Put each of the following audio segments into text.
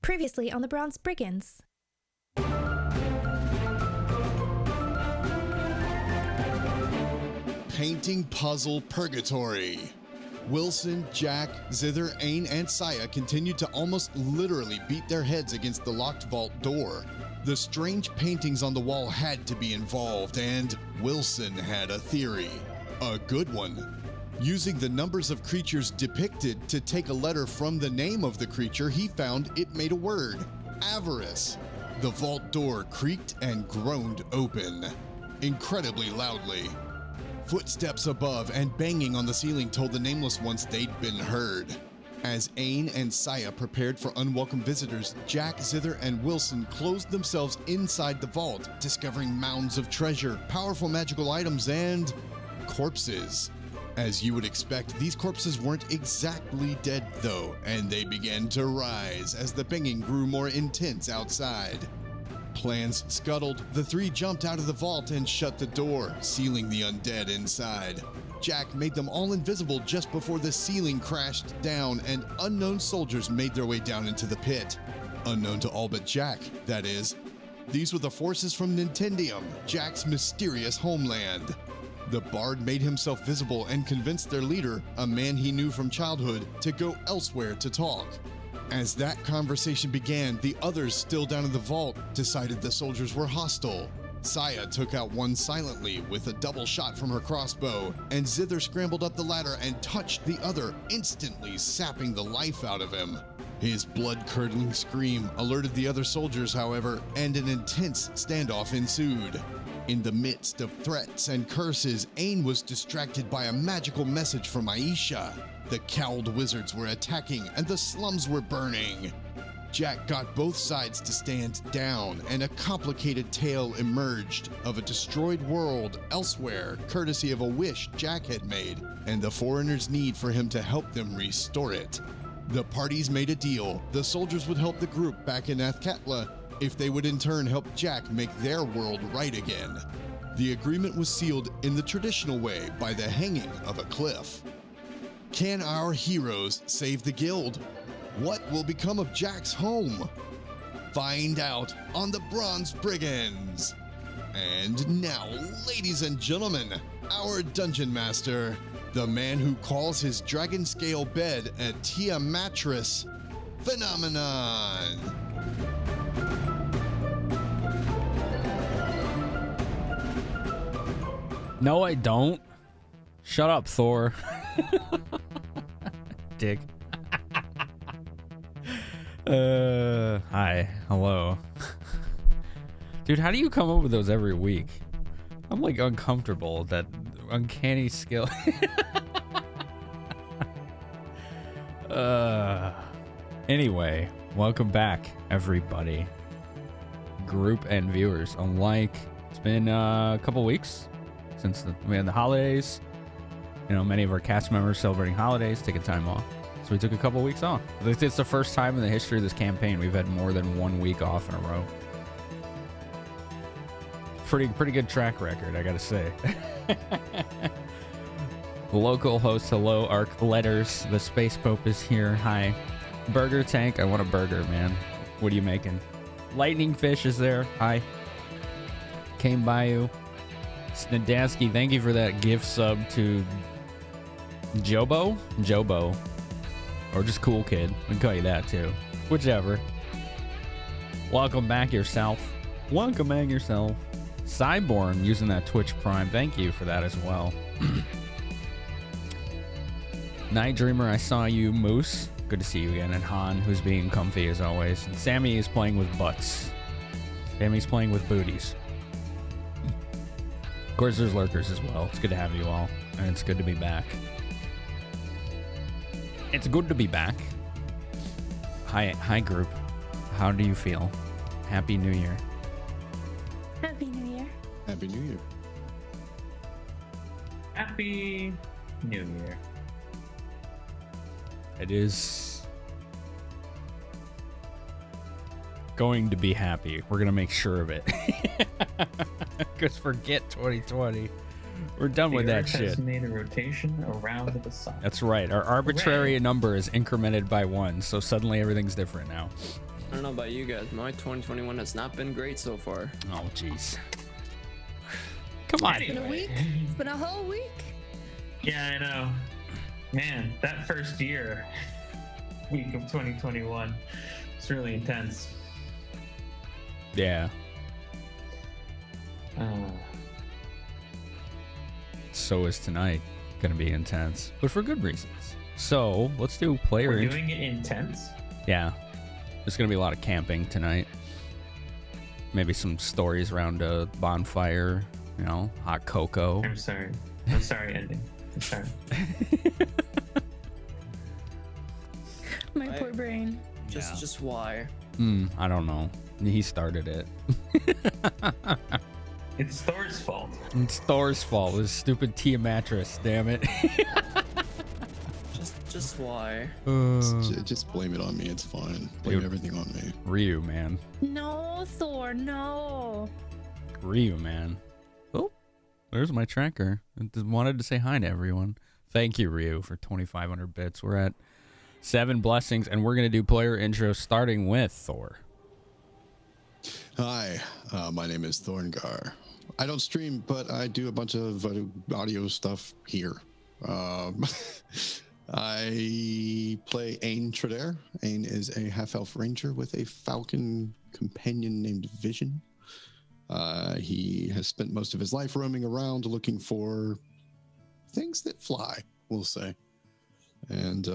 Previously on the Brigands. Painting Puzzle Purgatory. Wilson, Jack, Zither, Ain, and Saya continued to almost literally beat their heads against the locked vault door. The strange paintings on the wall had to be involved, and Wilson had a theory. A good one. Using the numbers of creatures depicted to take a letter from the name of the creature, he found it made a word: avarice. The vault door creaked and groaned open, incredibly loudly. Footsteps above and banging on the ceiling told the Nameless Ones they'd been heard. As Ain and Saya prepared for unwelcome visitors, Jack, Zither, and Wilson closed themselves inside the vault, discovering mounds of treasure, powerful magical items, and corpses. As you would expect, these corpses weren't exactly dead though, and they began to rise as the banging grew more intense outside. Plans scuttled, the three jumped out of the vault and shut the door, sealing the undead inside. Jack made them all invisible just before the ceiling crashed down and unknown soldiers made their way down into the pit. Unknown to all but Jack, that is. These were the forces from Nintendium, Jack's mysterious homeland. The bard made himself visible and convinced their leader, a man he knew from childhood, to go elsewhere to talk. As that conversation began, the others still down in the vault decided the soldiers were hostile. Saya took out one silently with a double shot from her crossbow, and Zither scrambled up the ladder and touched the other, instantly sapping the life out of him. His blood-curdling scream alerted the other soldiers, however, and an intense standoff ensued. In the midst of threats and curses, Ain was distracted by a magical message from Aisha. The cowled wizards were attacking and the slums were burning. Jack got both sides to stand down, and a complicated tale emerged of a destroyed world elsewhere, courtesy of a wish Jack had made, and the foreigners' need for him to help them restore it. The parties made a deal. The soldiers would help the group back in Athkatla if they would in turn help Jack make their world right again. The agreement was sealed in the traditional way by the hanging of a cliff. Can our heroes save the guild? What will become of Jack's home? Find out on the Bronze Brigands. And now, ladies and gentlemen, our dungeon master, the man who calls his dragon scale bed a Tia mattress, Phenomenon. No, I don't. Shut up, Thor. Dick. Hi. Hello. Dude, how do you come up with those every week? I'm like uncomfortable. That uncanny skill. Anyway, welcome back, everybody. Group and viewers alike. It's been a couple weeks since we had the holidays. You know, many of our cast members celebrating holidays, taking time off. So we took a couple weeks off. It's the first time in the history of this campaign we've had more than 1 week off in a row. Pretty good track record, I gotta say. Local host, hello. Arc Letters, the Space Pope is here. Hi. Burger Tank, I want a burger, man. What are you making? Lightning Fish is there. Hi. Came Bayou. Snadaski, thank you for that gift sub to Jobo? Jobo. Or just Cool Kid. We can call you that too. Whichever. Welcome back yourself. Welcome back yourself. Cyborn using that Twitch Prime. Thank you for that as well. Night Dreamer, I saw you. Moose, good to see you again. And Han, who's being comfy as always. And Sammy is playing with butts. Sammy's playing with booties. Of course, there's lurkers as well. It's good to have you all, and it's good to be back. It's good to be back. Hi group. How do you feel? Happy New Year. Happy New Year. Happy New Year. Happy New Year. It is going to be happy. We're going to make sure of it. Because forget 2020. We're done with that shit. Has made a rotation around the sun. That's right. Our arbitrary number is incremented by 1, so suddenly everything's different now. I don't know about you guys. My 2021 has not been great so far. Oh, jeez. Come on. It's been a week. It's been a whole week. Yeah, I know. Man, that first week of 2021, it's really intense. Yeah. Uh, So is tonight gonna be intense, but for good reasons. So let's do player. we're doing it intense? Yeah, there's gonna be a lot of camping tonight. Maybe some stories around a bonfire. You know, hot cocoa. I'm sorry, ending. I'm sorry. My poor brain. Just why? I don't know. He started it. It's Thor's fault. It's Thor's fault. This stupid Tia mattress. Damn it. Just why? Just blame it on me. It's fine. Blame Dude. everything on me. Ryu, man. No, Thor, no. Ryu, man. Oh, there's my tracker. I just wanted to say hi to everyone. Thank you, Ryu, for 2,500 bits. We're at 7 blessings, and we're going to do player intros starting with Thor. Hi, my name is Thorngar. I don't stream, but I do a bunch of audio stuff here. I play Ain Tredair. Ain is a half-elf ranger with a falcon companion named Vision. He has spent most of his life roaming around looking for things that fly, we'll say. And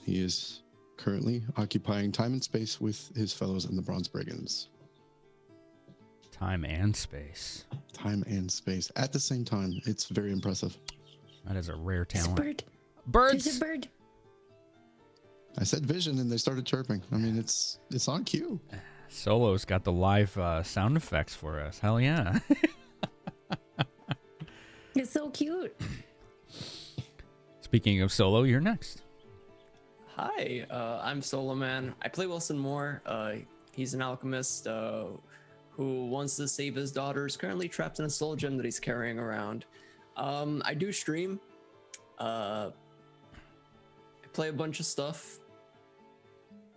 he is currently occupying time and space with his fellows in the Bronze Brigands. Time and space. Time and space at the same time. It's very impressive. That is a rare There's a talent. bird. Birds. There's a bird. I said Vision and they started chirping. I mean, it's on cue. Solo's got the live sound effects for us. Hell yeah. It's so cute. Speaking of Solo, you're next. Hi, I'm Solo Man. I play Wilson Moore. He's an alchemist who wants to save his daughter. Is currently trapped in a soul gem that he's carrying around. I do stream. I play a bunch of stuff.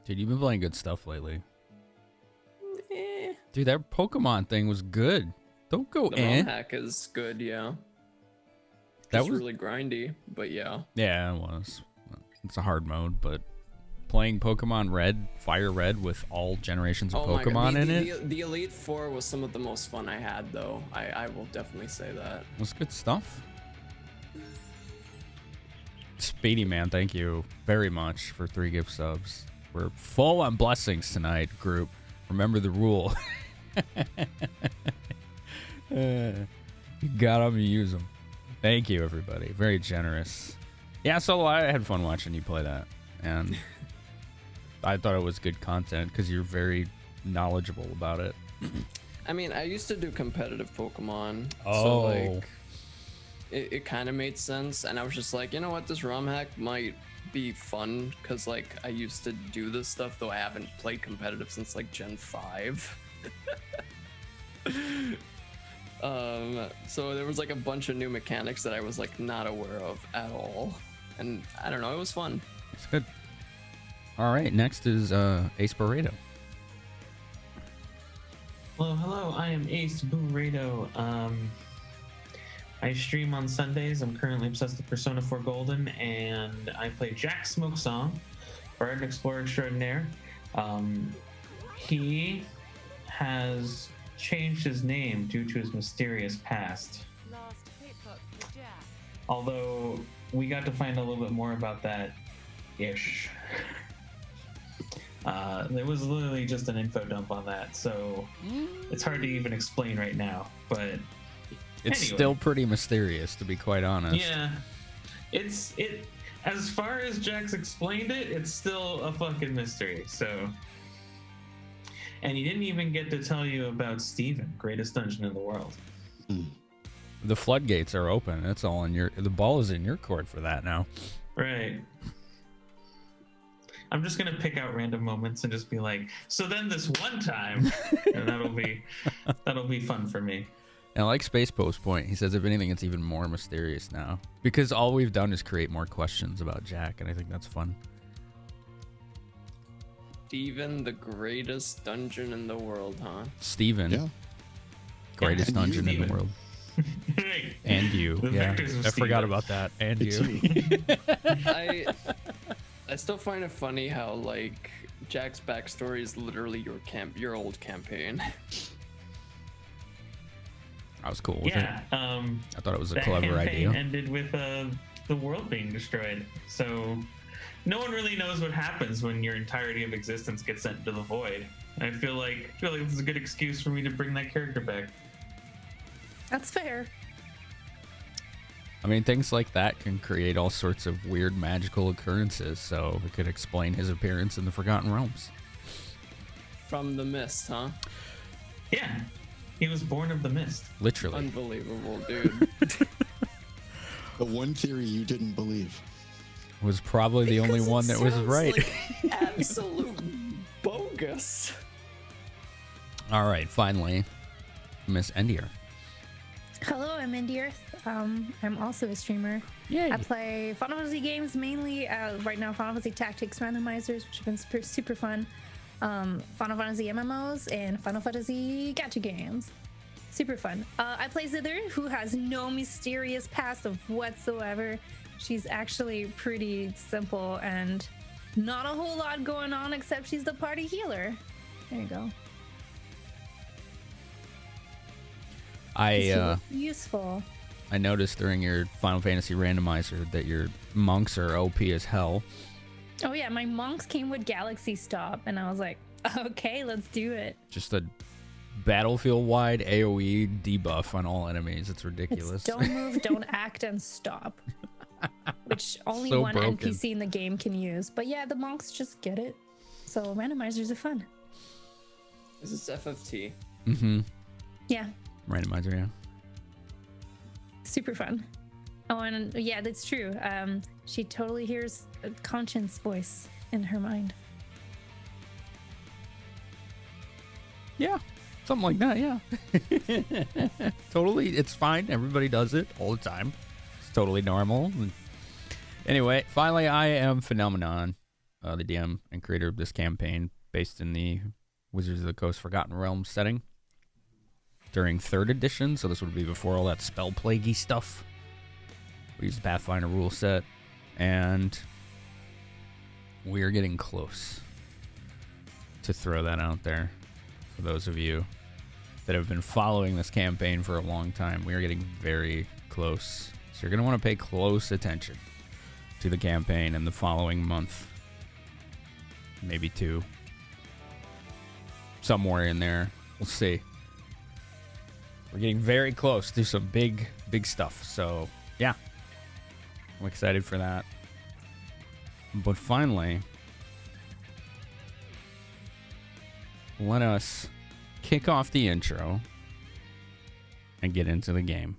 Dude, you've been playing good stuff lately. Eh, Dude, that Pokemon thing was good. Don't go the in. ROM hack is good, yeah. That It's was really grindy, but yeah. Yeah, it was. It's a hard mode, but playing Pokemon Red, Fire Red with all generations of my God. Pokemon in The it Elite Four was some of the most fun I had, though. I will definitely say that. was good stuff. Speedy Man, thank you very much for 3 gift subs. We're full on blessings tonight, group. Remember the rule. You got them, you use them. Thank you, everybody. Very generous. Yeah, Solo, I had fun watching you play that. And I thought it was good content because you're very knowledgeable about it. I mean, I used to do competitive Pokemon. Oh. So, like, it kind of made sense. And I was just like, you know what? This ROM hack might be fun because, like, I used to do this stuff, though I haven't played competitive since, like, Gen 5. So there was, like, a bunch of new mechanics that I was, like, not aware of at all. And I don't know, it was fun. It's good. All right, next is Ace Burrito. Hello, I am Ace Burrito. I stream on Sundays. I'm currently obsessed with Persona 4 Golden, and I play Jack Smokesong, Bard and Explorer Extraordinaire. He has changed his name due to his mysterious past. Although we got to find a little bit more about that ish. There was literally just an info dump on that, so it's hard to even explain right now, but It's anyway. still pretty mysterious, to be quite honest. Yeah, it as far as Jack's explained it, it's still a fucking mystery. So, and he didn't even get to tell you about Steven, greatest dungeon in the world. The floodgates are open. That's all in your. The ball is in your court for that now. Right. I'm just gonna pick out random moments and just be like, so then this one time, and that'll be fun for me. And I like Space Post Point. He says, if anything, it's even more mysterious now because all we've done is create more questions about Jack, and I think that's fun. Steven, the greatest dungeon in the world, huh? Steven. Yeah. Greatest And dungeon in the Steven. world. Right. And you. The Yeah. vectors of I forgot Steven. about that. And It's you. me. I still find it funny how like Jack's backstory is literally your old campaign. I was cool with Yeah. it. I thought it was a That clever campaign idea. ended with the world being destroyed. So no one really knows what happens when your entirety of existence gets sent into the void. I feel like this is a good excuse for me to bring that character back. That's fair. I mean, things like that can create all sorts of weird magical occurrences, so it could explain his appearance in the Forgotten Realms. From the mist, huh? Yeah. He was born of the mist. Literally. Unbelievable, dude. The one theory you didn't believe. Was probably the only Because it one that was sounds right. like absolute bogus. All right, finally, Miss Endier. Hello, I'm Indie. I'm also a streamer. Yay. I play Final Fantasy games mainly. Right now, Final Fantasy Tactics Randomizers, which have been super fun. Final Fantasy MMOs and Final Fantasy gacha games. Super fun. I play Zither, who has no mysterious past of whatsoever. She's actually pretty simple and not a whole lot going on except she's the party healer. There you go. Useful. I noticed during your Final Fantasy randomizer that your monks are OP as hell. Oh yeah, my monks came with Galaxy Stop, and I was like, okay, let's do it. Just a battlefield-wide AoE debuff on all enemies. It's ridiculous. It's don't move, don't act, and stop. Which only So one broken. NPC in the game can use. But yeah, the monks just get it. So randomizers are fun. This is FFT. Mm-hmm. Yeah, Randomizer, yeah. super fun. Oh, and yeah, that's true. She totally hears a conscience voice in her mind. Yeah, something like that, yeah. Totally, it's fine. Everybody does it all the time. It's totally normal. Anyway, finally, I am Phenomenon, the DM and creator of this campaign, based in the Wizards of the Coast Forgotten Realms setting. During 3rd edition, so this would be before all that spell plaguey stuff. We used the Pathfinder rule set, and we are getting close to throw that out there for those of you that have been following this campaign for a long time. We are getting very close. So you're going to want to pay close attention to the campaign in the following month. Maybe 2. Somewhere in there. We'll see. We're getting very close to some big stuff. So, yeah. I'm excited for that. But finally, let us kick off the intro and get into the game.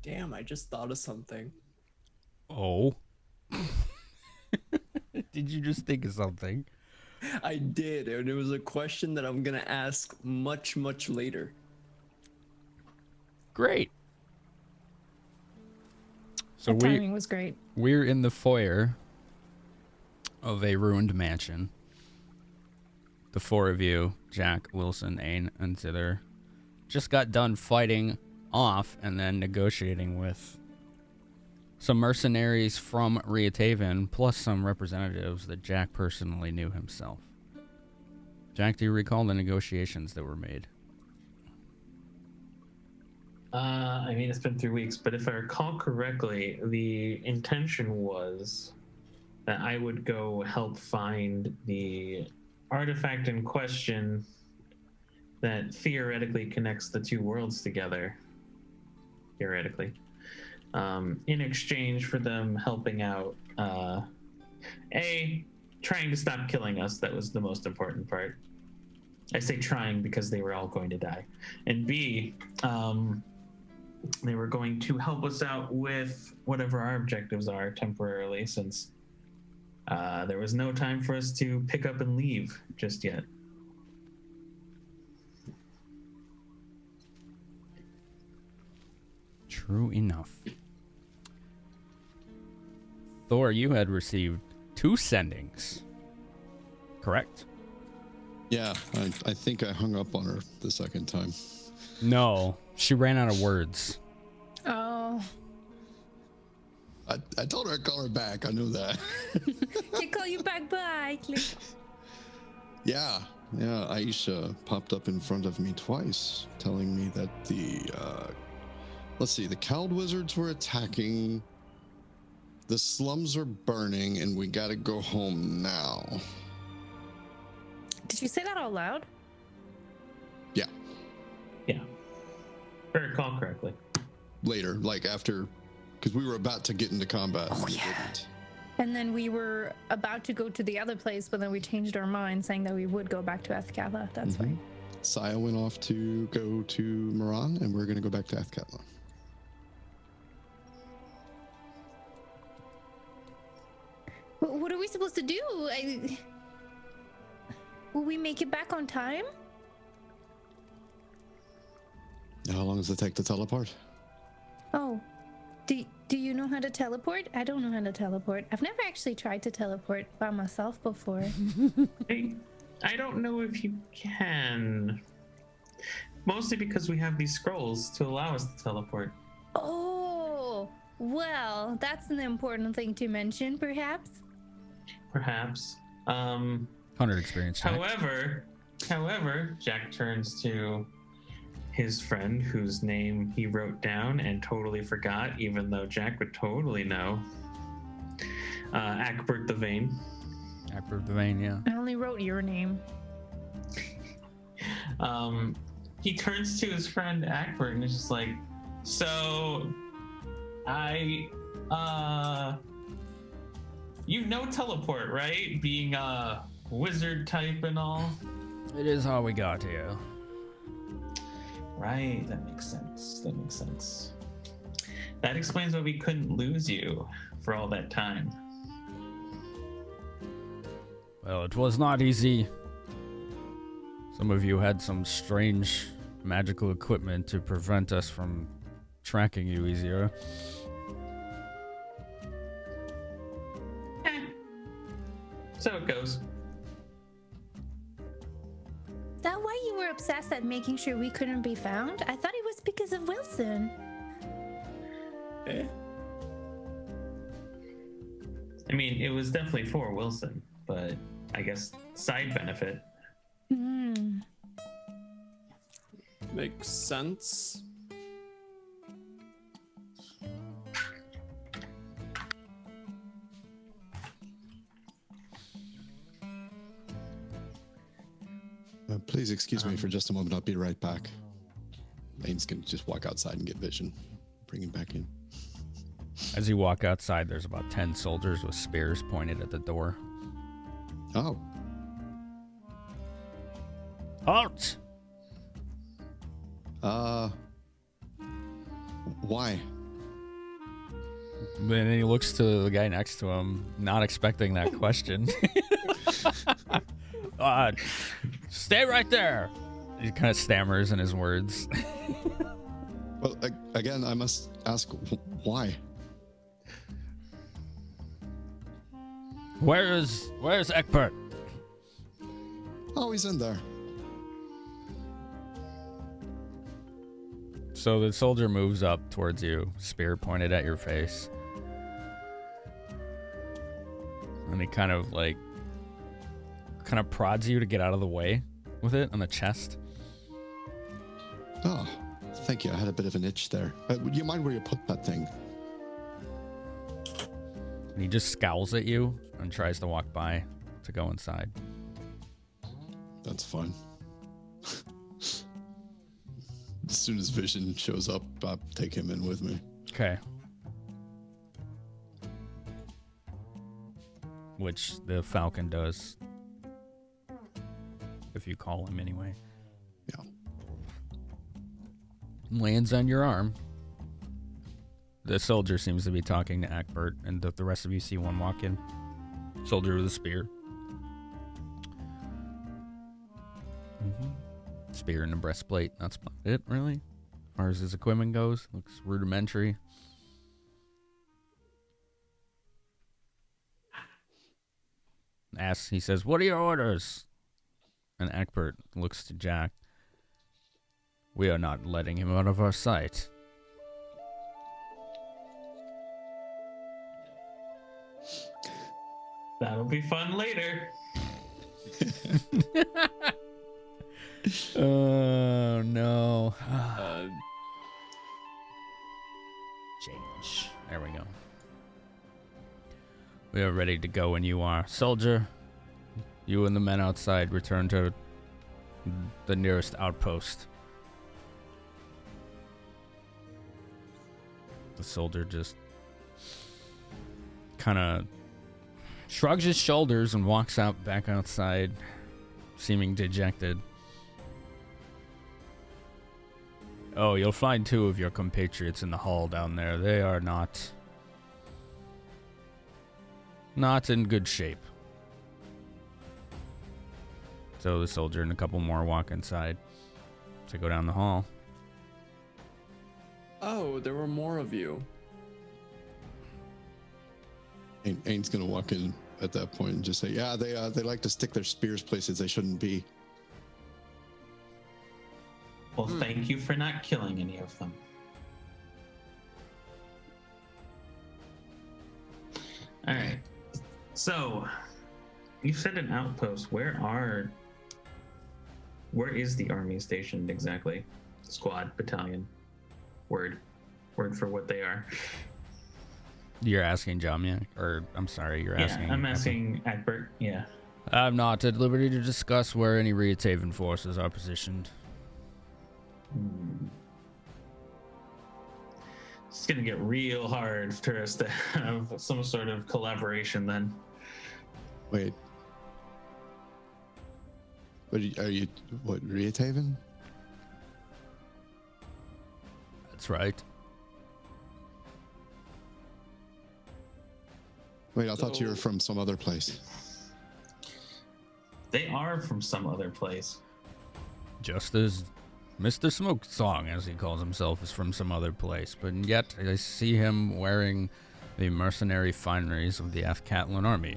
Damn, I just thought of something. Oh. Did you just think of something? I did, and it was a question that I'm gonna ask much, much later. Great. So The timing was great. we're in the foyer of a ruined mansion. The four of you, Jack, Wilson, Ain, and Zither, just got done fighting off and then negotiating with some mercenaries from Riataven, plus some representatives that Jack personally knew himself. Jack, do you recall the negotiations that were made? I mean, it's been 3 weeks, but if I recall correctly, the intention was that I would go help find the artifact in question that theoretically connects the two worlds together. Theoretically. In exchange for them helping out, trying to stop killing us. That was the most important part. I say trying because they were all going to die. And B, they were going to help us out with whatever our objectives are temporarily, since there was no time for us to pick up and leave just yet. True enough. Thor, you had received 2 sendings, correct? Yeah, I think I hung up on her the second time. No, she ran out of words. Oh. I told her I'd call her back. I knew that. They call you back by. Click. Yeah, Aisha popped up in front of me twice, telling me that the Cowled Wizards were attacking, the slums are burning, and we gotta go home now. Did you say that out loud? Yeah. If I recall correctly. Later, like after, because we were about to get into combat. Oh, yeah. And then we were about to go to the other place, but then we changed our mind, saying that we would go back to Athkatha. That's right. Saya went off to go to Moran, and we're going to go back to Athkatha. What are we supposed to do? Will we make it back on time? How long does it take to teleport? Oh, do you know how to teleport? I don't know how to teleport. I've never actually tried to teleport by myself before. I don't know if you can. Mostly because we have these scrolls to allow us to teleport. Oh, well, that's an important thing to mention, perhaps. Perhaps. 100 experience check. However, Jack turns to his friend whose name he wrote down and totally forgot, even though Jack would totally know. Akbert the Vain. Akbert the Vain, yeah. I only wrote your name. He turns to his friend Akbert and is just like, so you know teleport, right? Being a wizard type and all. It is how we got here. Right, that makes sense. That explains why we couldn't lose you for all that time. Well, it was not easy. Some of you had some strange magical equipment to prevent us from tracking you easier. So it goes. Is that why you were obsessed at making sure we couldn't be found? I thought it was because of Wilson. Eh? I mean, it was definitely for Wilson, but I guess side benefit. Makes sense. Please excuse me for just a moment. I'll be right back. Lane's going to just walk outside and get vision. Bring him back in. As you walk outside, there's about 10 soldiers with spears pointed at the door. Oh. Halt! Why? And then he looks to the guy next to him, not expecting that question. Stay right there. He kind of stammers in his words. Well, again, I must ask, why? Where's Egbert? Oh, he's in there. So the soldier moves up towards you, spear pointed at your face. And he kind of prods you to get out of the way with it on the chest. Oh, thank you. I had a bit of an itch there. Would you mind where you put that thing? And he just scowls at you and tries to walk by to go inside. That's fine. As soon as Vision shows up, I'll take him in with me. Okay. Which the Falcon does. If you call him anyway. Yeah. Lands on your arm. The soldier seems to be talking to Egbert, and the rest of you see one walk in. Soldier with a spear. Spear and a breastplate. That's about it, really. As far as his equipment goes, looks rudimentary. He says, "What are your orders?" And Egbert looks to Jack. "We are not letting him out of our sight." That'll be fun later. Oh, no. Change. There we go. We are ready to go when you are. Soldier, you and the men outside return to the nearest outpost. The soldier just kind of shrugs his shoulders and walks out back outside, seeming dejected. "Oh, you'll find 2 of your compatriots in the hall down there. They are not in good shape." So the soldier and a couple more walk inside to go down the hall. Oh, there were more of you. Ain's gonna walk in at that point and just say, "Yeah, they like to stick their spears places they shouldn't be." Well, thank you for not killing any of them. All right. So, you said an outpost. Where is the army stationed exactly? Squad, battalion, word for what they are. You're asking Jamia, or I'm sorry, you're asking. Yeah, I'm asking Egbert. Yeah. I'm not at liberty to discuss where any Rietaven forces are positioned. It's gonna get real hard for us to have some sort of collaboration then. Wait. What Rietaven? That's right. Wait, I thought you were from some other place. They are from some other place. Just as Mr. Smoke Song, as he calls himself, is from some other place, but yet I see him wearing the mercenary fineries of the Athcatlan army.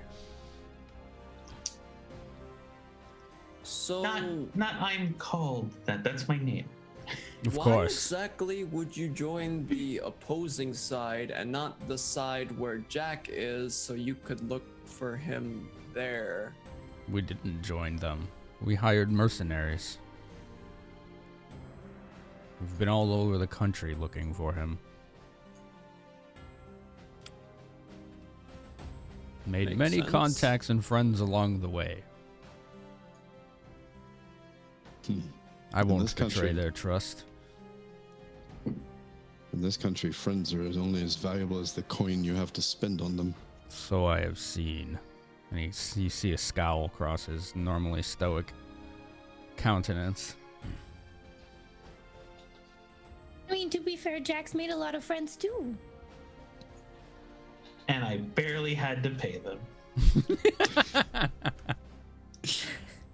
So Not I'm called that. That's my name. Of why course. exactly would you join the opposing side and not the side where Jack is so you could look for him there? We didn't join them. We hired mercenaries. We've been all over the country looking for him. Made Makes many sense. contacts and friends along the way. I In won't this betray country- their trust. In this country, friends are only as valuable as the coin you have to spend on them. So I have seen. And you see a scowl cross his normally stoic countenance. I mean, to be fair, Jack's made a lot of friends too. and I barely had to pay them.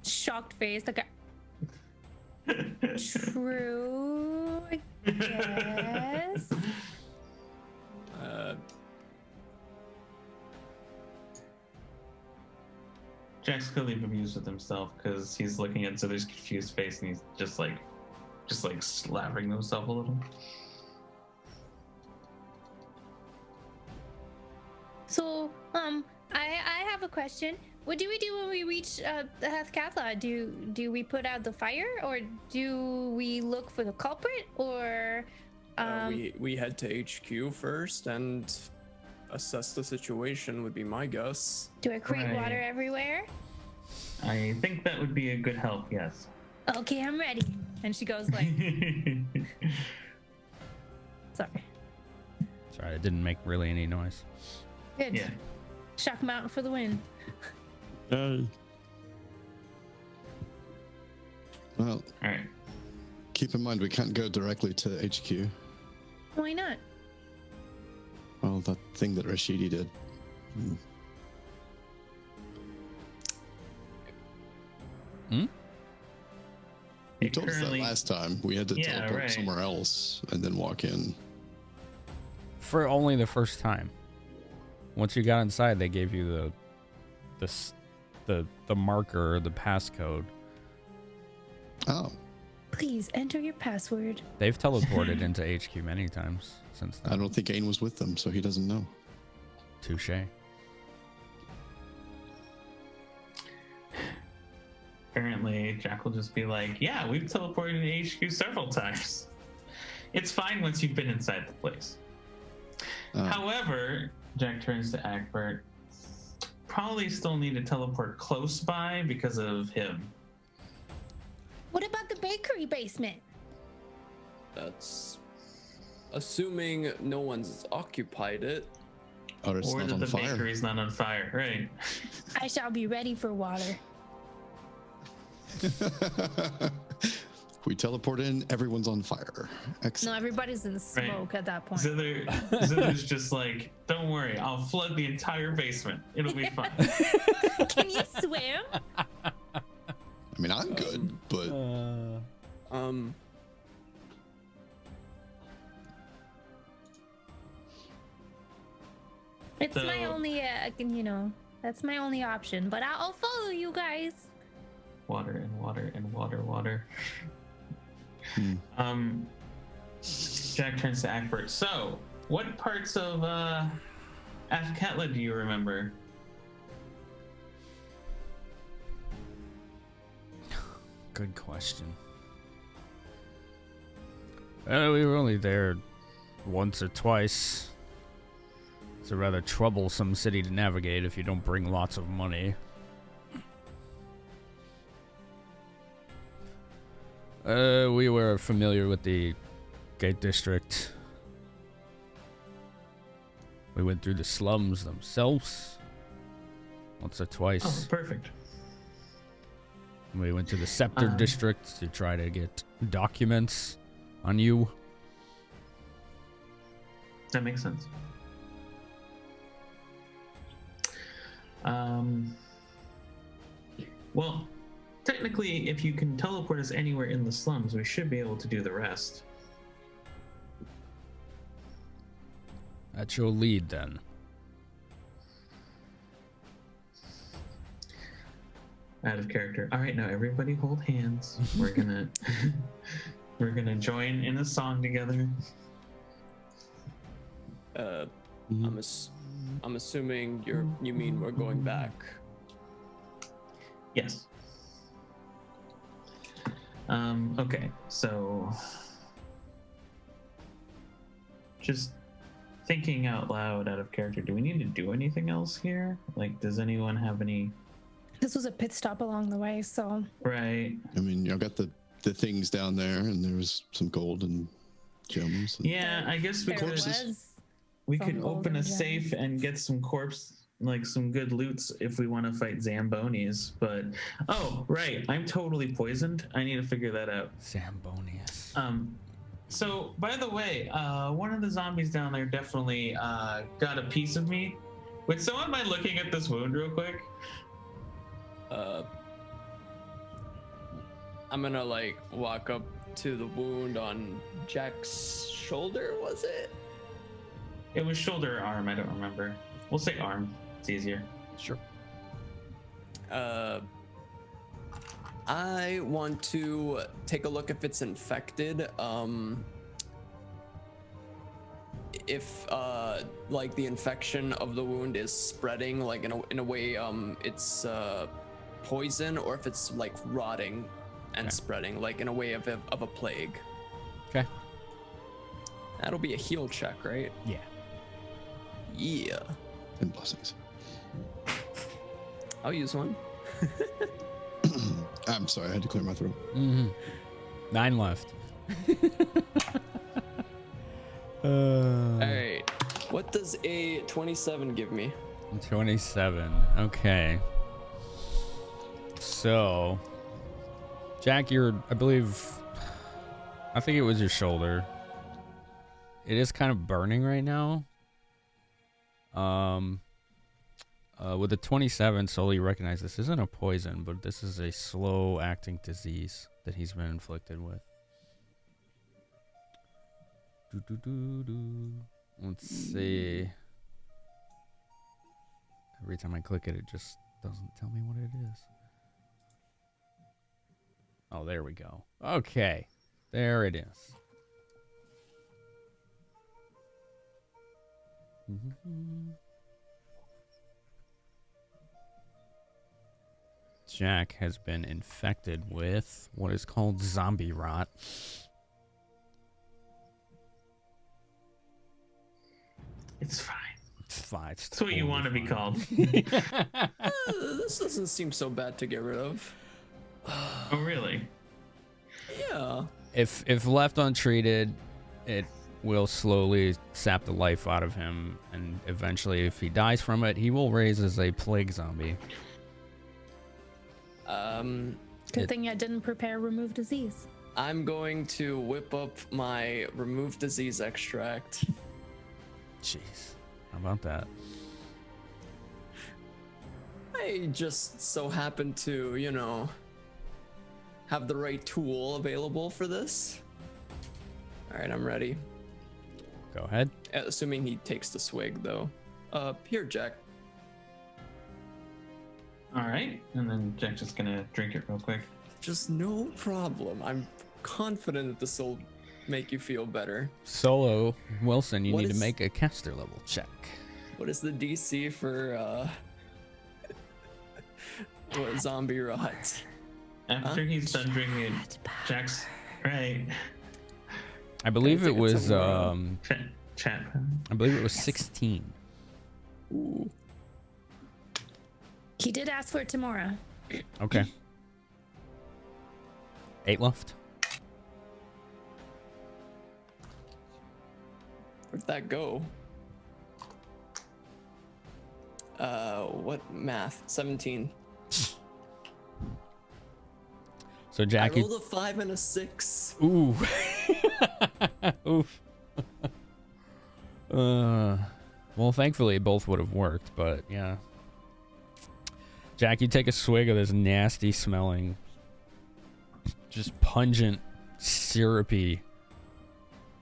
Shocked face. Like, true. I guess. Jack's clearly amused with himself because he's looking at Zither's confused face and he's just like slapping himself a little. So, I have a question. What do we do when we reach the Hathkatha? Do we put out the fire, or do we look for the culprit, or we head to HQ first and assess the situation would be my guess. do I create Right. water everywhere? I think that would be a good help, yes. Okay, I'm ready. And she goes like, sorry. Sorry, it didn't make really any noise. Good. Yeah. Shock Mountain for the win. Well, All right. keep in mind we can't go directly to HQ. Why not? Well, that thing that Rashidi did. You told us that last time. We had to teleport somewhere else and then walk in. For only the first time. Once you got inside, they gave you the marker, or the passcode. Oh. Please enter your password. They've teleported into HQ many times since then. I don't think Ain was with them, so he doesn't know. Touche. Apparently, Jack will just be like, yeah, we've teleported to HQ several times. It's fine once you've been inside the place. However, Jack turns to Ackbert. Probably still need to teleport close by because of him. What about the bakery basement? That's assuming no one's occupied it. Or it's Or not that on the fire. bakery's not on fire, right? I shall be ready for water. We teleport in, everyone's on fire. No, Excellent. everybody's in smoke at that point. Zither's just like, don't worry, I'll flood the entire basement. It'll be fine. Can you swim? I mean, I'm good, but It's my So- only, that's my only option. But I'll follow you guys. Water and water and water. Jack turns to Ackbert. So, what parts of Afkatla do you remember? Good question. We were only there once or twice. It's a rather troublesome city to navigate if you don't bring lots of money. We were familiar with the Gate District. We went through the slums themselves once or twice. Oh, perfect. We went to the Scepter District to try to get documents on you. That makes sense. Well, technically, if you can teleport us anywhere in the slums, we should be able to do the rest. That's your lead, then. Out of character. All right, now everybody hold hands. We're gonna we're gonna join in a song together. I'm assuming you mean we're going back. Yes. Okay, so just thinking out loud out of character, do we need to do anything else here? Like, does anyone have any? This was a pit stop along the way, so. Right. I mean, y'all got the things down there, and there was some gold and gems. And Yeah, I guess we There could was we some could gold open a and safe gems. and get some like some good loots if we want to fight Zambonis. But oh, right, I'm totally poisoned. I need to figure that out. Zambonius. So, by the way, one of the zombies down there definitely got a piece of me. Would someone mind looking at this wound real quick? I'm gonna like walk up to the wound on Jack's shoulder, was it? It was shoulder or arm, I don't remember. We'll say arm. It's easier. Sure. I want to take a look if it's infected. If like the infection of the wound is spreading, like in a way, it's poison, or if it's like rotting and spreading, like in a way of a plague. Okay. That'll be a heal check, right? Yeah. Yeah. 10 blessings. I'll use one. I'm sorry, I had to clear my throat. 9 left. All right. What does a 27 give me? 27. Okay. So, Jack, I think it was your shoulder. It is kind of burning right now. With the 27, Sully, you recognize this isn't a poison, but this is a slow-acting disease that he's been inflicted with. Let's see. Every time I click it, it just doesn't tell me what it is. Oh, there we go. Okay. There it is. Jack has been infected with what is called zombie rot. It's fine. It's fine. That's what you want to be called. This doesn't seem so bad to get rid of. Oh, really? Yeah. If left untreated, it will slowly sap the life out of him, and eventually, if he dies from it, he will raise as a plague zombie. Good thing I didn't prepare remove disease. I'm going to whip up my remove disease extract. Jeez, how about that? I just so happen to, have the right tool available for this. All right, I'm ready. Go ahead. Assuming he takes the swig, though. Here, Jack. All right, and then Jack's just gonna drink it real quick. Just no problem. I'm confident that this will make you feel better. Solo, Wilson, you What need to is- make a caster level check. What is the DC for what, zombie rot? After he's done drinking it, Jack's right. I believe I it think it's was a Chat. I believe it was 16. Ooh. He did ask for it tomorrow. Okay. 8 left. Where'd that go? What math? 17. So I Jackie. rolled a 5 and a 6. Ooh. Oof. Well, thankfully both would have worked, but yeah. Jack, you take a swig of this nasty smelling, just pungent, syrupy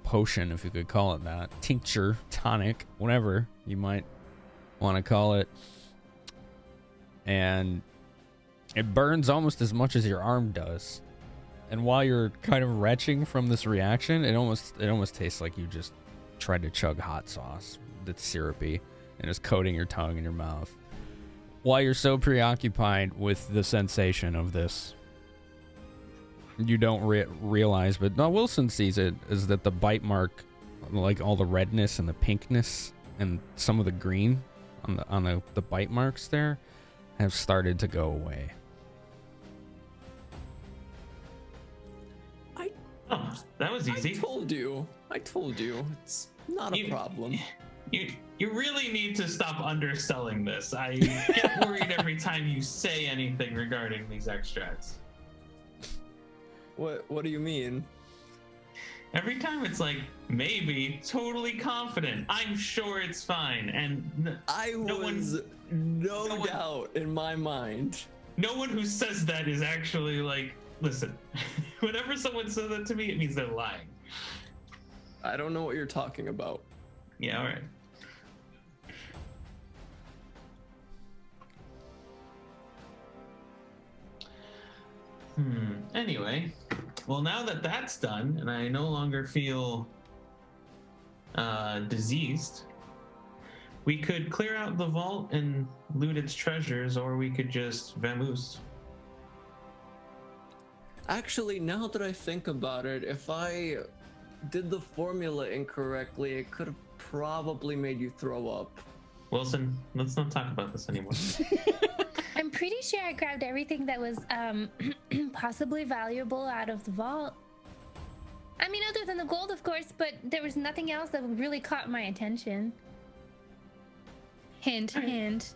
potion, if you could call it that. Tincture, tonic, whatever you might want to call it. And it burns almost as much as your arm does. And while you're kind of retching from this reaction, it almost tastes like you just tried to chug hot sauce that's syrupy and is coating your tongue and your mouth. While you're so preoccupied with the sensation of this, you don't realize, but no, Wilson sees it, is that the bite mark, like all the redness and the pinkness and some of the green on the bite marks there, have started to go away. Oh, that was easy. I told you. It's not a problem. You really need to stop underselling this. I get worried every time you say anything regarding these extracts. What do you mean? Every time it's like, maybe, totally confident. I'm sure it's fine. And No doubt in my mind. no one who says that is actually like, listen, whenever someone says that to me, it means they're lying. I don't know what you're talking about. Yeah, all right. Anyway, well, now that that's done, and I no longer feel diseased, we could clear out the vault and loot its treasures, or we could just vamoose. Actually, now that I think about it, if I did the formula incorrectly, it could have probably made you throw up. Wilson, let's not talk about this anymore. I'm pretty sure I grabbed everything that was possibly valuable out of the vault. I mean, other than the gold, of course, but there was nothing else that really caught my attention. Hint, hint.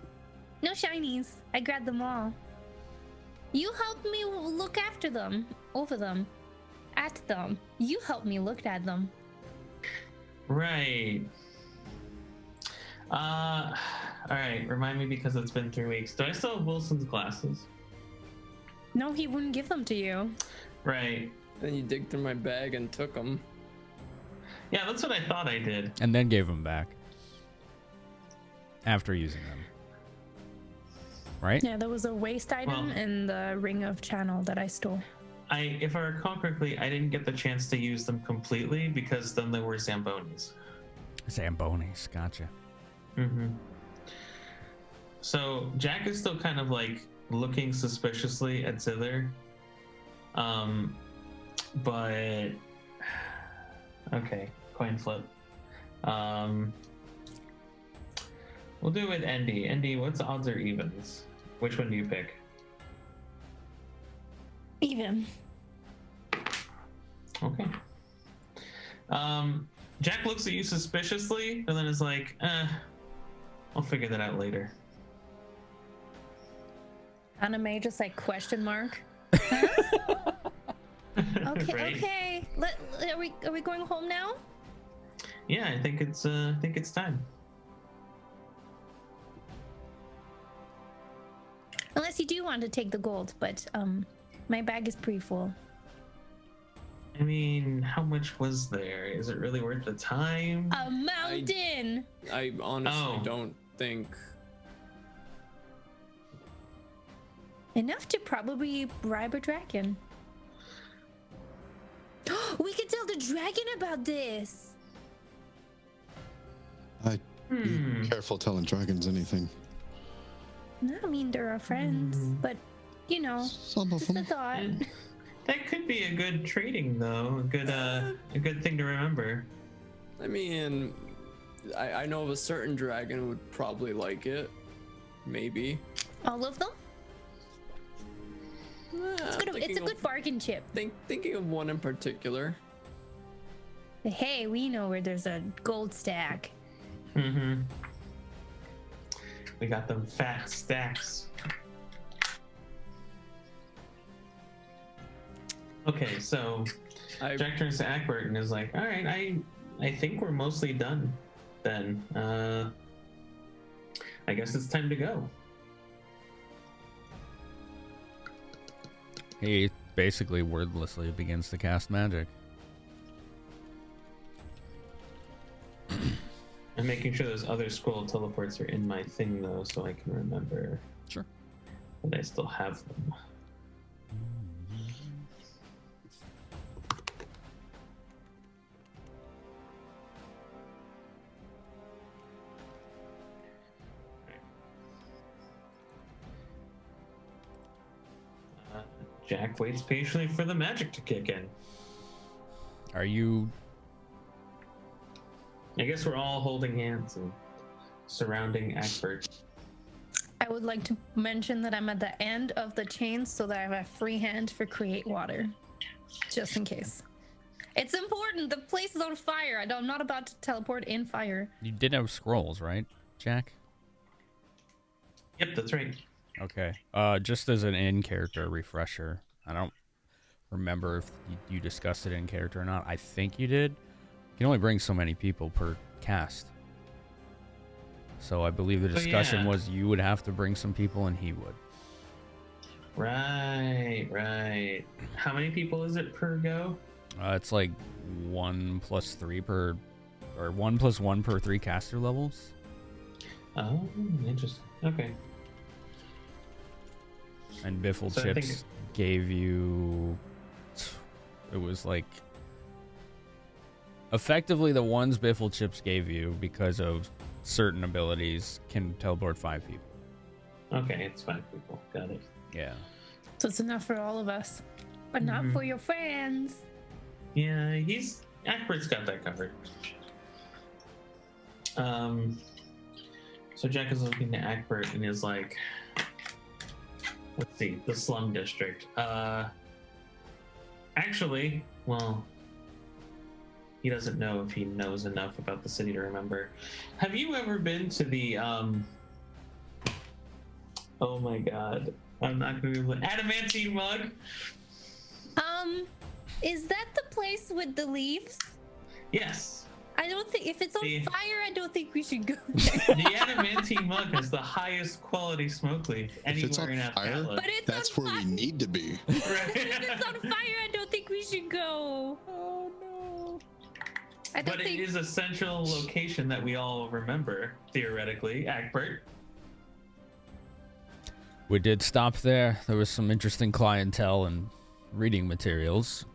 No shinies. I grabbed them all. You helped me look after them, over them, at them. You helped me look at them. Right. All right. Remind me, because it's been 3 weeks. Do I still have Wilson's glasses? No, he wouldn't give them to you. Right. Then you dig through my bag and took them. Yeah, that's what I thought I did. And then gave them back after using them. Right? Yeah, there was a waste item in the ring of channel that I stole. If I recall correctly, I didn't get the chance to use them completely because then there were Zambonis. Zambonis, gotcha. Mm-hmm. So Jack is still kind of like looking suspiciously at Zither. But okay, coin flip. We'll do it with Endy. Endy, what's odds or evens? Which one do you pick? Even. Okay. Jack looks at you suspiciously and then is like, I'll figure that out later. Anime just like question mark. Okay, Right? okay. Are we going home now? Yeah, I think it's time. Unless you do want to take the gold, but my bag is pretty full. I mean, how much was there? Is it really worth the time? A mountain. I honestly don't think. Enough to probably bribe a dragon. We could tell the dragon about this. Be careful telling dragons anything. I mean, they're our friends, but you know, Some of just a them. thought. That could be a good trading, though. A good thing to remember. I mean, I know of a certain dragon would probably like it. Maybe. All of them? It's a good bargain chip. Thinking of one in particular. Hey, we know where there's a gold stack. Mm-hmm. We got them fat stacks. Okay, so Jack turns to Ackbert and is like, all right, I think we're mostly done then. I guess it's time to go. He basically wordlessly begins to cast magic. I'm making sure those other scroll teleports are in my thing, though, so I can remember Sure. that I still have them. Jack waits patiently for the magic to kick in. Are you... I guess we're all holding hands and surrounding Ackbert. I would like to mention that I'm at the end of the chain so that I have a free hand for create water. Just in case. It's important. The place is on fire. I'm not about to teleport in fire. You did have scrolls, right, Jack? Yep, that's right. Okay. Just as an in-character refresher, I don't remember if you discussed it in character or not. I think you did. You can only bring so many people per cast. So I believe the discussion was you would have to bring some people and he would. Right. How many people is it per go? It's like 1 + 3 per, or 1 + 1 per 3 caster levels. Oh, interesting. Okay. And Biffle So Chips gave you, it was like, effectively the ones Biffle Chips gave you because of certain abilities can teleport 5 people. Okay, it's 5 people. Got it. Yeah. So it's enough for all of us, but not for your friends. Yeah, Akbert's got that covered. So Jack is looking at Akbert and is like, let's see, the slum district. Actually, well, he doesn't know if he knows enough about the city to remember. Have you ever been to the, oh my god, I'm not going to be able to, Adamantine Mug? Is that the place with the leaves? Yes. I don't think, if it's on fire, I don't think we should go there. The Adamantine Mug has the highest quality smoke leaf anywhere in fire, but it's that's on where fire. we need to be. Right. If it's on fire, I don't think we should go. Oh no. I don't But think... it is a central location that we all remember, theoretically. Akbert. We did stop there. There was some interesting clientele and reading materials.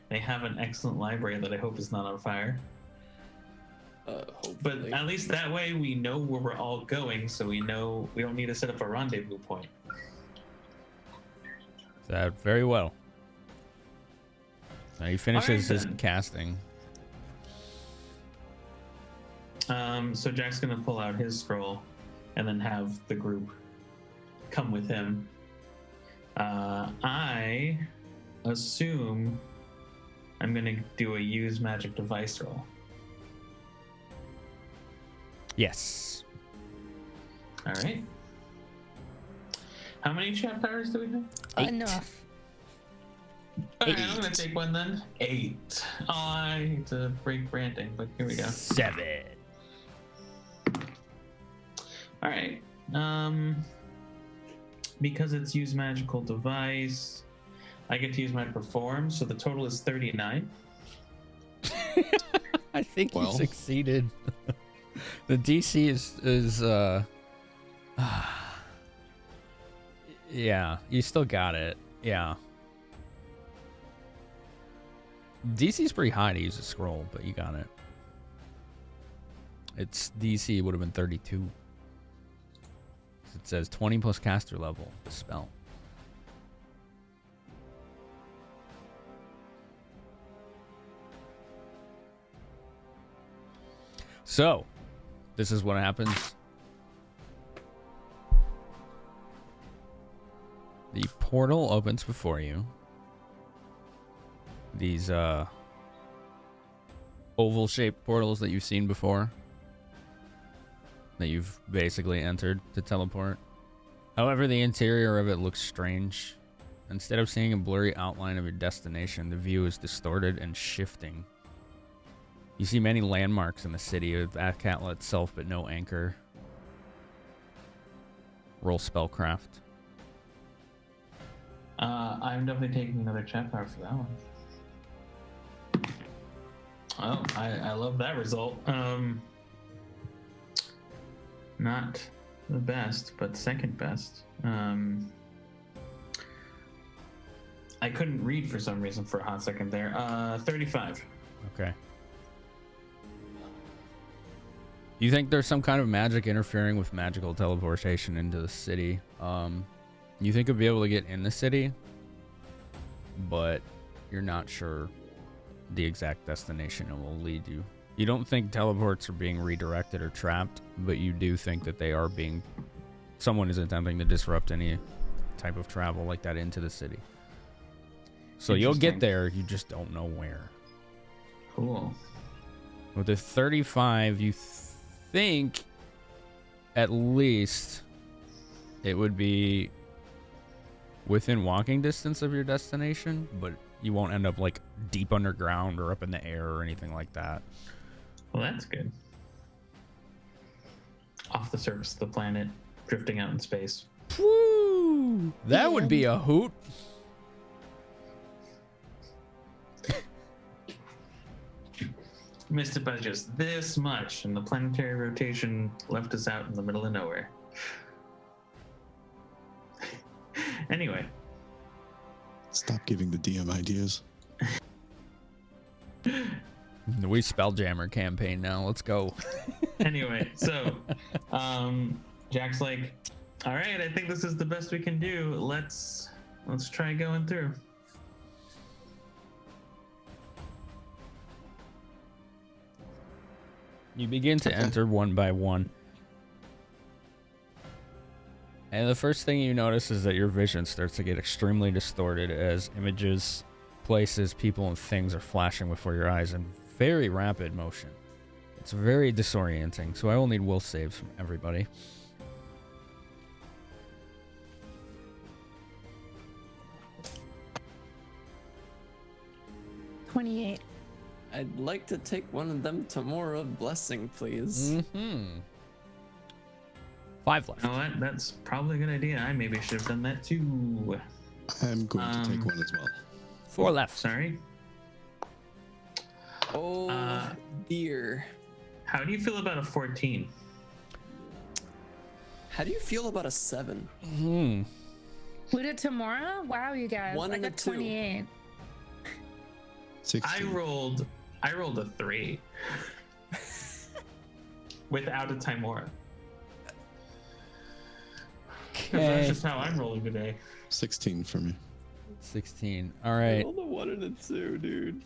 They have an excellent library that I hope is not on fire. But Hopefully. at least that way we know where we're all going, so we know we don't need to set up a rendezvous point. That very well. Now he finishes his then. casting. So Jack's gonna pull out his scroll and then have the group come with him. I assume I'm gonna do a use magic device roll. Yes. All right. How many chat powers do we have? 8. Enough. All right, I'm gonna take one then. 8. Oh, I hate to break branding, but here we go. 7. All right. Because it's use magical device, I get to use my perform, so the total is 39. I think you succeeded. The DC is yeah, you still got it. Yeah. DC's pretty high to use a scroll, but you got it. Its DC would have been 32. It says 20 plus caster level, the spell. So, this is what happens. The portal opens before you. These oval-shaped portals that you've seen before, that you've basically entered to teleport. However, the interior of it looks strange. Instead of seeing a blurry outline of your destination, the view is distorted and shifting. You see many landmarks in the city of Akatla itself, but no anchor. Roll spellcraft. I'm definitely taking another chat power for that one. Oh, I love that result. Not the best, but second best. I couldn't read for some reason for a hot second there. 35. Okay. You think there's some kind of magic interfering with magical teleportation into the city? You think you'll be able to get in the city, but you're not sure the exact destination it will lead you. You don't think teleports are being redirected or trapped, but you do think that they are being... Someone is attempting to disrupt any type of travel like that into the city. So you'll get there, you just don't know where. Cool. With a 35, you think at least it would be within walking distance of your destination, but you won't end up like deep underground or up in the air or anything like that. Well, that's good. Off the surface of the planet, drifting out in space. Woo! That would be a hoot. Missed it by just this much, and the planetary rotation left us out in the middle of nowhere. Anyway. Stop giving the DM ideas. We Spelljammer campaign now. Let's go. Anyway, so Jack's like, all right, I think this is the best we can do. Let's try going through. You begin to enter one by one. And the first thing you notice is that your vision starts to get extremely distorted as images, places, people, and things are flashing before your eyes in very rapid motion. It's very disorienting, so I will need will saves from everybody. $28. I'd like to take one of them to Mora Blessing, please. Mm-hmm. 5 left. You know what? That's probably a good idea. I maybe should have done that too. I'm going to take one as well. 4 left. Sorry. Oh, dear. How do you feel about a 14? How do you feel about a 7? Hmm. We did tomorrow? Wow, you guys. One I and a got 2. 28. 16. I rolled a 3. Without a Timora. That's just how I'm rolling today. 16 for me. 16. All right. Rolled a 1 and a 2, dude.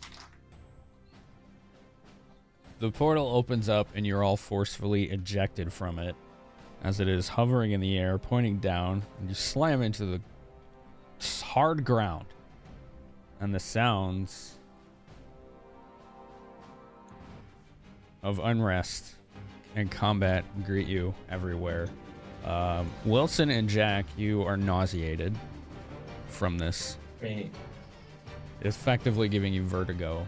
The portal opens up and you're all forcefully ejected from it as it is hovering in the air, pointing down, and you slam into the hard ground. And the sounds of unrest and combat greet you everywhere. Wilson and Jack, you are nauseated from this. Great. Effectively giving you vertigo.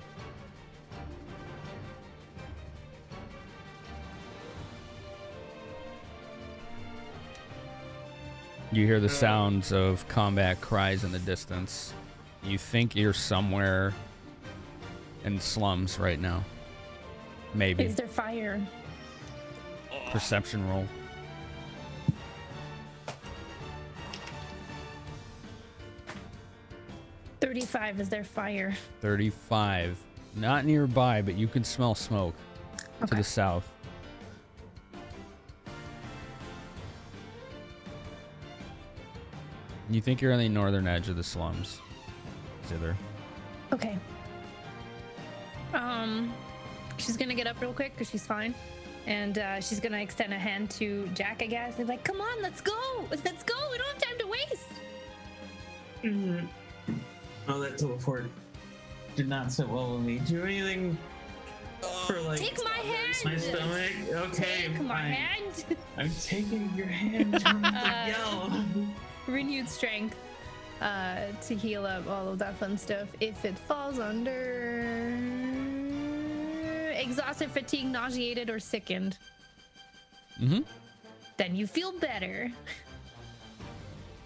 You hear the sounds of combat cries in the distance. You think you're somewhere in slums right now. Maybe. Is there fire? Perception roll. $35. Is there fire? 35. Not nearby, but you can smell smoke to Okay. the south. You think you're on the northern edge of the slums, Zither. Okay. She's gonna get up real quick because she's fine, and she's gonna extend a hand to Jack, I guess. And like, come on, let's go, let's go. We don't have time to waste. Oh, that teleport did not sit well with me. Do anything for like Take my hand. my stomach? Okay, Take my fine. hand. I'm taking your hand. Don't yell. Renewed strength to heal up all of that fun stuff. If it falls under exhausted, fatigued, nauseated, or sickened, then you feel better.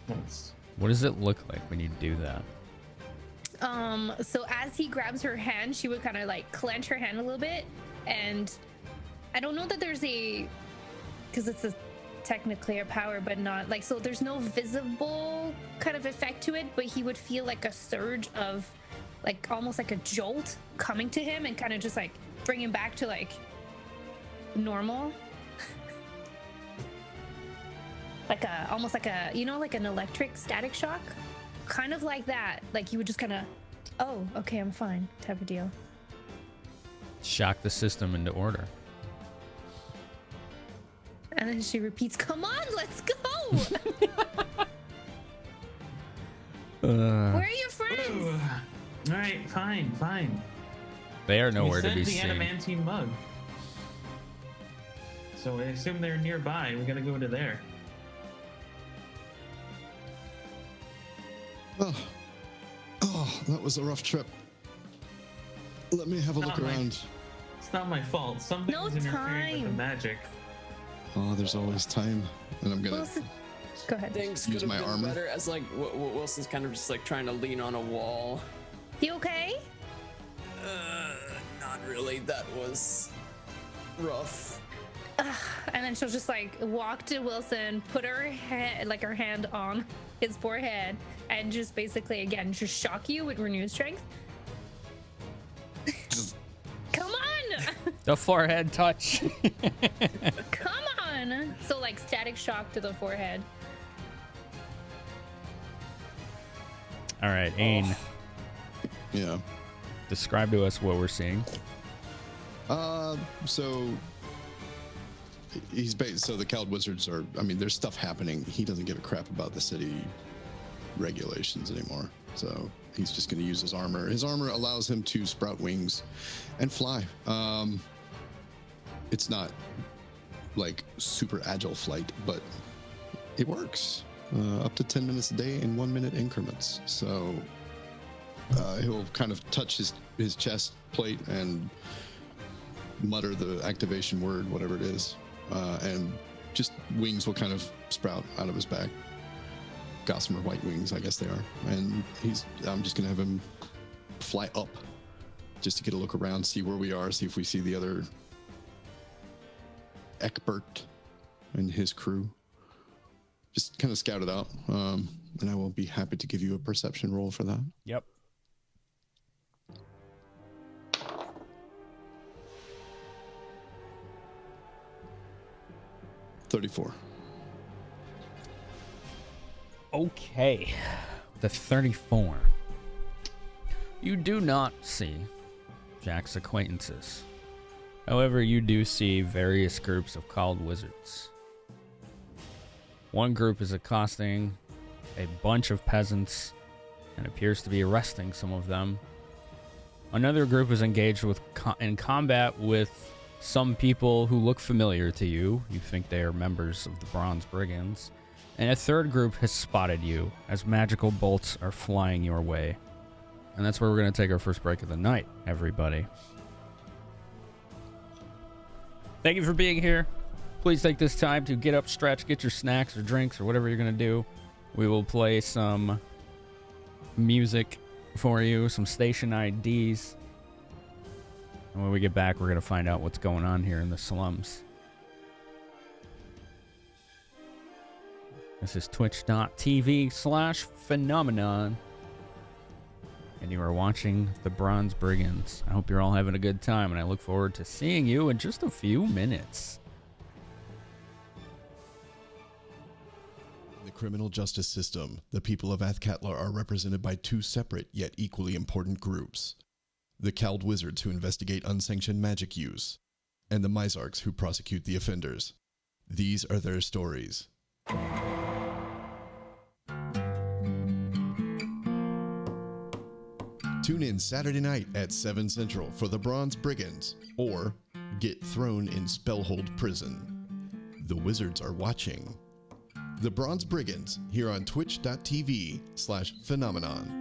Nice. What does it look like when you do that? So as he grabs her hand, she would kind of like clench her hand a little bit, and I don't know that there's because it's a technically a power, but not like, so there's no visible kind of effect to it, but he would feel like a surge of like almost like a jolt coming to him and kind of just like bring him back to like normal. Like almost like like an electric static shock, kind of like that. Like you would just kind of, oh, okay, I'm fine type of deal. Shock the system into order. And then she repeats, come on, let's go. Where are your friends? Ooh. All right, fine. They are nowhere we to be sent the seen. adamantine mug. So I assume they're nearby. We gotta go to there. Oh, that was a rough trip. Let me have a look around. It's not my fault. Something's No interfering with the time. magic. Oh, there's always time. And I'm gonna Wilson, go ahead. Things Use could my have been armor. better as like Wilson's kind of just like trying to lean on a wall. You okay? Not really. That was rough. And then she'll just like walk to Wilson, put her head, like her hand on his forehead, and just basically again just shock you with renewed strength. Come on! The forehead touch. Come on! So like static shock to the forehead. All right, Ain, Yeah. describe to us what we're seeing. So so the Cowled Wizards are, I mean, there's stuff happening. He doesn't give a crap about the city regulations anymore. So he's just going to use his armor. His armor allows him to sprout wings and fly. It's not like super agile flight, but it works. Up to 10 minutes a day in 1 minute increments. So he'll kind of touch his chest plate and mutter the activation word, whatever it is, and just wings will kind of sprout out of his back. Gossamer white wings, I guess they are. And I'm just gonna have him fly up just to get a look around, see where we are, see if we see the other Eckbert and his crew. Just kind of scout it out, and I will be happy to give you a perception roll for that. Yep. 34. Okay. The 34. You do not see Jack's acquaintances. However, you do see various groups of called wizards. One group is accosting a bunch of peasants and appears to be arresting some of them. Another group is engaged in combat with some people who look familiar to you. You think they are members of the Bronze Brigands. And a third group has spotted you as magical bolts are flying your way. And that's where we're going to take our first break of the night, everybody. Thank you for being here. Please take this time to get up, stretch, get your snacks or drinks or whatever you're going to do. We will play some music for you, some station IDs. And when we get back, we're going to find out what's going on here in the slums. This is twitch.tv/phenomenon. And you are watching the Bronze Brigands. I hope you're all having a good time, and I look forward to seeing you in just a few minutes. In the criminal justice system, the people of Athkatla are represented by two separate yet equally important groups. The Cowled Wizards, who investigate unsanctioned magic use, and the Mizarks, who prosecute the offenders. These are their stories. Tune in Saturday night at 7 Central for the Bronze Brigands, or get thrown in Spellhold Prison. The Wizards are watching. The Bronze Brigands, here on twitch.tv/phenomenon.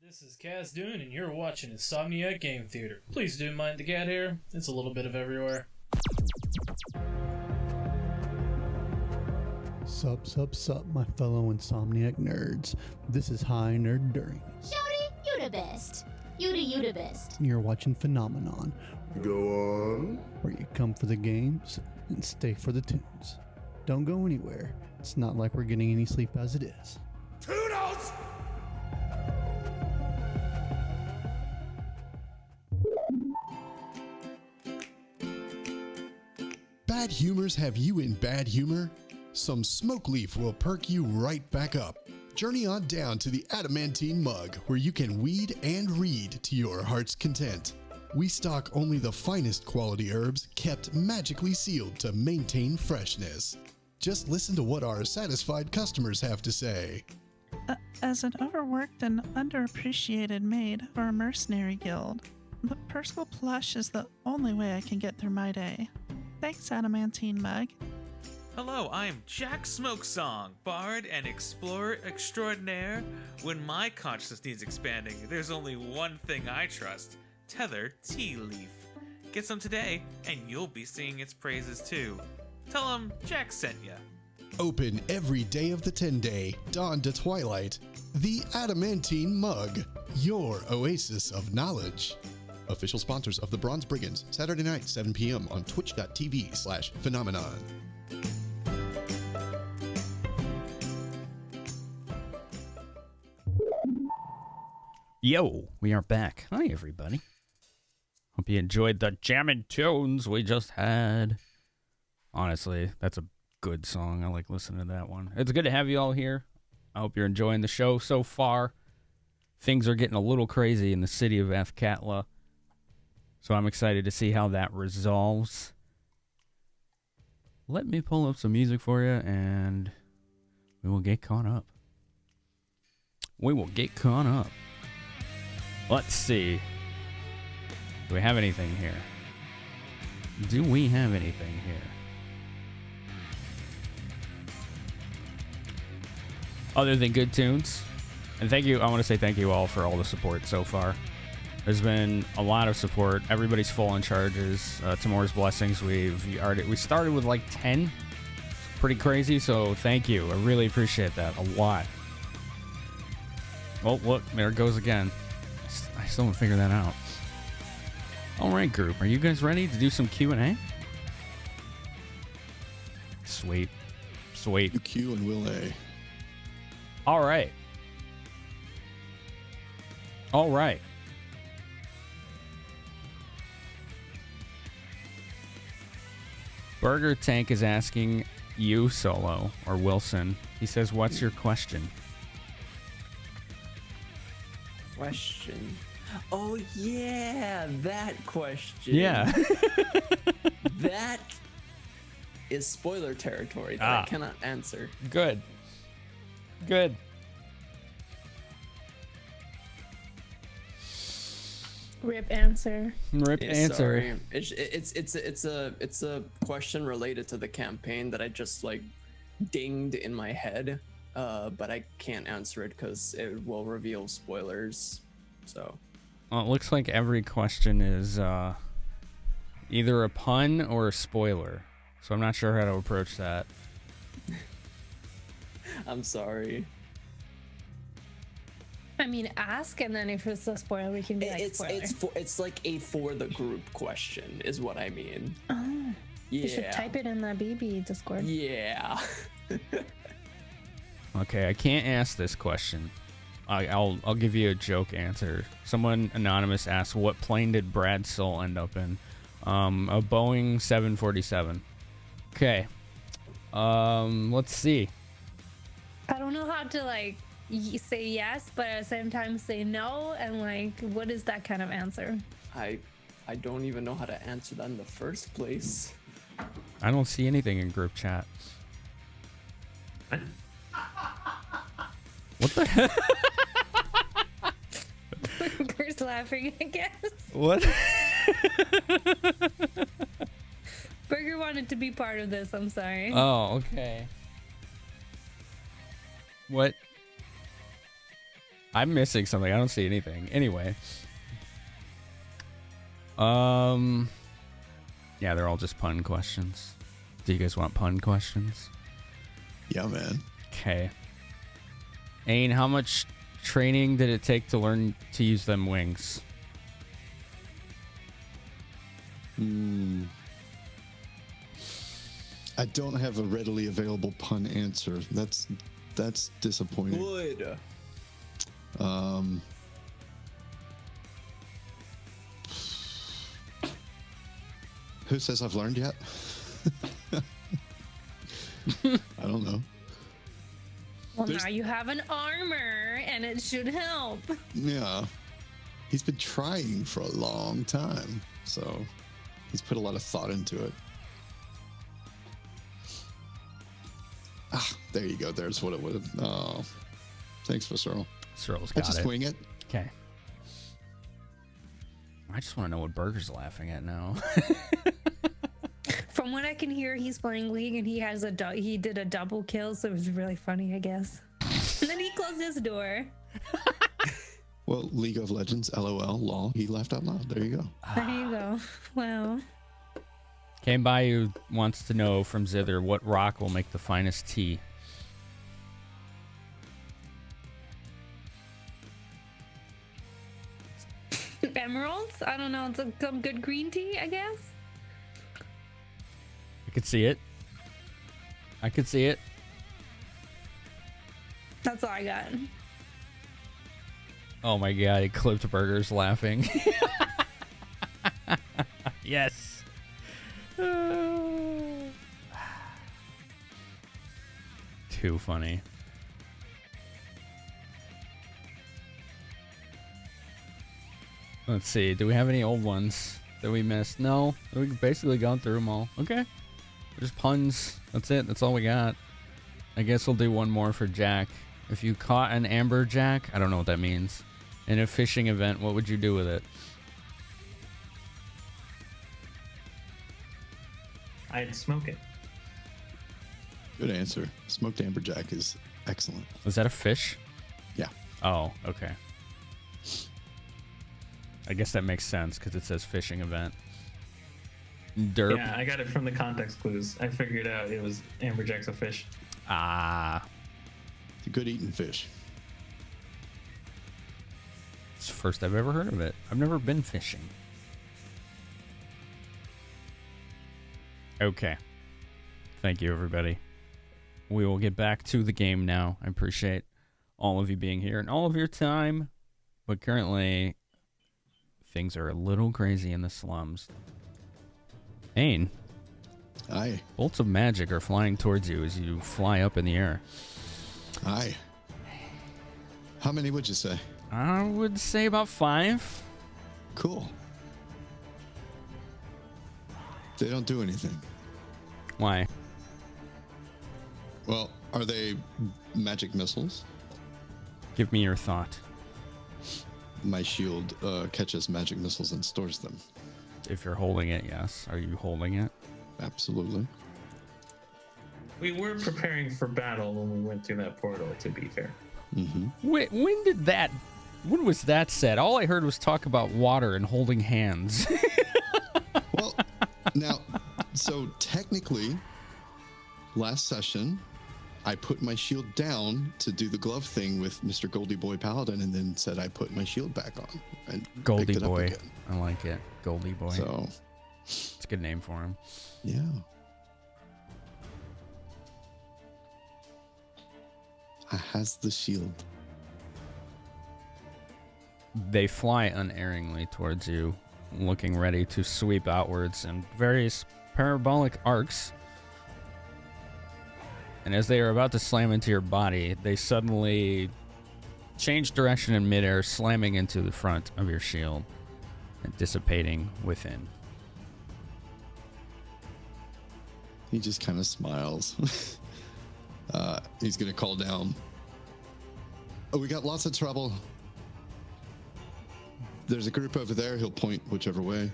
This is Kaz Dune, and you're watching Insomniac Game Theater. Please do mind the cat here. It's a little bit of everywhere. Sup, my fellow Insomniac nerds. This is High Nerd During. Shorty, you the best. You the best. You're watching Phenomenon, Go on. where you come for the games and stay for the tunes. Don't go anywhere. It's not like we're getting any sleep as it is. Toodles! Bad humors have you in bad humor? Some smoke leaf will perk you right back up. Journey on down to the Adamantine Mug, where you can weed and read to your heart's content. We stock only the finest quality herbs kept magically sealed to maintain freshness. Just listen to what our satisfied customers have to say. As an overworked and underappreciated maid for a mercenary guild, the Percival plush is the only way I can get through my day. Thanks, Adamantine Mug. Hello, I'm Jack Smokesong, bard and explorer extraordinaire. When my consciousness needs expanding, there's only one thing I trust: Tether Tea Leaf. Get some today, and you'll be singing its praises too. Tell 'em Jack sent ya. Open every day of the 10-day, dawn to twilight. The Adamantine Mug, your oasis of knowledge. Official sponsors of the Bronze Brigands, Saturday night, 7 p.m. on twitch.tv/phenomenon. Yo, we are back. Hi, everybody. Hope you enjoyed the jammin' tunes we just had. Honestly, that's a good song. I like listening to that one. It's good to have you all here. I hope you're enjoying the show so far. Things are getting a little crazy in the city of Athkatla, so I'm excited to see how that resolves. Let me pull up some music for you, and we will get caught up. Let's see. Do we have anything here? Other than good tunes. And thank you. I want to say thank you all for all the support so far. There's been a lot of support. Everybody's full on charges. Tomorrow's blessings. We started with like 10. Pretty crazy. So thank you. I really appreciate that a lot. Oh, look, there it goes again. I still haven't figured that out. All right, group. Are you guys ready to do some Q&A? Sweet. You Q and Will A. All right. Burger Tank is asking you, Solo, or Wilson. He says, what's your question? Oh, yeah, that question. Yeah. That is spoiler territory that I cannot answer. Good. Rip answer. Sorry. It's a question related to the campaign that I just like dinged in my head, but I can't answer it because it will reveal spoilers. So. Well, it looks like every question is either a pun or a spoiler, so I'm not sure how to approach that. I'm sorry. I mean, ask, and then if it's a spoiler, we can be like, spoiler. It's like a for the group question, is what I mean. Oh, yeah. You should type it in the BB Discord. Yeah. Okay, I can't ask this question. I'll give you a joke answer. Someone anonymous asked, what plane did Brad Soul end up in? A Boeing 747. Okay. Let's see. I don't know how to like say yes, but at the same time say no, and like, what is that kind of answer? I don't even know how to answer that in the first place. I don't see anything in group chat. What the heck? Kurt's laughing, I guess. What? Burger wanted to be part of this, I'm sorry. Oh, okay. What? I'm missing something. I don't see anything. Anyway. Yeah, they're all just pun questions. Do you guys want pun questions? Yeah, man. Okay. Ain, how much training did it take to learn to use them wings? I don't have a readily available pun answer. That's disappointing. Good. Who says I've learned yet? I don't know. Well, now you have an armor, and it should help. Yeah. He's been trying for a long time, so he's put a lot of thought into it. Ah, there you go. There's what it would have. Oh, thanks, Visceral. Cyril's I got just it. wing it. Okay. I just want to know what Burger's laughing at now. From what I can hear, he's playing League, and he did a double kill, so it was really funny, I guess. And then he closed his door. Well, League of Legends, LOL, lol. He laughed out loud. There you go. There you go. Wow. Came by who wants to know from Zither what rock will make the finest tea. Emeralds? I don't know. Some good green tea, I guess. I could see it. I could see it. That's all I got. Oh my god, he clipped Burgers laughing. Yes. Too funny. Let's see. Do we have any old ones that we missed? No. We've basically gone through them all. Okay. Just puns. That's it. That's all we got. I guess we'll do one more for Jack. If you caught an amberjack, I don't know what that means, in a fishing event, what would you do with it? I'd smoke it. Good answer. Smoked amberjack is excellent. Was that a fish? Yeah. Oh, okay. I guess that makes sense because it says fishing event. Derp. Yeah, I got it from the context clues. I figured out it was amberjack's a fish. Ah. It's a good eating fish. It's the first I've ever heard of it. I've never been fishing. Okay. Thank you, everybody. We will get back to the game now. I appreciate all of you being here and all of your time. But currently, things are a little crazy in the slums. Ain. Aye. Bolts of magic are flying towards you as you fly up in the air. Aye. How many would you say? I would say about 5. Cool. They don't do anything. Why? Well, are they magic missiles? Give me your thought. My shield catches magic missiles and stores them. If you're holding it, yes. Are you holding it? Absolutely. We were preparing for battle when we went through that portal, to be fair. Mm-hmm. When was that said? All I heard was talk about water and holding hands. Well, now, so technically, last session, I put my shield down to do the glove thing with Mr. Goldie Boy Paladin, and then said I put my shield back on. And Goldie picked it up Boy. again. I like it. Goldie Boy. So, it's a good name for him. yeah. I has the shield. They fly unerringly towards you, looking ready to sweep outwards in various parabolic arcs. And as they are about to slam into your body, they suddenly change direction in midair, slamming into the front of your shield and dissipating within. He just kind of smiles. He's going to call down. Oh, we got lots of trouble. There's a group over there. He'll point whichever way.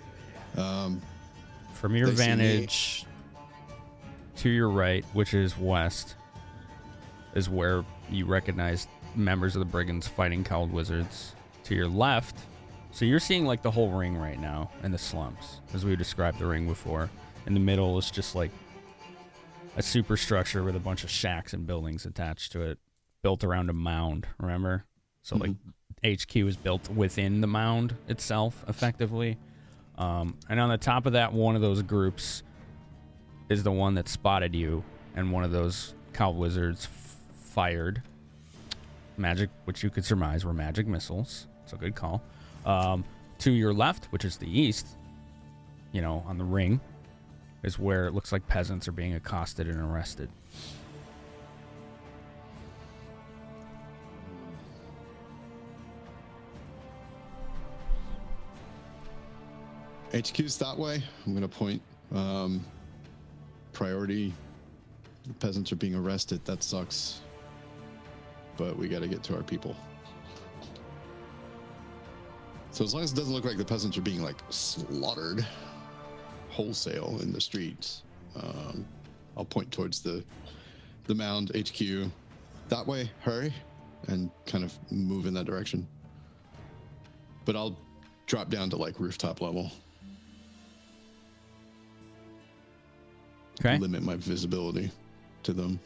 From your vantage to your right, which is west, is where you recognize members of the Brigands fighting cowled wizards. To your left, so you're seeing like the whole ring right now in the slums, as we described the ring before. In the middle is just like a superstructure with a bunch of shacks and buildings attached to it, built around a mound, remember? So like HQ is built within the mound itself, effectively. And on the top of that, one of those groups is the one that spotted you, and one of those cowled wizards fired magic, which you could surmise were magic missiles. It's a good call. To your left, which is the east, you know, on the ring, is where it looks like peasants are being accosted and arrested. HQ's that way. I'm going to point. Priority. The peasants are being arrested. That sucks. But we got to get to our people. So as long as it doesn't look like the peasants are being like slaughtered wholesale in the streets, I'll point towards the mound HQ. That way, hurry, and kind of move in that direction. But I'll drop down to like rooftop level. Okay. Limit my visibility to them.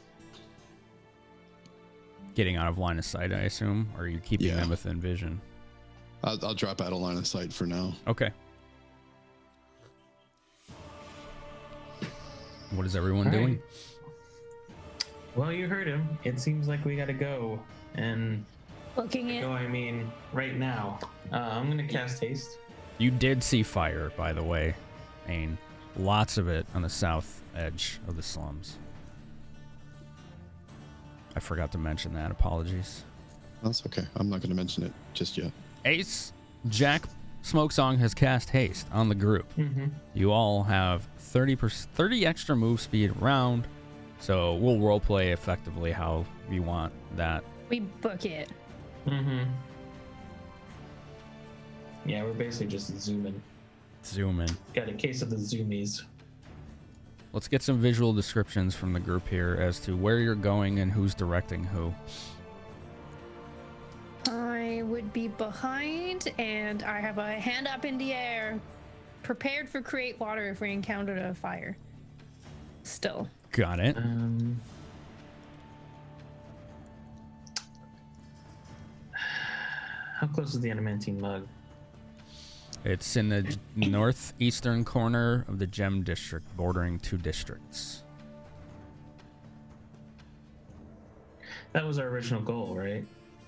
Getting out of line of sight, I assume, or are you keeping them within vision? I'll drop out of line of sight for now. Okay. What is everyone doing? Well, you heard him. It seems like we gotta go. And Booking it. go, I mean, right now. I'm gonna cast haste. You did see fire, by the way, Ain. Lots of it on the south edge of the slums. I forgot to mention that. Apologies. That's okay. I'm not going to mention it just yet. Ace, Jack, Smokesong has cast haste on the group. Mm-hmm. You all have 30 extra move speed around, so we'll roleplay effectively how we want that. We book it. Mm-hmm. Yeah, we're basically just zooming. Zoom in. Got a case of the zoomies. Let's get some visual descriptions from the group here as to where you're going and who's directing who. I would be behind, and I have a hand up in the air, prepared for create water if we encountered a fire. Still. Got it. How close is the adamantine mug? It's in the northeastern corner of the Gem District, bordering 2 districts. That was our original goal, right?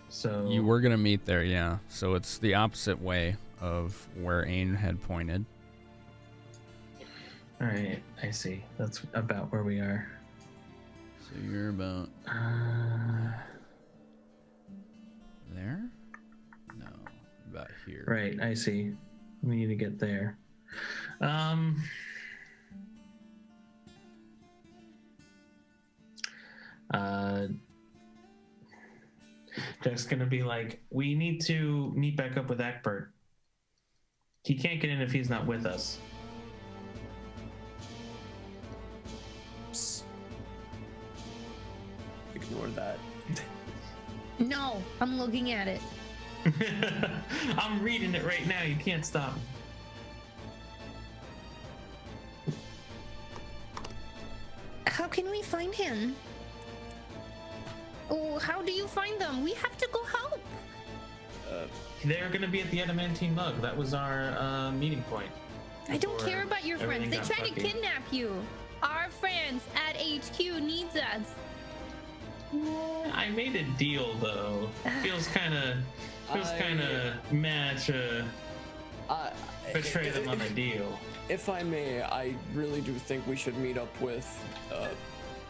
So You were going to meet there, yeah. So it's the opposite way of where Ain had pointed. All right, I see. That's about where we are. So you're about there? No, about here. Right, I see. We need to get there. Jack's gonna be like, we need to meet back up with Eckbert. He can't get in if he's not with us. Ignore that. No, I'm looking at it. I'm reading it right now. You can't stop me. How can we find him? Oh, how do you find them? We have to go help. They're gonna be at the adamantine mug. That was our meeting point. I don't before care about your friends. everything They got tried to fucky. kidnap you. Our friends at HQ needs us. I made a deal though. Feels kind of mad to betray them on a deal. If I may, I really do think we should meet up with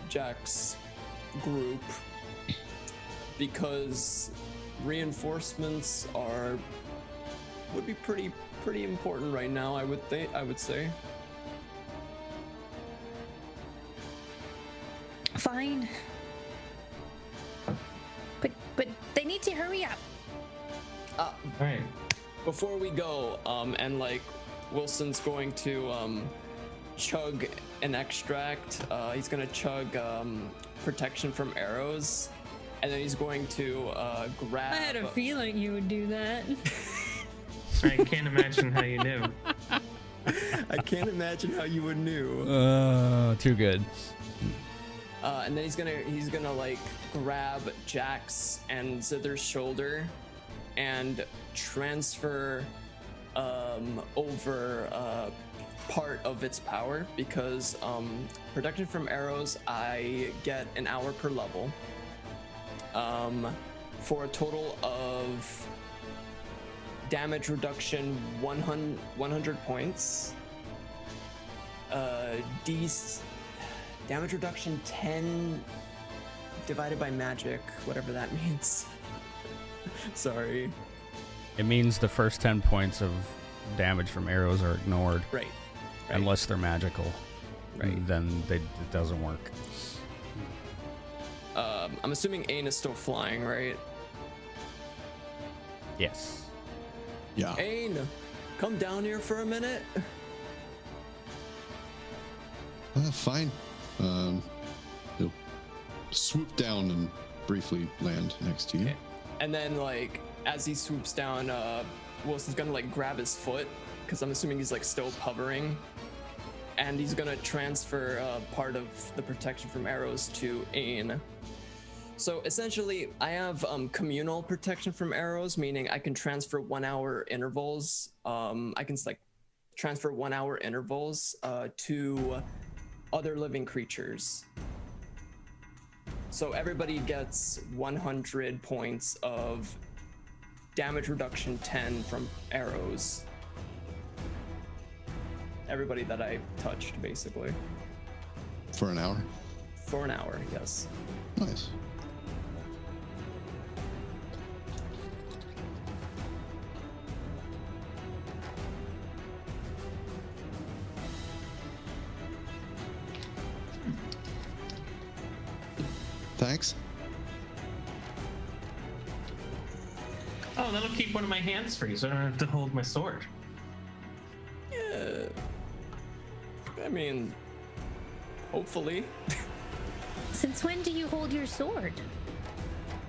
Jack's group, because reinforcements would be pretty important right now. I would say. Fine. But they need to hurry up. All right. Before we go, and like Wilson's going to chug an extract. He's gonna chug protection from arrows, and then he's going to grab. I had a feeling you would do that. I can't imagine how you knew. I can't imagine how you would knew. Too good. And then he's gonna like grab Jax and Zither's shoulder and transfer over part of its power, because protection from arrows I get an hour per level, for a total of damage reduction 100 points, damage reduction 10 divided by magic, whatever that means. Sorry. It means the first 10 points of damage from arrows are ignored. Right. Unless they're magical. Right. Then it doesn't work. I'm assuming Ain is still flying, right? Yes. Yeah. Ain, come down here for a minute. Fine. He'll swoop down and briefly land next to you. Okay. And then, like, as he swoops down, Wilson's gonna like grab his foot, because I'm assuming he's like still hovering, and he's gonna transfer part of the protection from arrows to Ain. So essentially, I have communal protection from arrows, meaning I can transfer 1 hour intervals. I can like transfer 1 hour intervals to other living creatures. So everybody gets 100 points of damage reduction 10 from arrows. Everybody that I touched, basically. For an hour? For an hour, yes. Nice. Thanks. Oh, that'll keep one of my hands free, so I don't have to hold my sword. Yeah. I mean, hopefully. Since when do you hold your sword?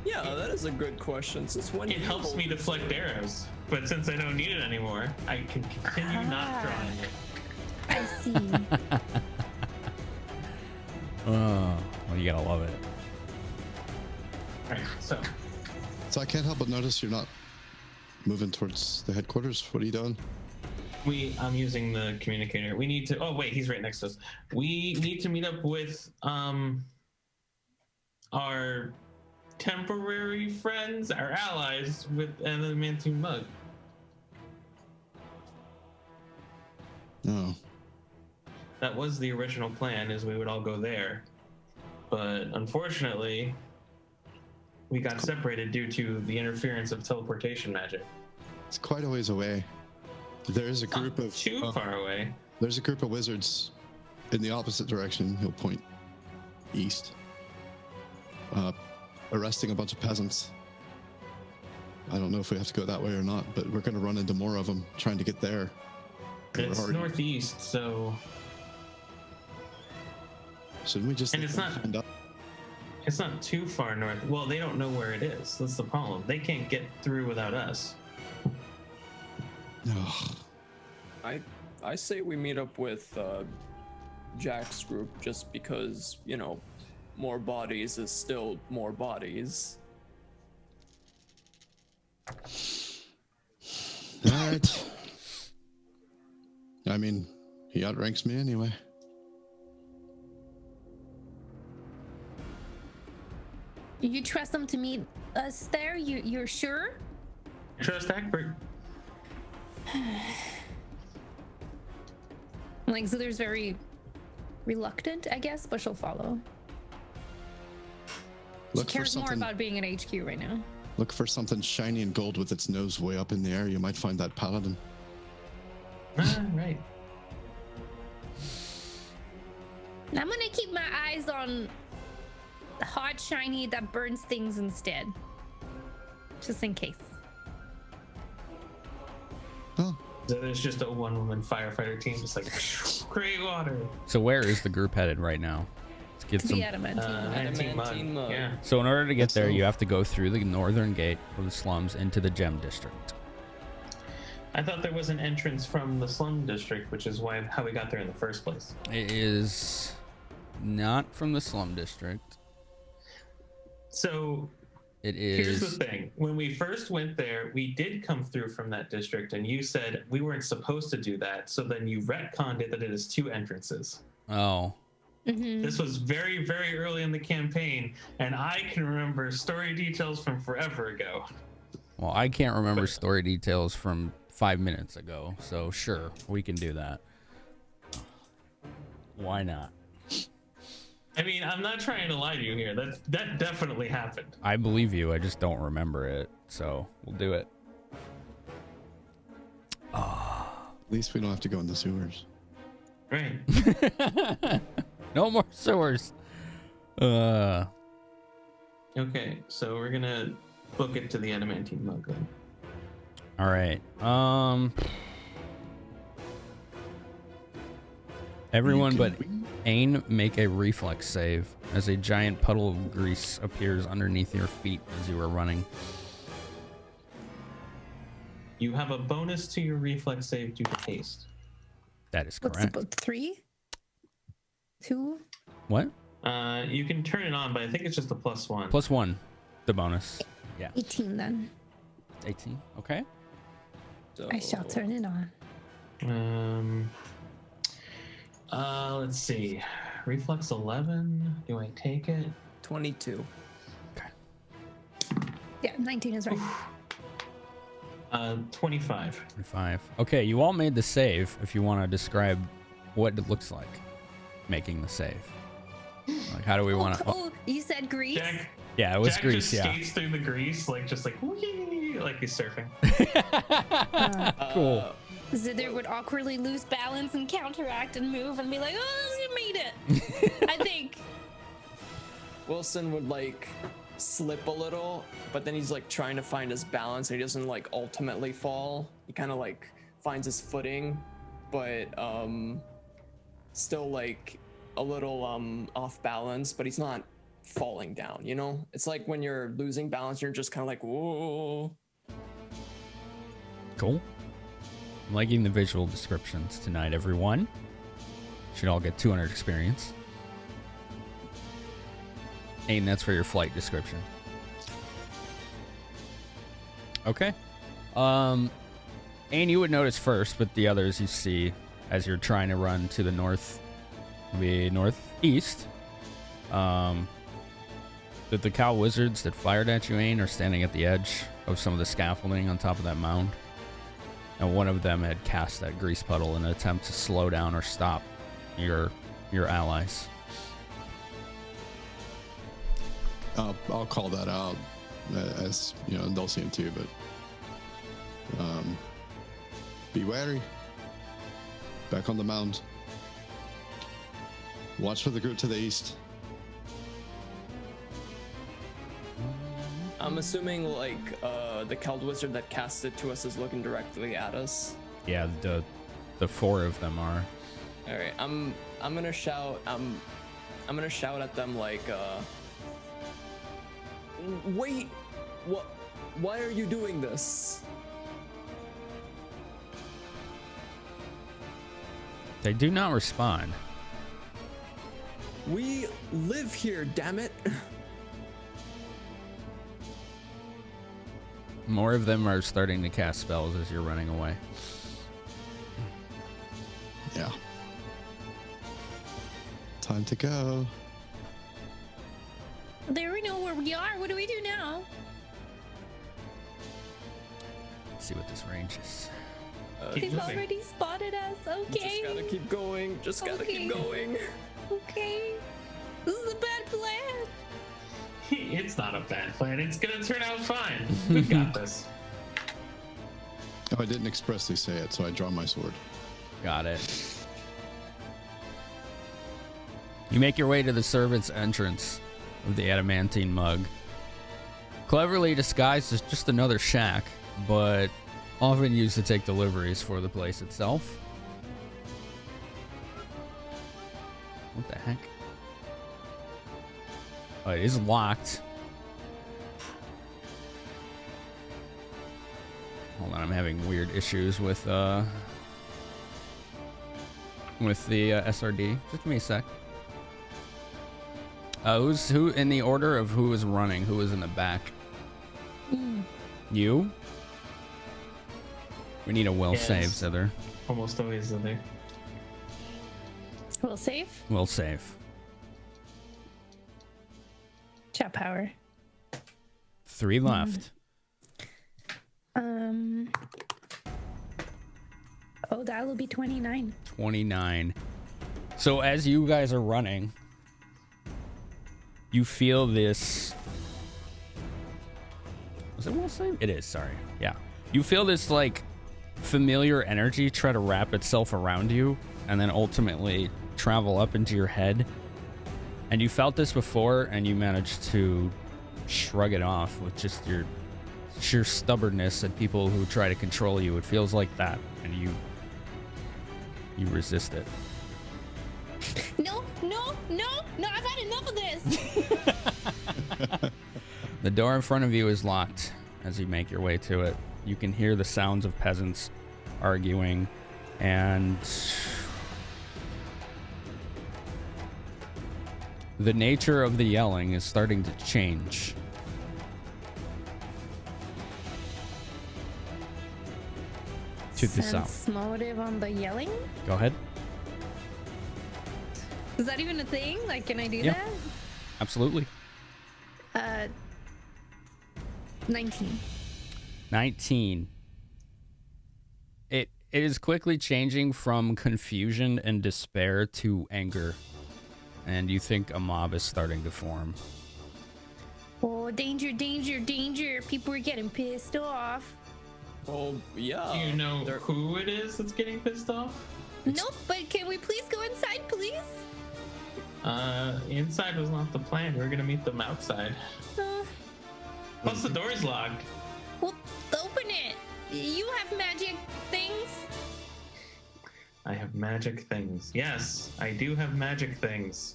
Yeah, that is a good question. Since when? It helps me deflect arrows, but since I don't need it anymore, I can continue not drawing it. I see. Oh, well, you gotta love it. Right, so I can't help but notice you're not moving towards the headquarters. What are you doing? I'm using the communicator. We need to. Oh wait, he's right next to us. We need to meet up with our temporary friends, our allies, with Adamantium Mug. Oh. That was the original plan, is we would all go there, but unfortunately, we got separated due to the interference of teleportation magic. It's quite a ways away. There's a It's group not of too far away. There's a group of wizards in the opposite direction. He'll point east, arresting a bunch of peasants. I don't know if we have to go that way or not, but we're going to run into more of them trying to get there. It's northeast, so shouldn't we just? And it's not. find out? It's not too far north. Well, they don't know where it is. That's the problem. They can't get through without us. I say we meet up with Jack's group, just because, you know, more bodies is still more bodies. All right. I mean, he outranks me anyway. You trust them to meet us there? You're sure? Trust Egbert. Like, Zither's very reluctant, I guess, but she'll follow. She cares more about being at HQ right now. Look for something shiny and gold with its nose way up in the air. You might find that paladin. Right. I'm gonna keep my eyes on the hot shiny that burns things instead. Just in case. Oh. So there's just a one-woman firefighter team, just like, create water. So where is the group headed right now? It's get To some. the adamantine. Adamantine mug. Yeah. So in order to get That's there, so- you have to go through the northern gate of the slums into the gem district. I thought there was an entrance from the slum district, which is how we got there in the first place. It is not from the slum district. So It here's is. the thing. When we first went there, we did come through from that district, and you said we weren't supposed to do that. So then you retconned it that it is 2 entrances. Oh, This was very, very early in the campaign, and I can remember story details from forever ago. well, I can't remember story details from 5 minutes ago, so sure, we can do that. Why not? I mean, I'm not trying to lie to you here. That definitely happened. I believe you, I just don't remember it, so we'll do it. At least we don't have to go in the sewers. Right. No more sewers. Okay, so we're gonna book it to the adamantine mug then. All right. Everyone but Ain make a reflex save as a giant puddle of grease appears underneath your feet as you are running. You have a bonus to your reflex save due to haste. That is What's correct. the 3? 2? What? You can turn it on, but I think it's just a +1. +1, the bonus. Yeah. 18 then. 18. Okay. So, I shall turn it on. Let's see. Reflex 11. Do I take it? 22. Yeah, 19 is right. 25. 5. Okay, you all made the save. If you want to describe what it looks like making the save. Like, how do we want to... Oh, you said grease? Jack, Yeah, it was Jack grease, just yeah. skates through the grease, like whee, like he's surfing. Cool. Zither would awkwardly lose balance and counteract and move and be like, oh, you made it. I think. Wilson would like slip a little, but then he's like trying to find his balance and he doesn't like ultimately fall. He kind of like finds his footing, but still like a little off balance, but he's not falling down, you know? It's like when you're losing balance, you're just kind of like, whoa. Cool. I'm liking the visual descriptions tonight, everyone. Should all get 200 experience. Aim, that's for your flight description. Okay. Aim, you would notice first, but the others you see as you're trying to run to the north, maybe northeast. That the cow wizards that fired at you, Ain, are standing at the edge of some of the scaffolding on top of that mound. And one of them had cast that grease puddle in an attempt to slow down or stop your allies. I'll call that out, as you know, they'll see him too. But be wary. Back on the mound. Watch for the group to the east. I'm assuming like the Keld wizard that cast it to us is looking directly at us. Yeah, the 4 of them are. All right, I'm gonna shout. I'm gonna shout at them like, wait, what? Why are you doing this? They do not respond. We live here, damn it. More of them are starting to cast spells as you're running away. Yeah. Time to go. There we know where we are. What do we do now? Let's see what this range is. They've already spotted us. Okay. Just gotta keep going. Just gotta keep going. Okay. This is a bad plan. It's not a bad plan. It's gonna turn out fine. We got this. Oh, I didn't expressly say it, so I draw my sword. Got it. You make your way to the servants' entrance of the adamantine mug. Cleverly disguised as just another shack, but often used to take deliveries for the place itself. What the heck? It is locked. Hold on, I'm having weird issues with the SRD. Just give me a sec. Who in the order of who is running? Who is in the back? You? We need a will save, Zither. Almost always Zither. Will save. Will save. Chat power. 3 left. Oh, that will be 29. 29. So as you guys are running, you feel this. Was it will save? It is, sorry. Yeah. You feel this like familiar energy try to wrap itself around you and then ultimately travel up into your head. And you felt this before and you managed to shrug it off with just your sheer stubbornness and people who try to control you. It feels like that, and you resist it. No, I've had enough of this. The door in front of you is locked as you make your way to it. You can hear the sounds of peasants arguing, and the nature of the yelling is starting to change. To the south. Sense motive on the yelling? Go ahead. Is that even a thing? Like, can I do Yeah. that? Absolutely. 19. 19. It is quickly changing from confusion and despair to anger. And you think a mob is starting to form. Oh, danger, danger, danger. People are getting pissed off. Oh, yeah. Do you know who it is that's getting pissed off? Nope, but can we please go inside, please? Inside was not the plan. We were gonna meet them outside. Plus the door's locked. Well, open it. You have magic things. I have magic things. Yes, I do have magic things.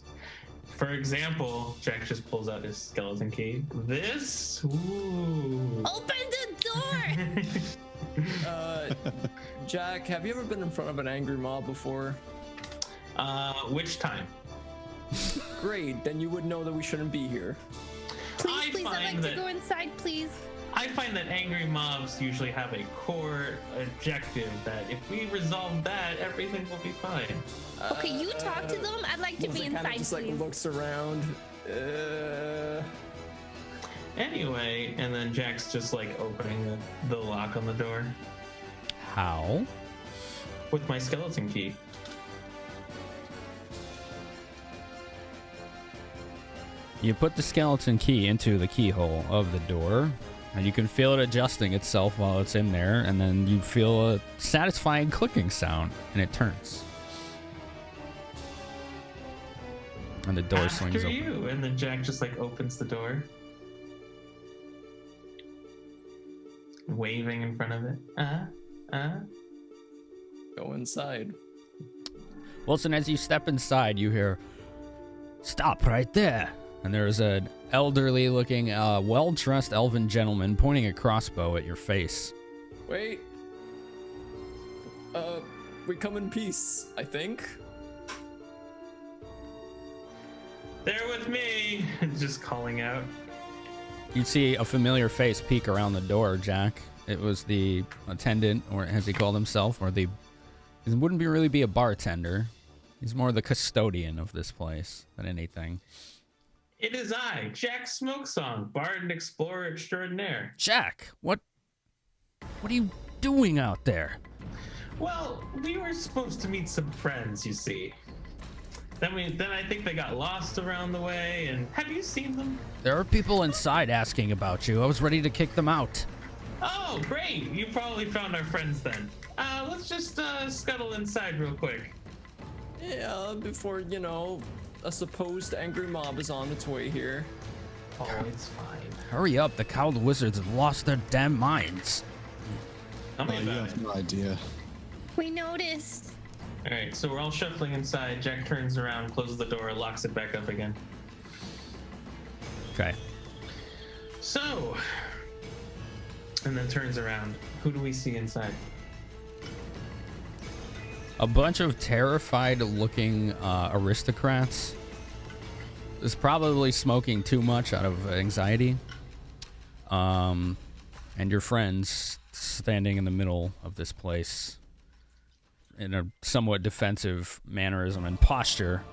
For example, Jack just pulls out his skeleton key. This? Ooh. Open the door! Jack, have you ever been in front of an angry mob before? Which time? Great, then you would know that we shouldn't be here. Please, I'd like to go inside, please. I find that angry mobs usually have a core objective that if we resolve that, everything will be fine. Okay, you talk to them. I'd like to be inside, kind of just please. like looks around. Anyway, and then Jack's just like opening the lock on the door. How? With my skeleton key. You put the skeleton key into the keyhole of the door, and you can feel it adjusting itself while it's in there, and then you feel a satisfying clicking sound, and it turns. And the door swings After open. you, and then Jack just like opens the door, waving in front of it. Go inside. Wilson, as you step inside, you hear, "Stop right there." And there's an elderly-looking, well-dressed elven gentleman pointing a crossbow at your face. Wait. We come in peace, I think. They're with me! Just calling out. You'd see a familiar face peek around the door, Jack. It was the attendant, or as he called himself, or he wouldn't really be a bartender. He's more the custodian of this place than anything. It is I, Jack Smokesong, Bard and Explorer Extraordinaire. Jack, what are you doing out there? Well, we were supposed to meet some friends, you see. Then I think they got lost around the way, and have you seen them? There are people inside asking about you. I was ready to kick them out. Oh, great! You probably found our friends then. Let's just scuttle inside real quick. Yeah, before, a supposed angry mob is on its way here. Oh, it's fine. Hurry up, the cowled wizards have lost their damn minds. Tell me You about have it. no idea. We noticed. Alright, so we're all shuffling inside. Jack turns around, closes the door, locks it back up again. Okay. So, and then turns around. Who do we see inside? A bunch of terrified looking aristocrats. Is probably smoking too much out of anxiety. And your friends standing in the middle of this place in a somewhat defensive mannerism and posture.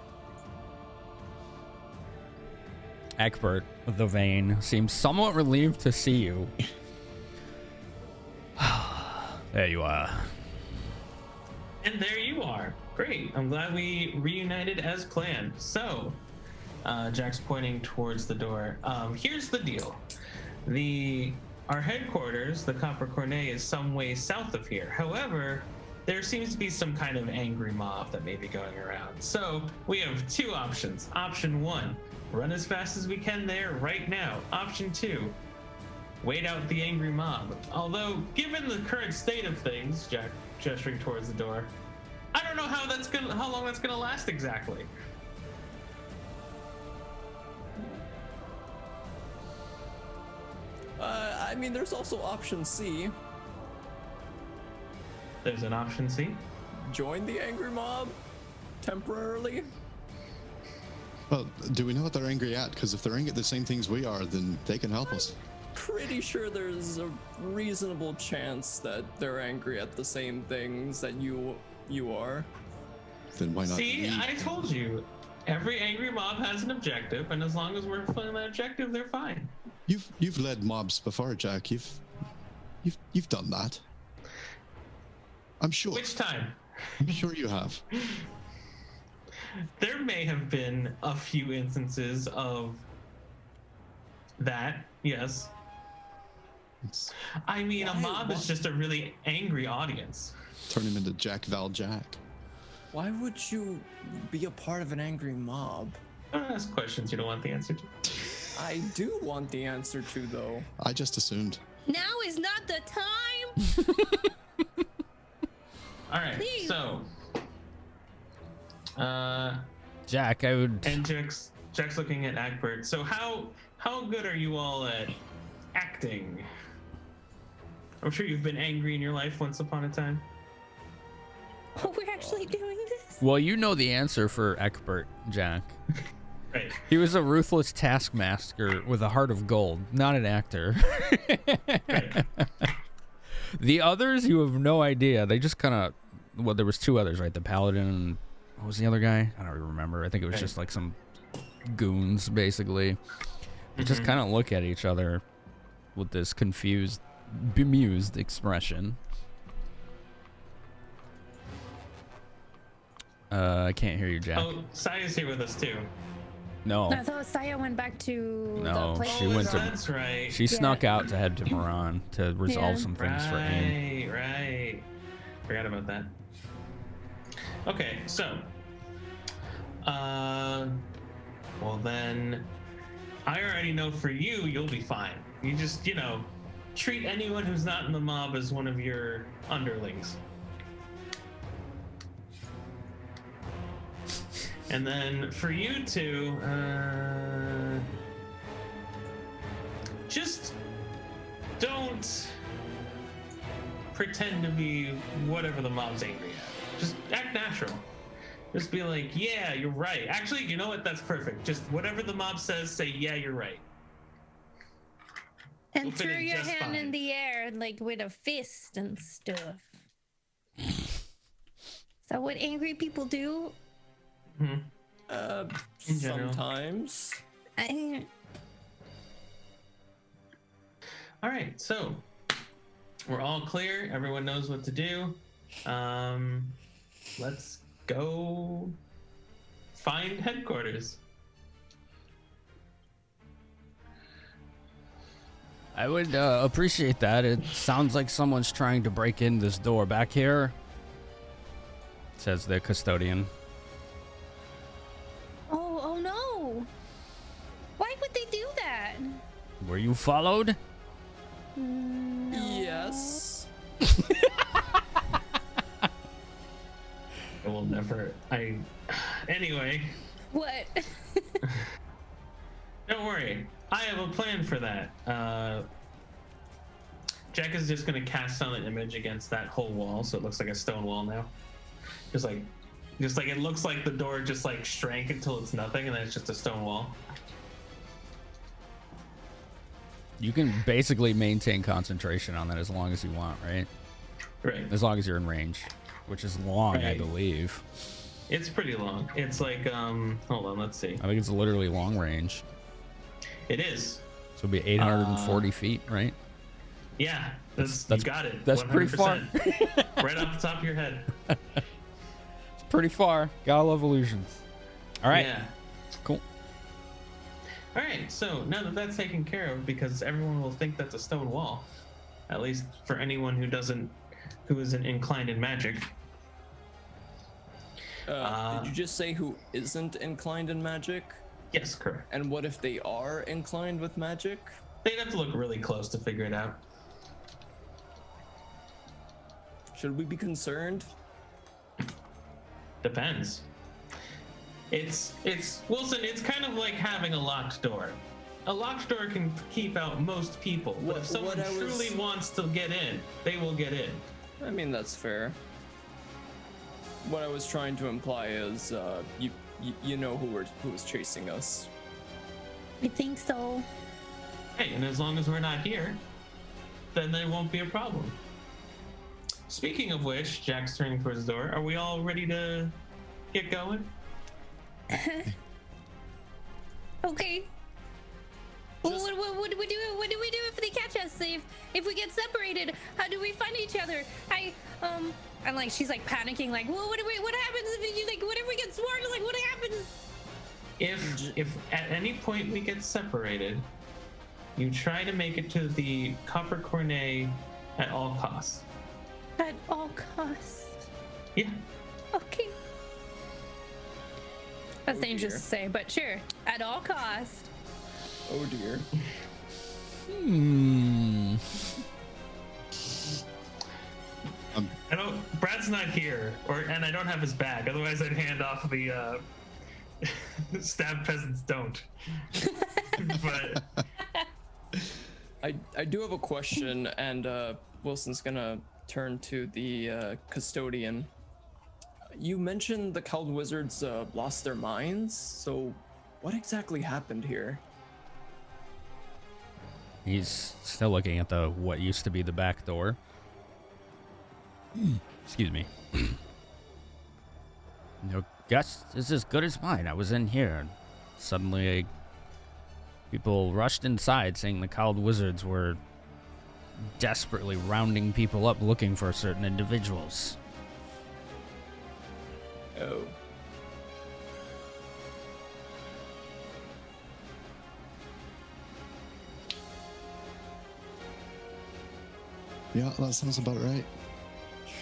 Egbert, the Vane, seems somewhat relieved to see you. There you are. And there you are. Great. I'm glad we reunited as planned. So, Jack's pointing towards the door. Here's the deal. Our headquarters, the Copper Cornet, is some way south of here. However, there seems to be some kind of angry mob that may be going around. So, we have two options. Option 1, run as fast as we can there right now. Option 2, wait out the angry mob. Although, given the current state of things, Jack gesturing towards the door, I don't know how long that's gonna last exactly. I mean, there's also option C. There's an option C. Join the angry mob temporarily. Well, do we know what they're angry at? Because if they're angry at the same things we are, then they can help us. Pretty sure there's a reasonable chance that they're angry at the same things that you are. Then why not? See, I told you, every angry mob has an objective, and as long as we're fulfilling that objective, they're fine. You've led mobs before, Jack. You've done that. I'm sure. Which time? I'm sure you have. There may have been a few instances of that, yes. I mean, a mob is just a really angry audience. Turn him into Jack Val Jack. Why would you be a part of an angry mob? Don't ask questions you don't want the answer to. I do want the answer to, though. I just assumed. Now is not the time. All right, Please. so Jack, I would. And Jack's looking at Egbert. So how good are you all at acting? I'm sure you've been angry in your life once upon a time. Oh, we're actually doing this? Well, you know the answer for Egbert, Jack. Right. He was a ruthless taskmaster with a heart of gold, not an actor. Right. The others, you have no idea. They just kind of, well, there was two others, right? The paladin and what was the other guy? I don't even remember. I think it was just like some goons, basically. They just kind of look at each other with this confused, bemused expression. I can't hear you, Jack. Oh, Saya's here with us too. No. I thought Saya went back to No, the place. she went to. That's right. She snuck out to head to Moran to resolve some things for Aim. Right. Forgot about that. Okay, so, well then, I already know for you, you'll be fine. You just, treat anyone who's not in the mob as one of your underlings. And then for you two, just don't pretend to be whatever the mob's angry at. Just act natural. Just be like, yeah, you're right. Actually, you know what? That's perfect. Just whatever the mob says, say, yeah, you're right. And We'll fit throw in your just hand in fine. the air like with a fist and stuff. Is that what angry people do? In general. Sometimes. All right, so we're all clear. Everyone knows what to do. Let's go find headquarters. I would appreciate that. It sounds like someone's trying to break in this door back here, says the custodian. Oh no! Why would they do that? Were you followed? No. Yes. I will never. Anyway, What? don't worry. for that, Jack is just going to cast Silent Image against that whole wall, so it looks like a stone wall now. Just like it looks like the door just like shrank until it's nothing, and then it's just a stone wall. You can basically maintain concentration on that as long as you want, right? Right. As long as you're in range, which is long, I Right. believe. It's pretty long. It's like, hold on, let's see. I think it's literally long range. It is. So it'd be 840 feet, right? Yeah, That's you got it. That's pretty far. 100%. Right off the top of your head. It's pretty far. Gotta love illusions. All right. Yeah. Cool. All right, so now that that's taken care of, because everyone will think that's a stone wall, at least for anyone who isn't inclined in magic. Did you just say who isn't inclined in magic? Yes, correct. And what if they are inclined with magic? They'd have to look really close to figure it out. Should we be concerned? Depends. It's Wilson, it's kind of like having a locked door. A locked door can keep out most people, but if someone truly wants to get in, they will get in. I mean, that's fair. What I was trying to imply is, you know who was chasing us. I think so. Hey, and as long as we're not here, then there won't be a problem. Speaking of which, Jack's turning towards the door. Are we all ready to get going? Okay. Well, what do we do? What do we do if they catch us? If we get separated, how do we find each other? I'm like, she's like panicking, like, well, what happens what if we get sworn? Like, what happens? If at any point we get separated, you try to make it to the Copper Cornet at all costs. At all costs. Yeah. Okay. That's dangerous to say, but sure. At all costs. Oh dear. Brad's not here, and I don't have his bag. Otherwise, I'd hand off the stab peasants don't. But I do have a question, and Wilson's gonna turn to the custodian. You mentioned the Cowled Wizards lost their minds, so what exactly happened here? He's still looking at what used to be the back door. Excuse me. Your guess is as good as mine. I was in here, and suddenly people rushed inside saying the Cowled Wizards were desperately rounding people up looking for certain individuals. Oh. Yeah, that sounds about right.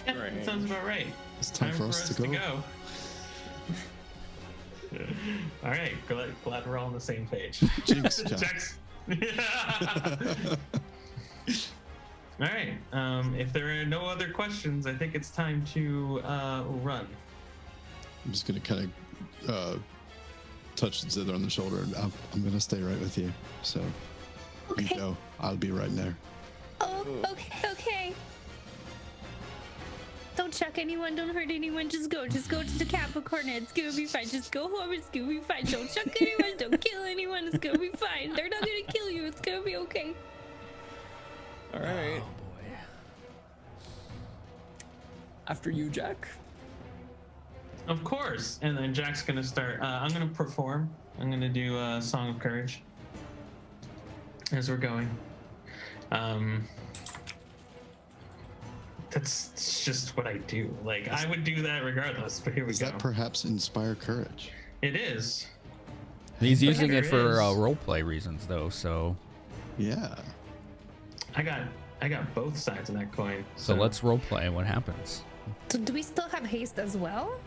yeah, that sounds about right. It's time for us to go. All right, glad we're all on the same page. Jinx, Jack. Jack's. All right. If there are no other questions, I think it's time to run. I'm just gonna kind of touch Zither on the shoulder, and I'm gonna stay right with you. So Okay. you go. I'll be right there. Oh, okay. Don't chuck anyone, don't hurt anyone, just go to the Capricorn, it's gonna be fine. Just go home, it's gonna be fine. Don't chuck anyone, don't kill anyone, it's gonna be fine. They're not gonna kill you, it's gonna be okay. All right. Oh boy. After you, Jack. Of course. And then Jack's gonna start. I'm gonna perform. I'm gonna do a Song of Courage as we're going. That's just what I do. Like, I would do that regardless, but here we Does go. that perhaps inspire courage? It is. He's But using here it for is. roleplay reasons, though, so... Yeah. I got both sides of that coin. So let's roleplay what happens. So do we still have haste as well?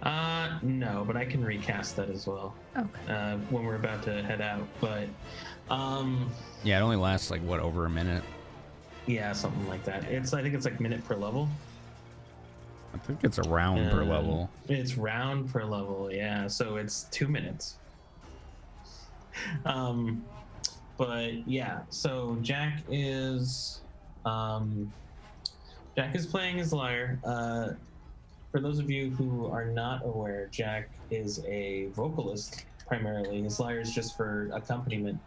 No, but I can recast that as well. Okay. When we're about to head out. But, Yeah, it only lasts, like, what, over a minute? yeah, something like that. I think it's like minute per level. I think it's a round per level. It's round per level, yeah. So it's 2 minutes. But yeah, so Jack is playing his lyre. For those of you who are not aware, Jack is a vocalist primarily. His lyre is just for accompaniment,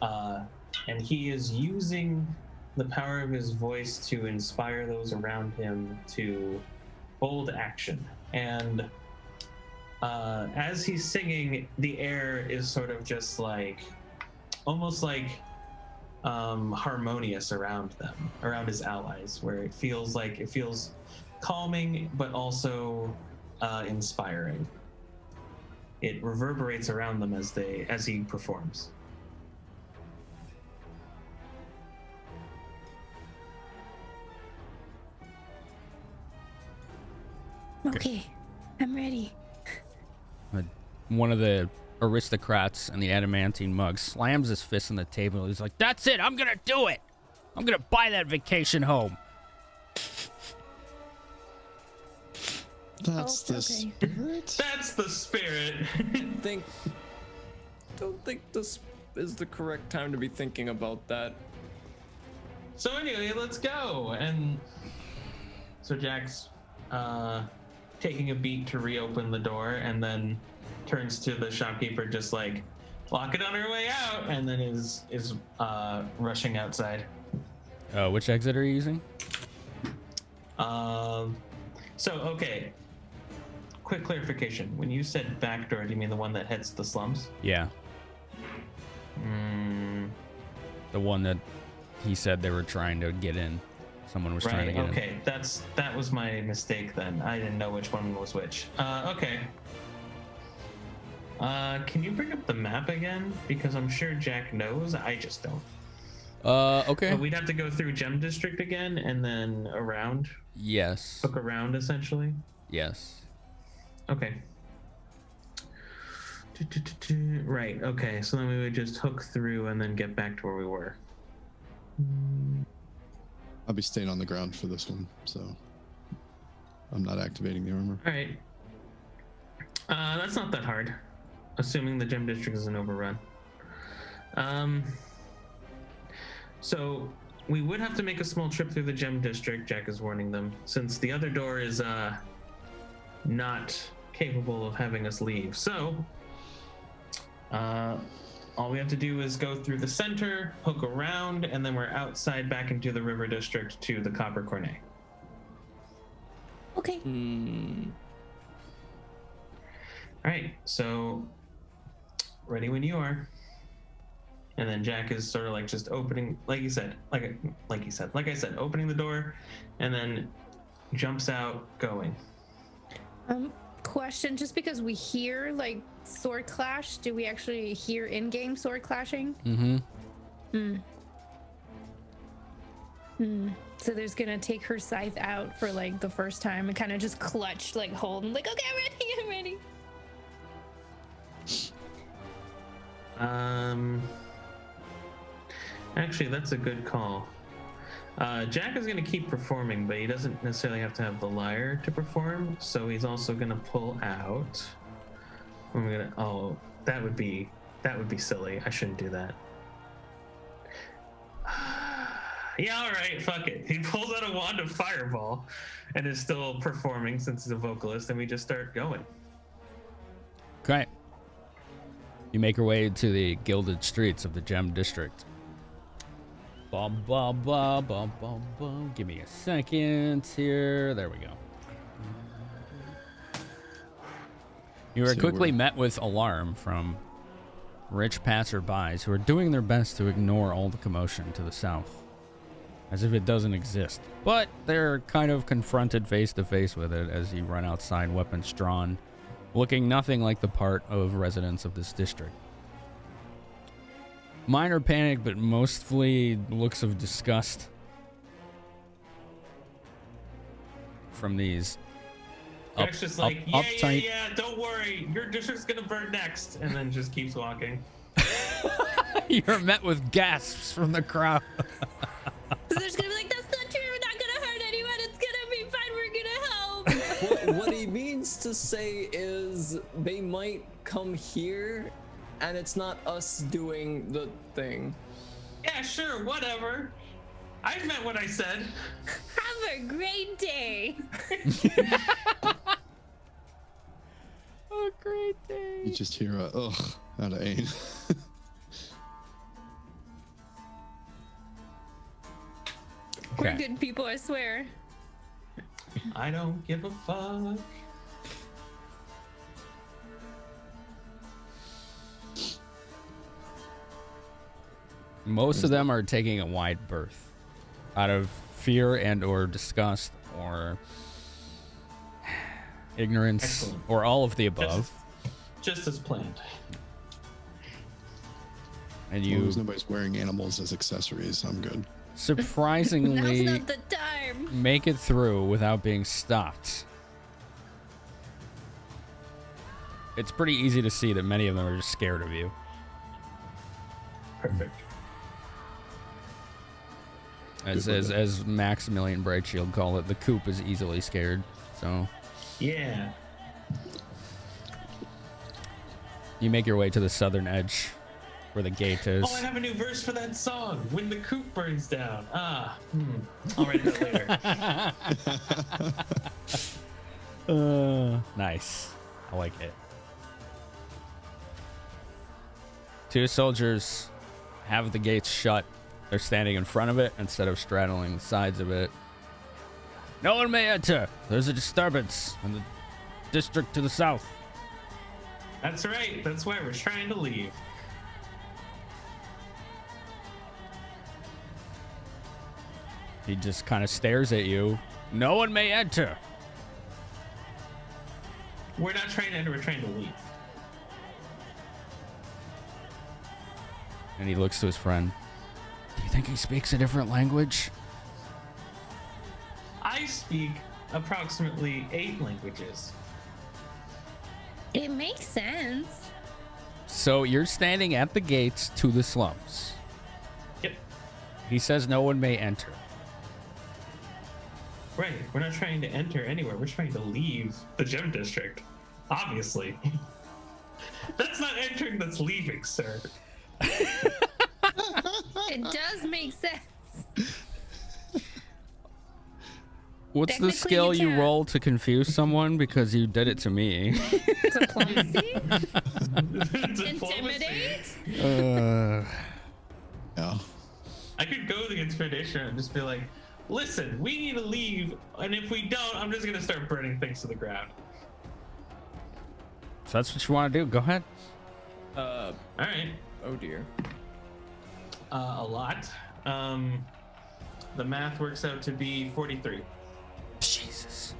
and he is using the power of his voice to inspire those around him to bold action. And as he's singing, the air is sort of just like almost like harmonious around them, around his allies, where it feels calming but also inspiring. It reverberates around them as he performs. Okay, I'm ready. One of the aristocrats in the adamantine mug slams his fist on the table. He's like, "That's it! I'm gonna do it! I'm gonna buy that vacation home." That's the spirit. That's the spirit. Don't think this is the correct time to be thinking about that. So anyway, let's go. And so Jack's taking a beat to reopen the door, and then turns to the shopkeeper, just like, lock it on her way out, and then is rushing outside. Which exit are you using? Okay. Quick clarification. When you said back door, do you mean the one that heads to the slums? Yeah. The one that he said they were trying to get in. Someone was trying to get in. Okay, that was my mistake then. I didn't know which one was which. Okay. Can you bring up the map again? Because I'm sure Jack knows. I just don't. Okay. But we'd have to go through Gem District again and then around. Yes. Look around, essentially. Yes. Okay. Right. Okay. So then we would just hook through and then get back to where we were. I'll be staying on the ground for this one, so I'm not activating the armor. All right. That's not that hard, assuming the Gem District isn't overrun. So we would have to make a small trip through the Gem District, Jack is warning them, since the other door is not capable of having us leave. So all we have to do is go through the center, hook around, and then we're outside back into the River District to the Copper Cornet. Okay. All right, so ready when you are. And then Jack is sort of like just opening, like I said, opening the door, and then jumps out, going. Question: just because we hear like sword clash, do we actually hear in-game sword clashing? So there's gonna take her scythe out for like the first time and kind of just clutch, like hold, and like, okay, I'm ready. Actually, that's a good call. Jack is going to keep performing, but he doesn't necessarily have to have the lyre to perform, so he's also going to pull out. That would be silly. I shouldn't do that. Yeah, all right, fuck it. He pulls out a wand of fireball and is still performing since he's a vocalist, and we just start going. Okay. You make your way to the gilded streets of the Gem District. Bum, bum, bum, bum, bum, bum. Give me a second here. There we go. You are quickly met with alarm from rich passerbys who are doing their best to ignore all the commotion to the south, as if it doesn't exist. But they're kind of confronted face to face with it as you run outside, weapons drawn, looking nothing like the part of residents of this district. Minor panic, but mostly looks of disgust from these Jack's just like, yeah, don't worry, your district's gonna burn next, and then just keeps walking. You're met with gasps from the crowd. So they're just gonna be like, that's not true, we're not gonna hurt anyone, it's gonna be fine, we're gonna help. What he means to say is they might come here and it's not us doing the thing. Yeah, sure, whatever. I meant what I said. Have a great day. A great day. You just hear a ugh out of Ain. We're good people, I swear. I don't give a fuck. Most of them are taking a wide berth out of fear and or disgust or ignorance. Excellent. Or all of the above. Just as planned. And As you long as nobody's wearing animals as accessories, I'm good. surprisingly Now's not the time. make it through without being stopped. It's pretty easy to see that many of them are just scared of you. Perfect. As Maximilian Brightshield called it, the coop is easily scared. So Yeah. you make your way to the southern edge where the gate is. Oh, I have a new verse for that song. When the coop burns down. I'll write that later. Nice. I like it. Two soldiers have the gates shut. They're standing in front of it instead of straddling the sides of it. No one may enter. There's a disturbance in the district to the south. That's right. That's why we're trying to leave. He just kind of stares at you. No one may enter. We're not trying to enter, we're trying to leave. And he looks to his friend. Do you think he speaks a different language? I speak approximately 8 languages. It makes sense. So you're standing at the gates to the slums. Yep. He says no one may enter. Right. We're not trying to enter anywhere. We're trying to leave the gem district. Obviously. That's not entering, that's leaving, sir. It does make sense. What's the Technically, skill you you can't. roll to confuse someone? Because you did it to me. Diplomacy? Diplomacy. Intimidate? Yeah. I could go to the expedition and just be like, listen, we need to leave, and if we don't, I'm just gonna start burning things to the ground. So that's what you want to do. Go ahead. All right. Oh dear. A lot. The math works out to be 43. Jesus.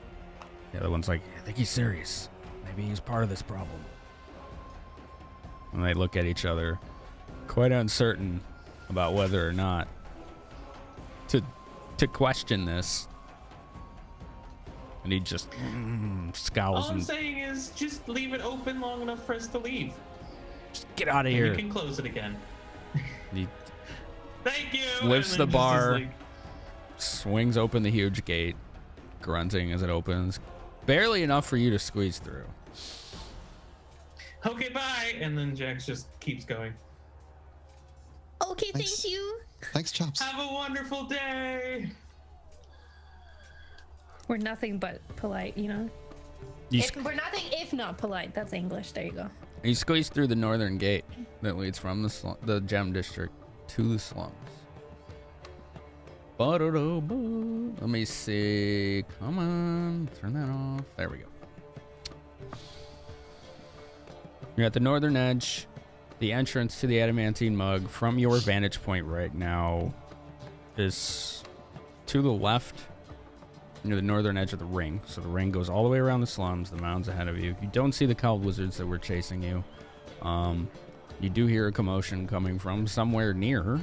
The other one's like, I think he's serious. Maybe he's part of this problem. And they look at each other, quite uncertain about whether or not to question this. And he just scowls All I'm and saying is just leave it open long enough for us to leave. just get out of And here. we can close it again. He Thank you. lifts And the then just is bar, like, swings open the huge gate, grunting as it opens. Barely enough for you to squeeze through. okay, bye. And then Jax just keeps going. Okay, Thanks. thank you. Thanks, Chops. Have a wonderful day. We're nothing but polite, you know? You, We're nothing if not polite. That's English. There you go. you squeeze through the northern gate that leads from the gem district to the slums. Ba-da-da-ba. Let me see. Come on. Turn that off. There we go. You're at the northern edge. The entrance to the adamantine mug from your vantage point right now is to the left near the northern edge of the ring. So the ring goes all the way around the slums, the mounds ahead of you. You don't see the cowled wizards that were chasing you. You do hear a commotion coming from somewhere near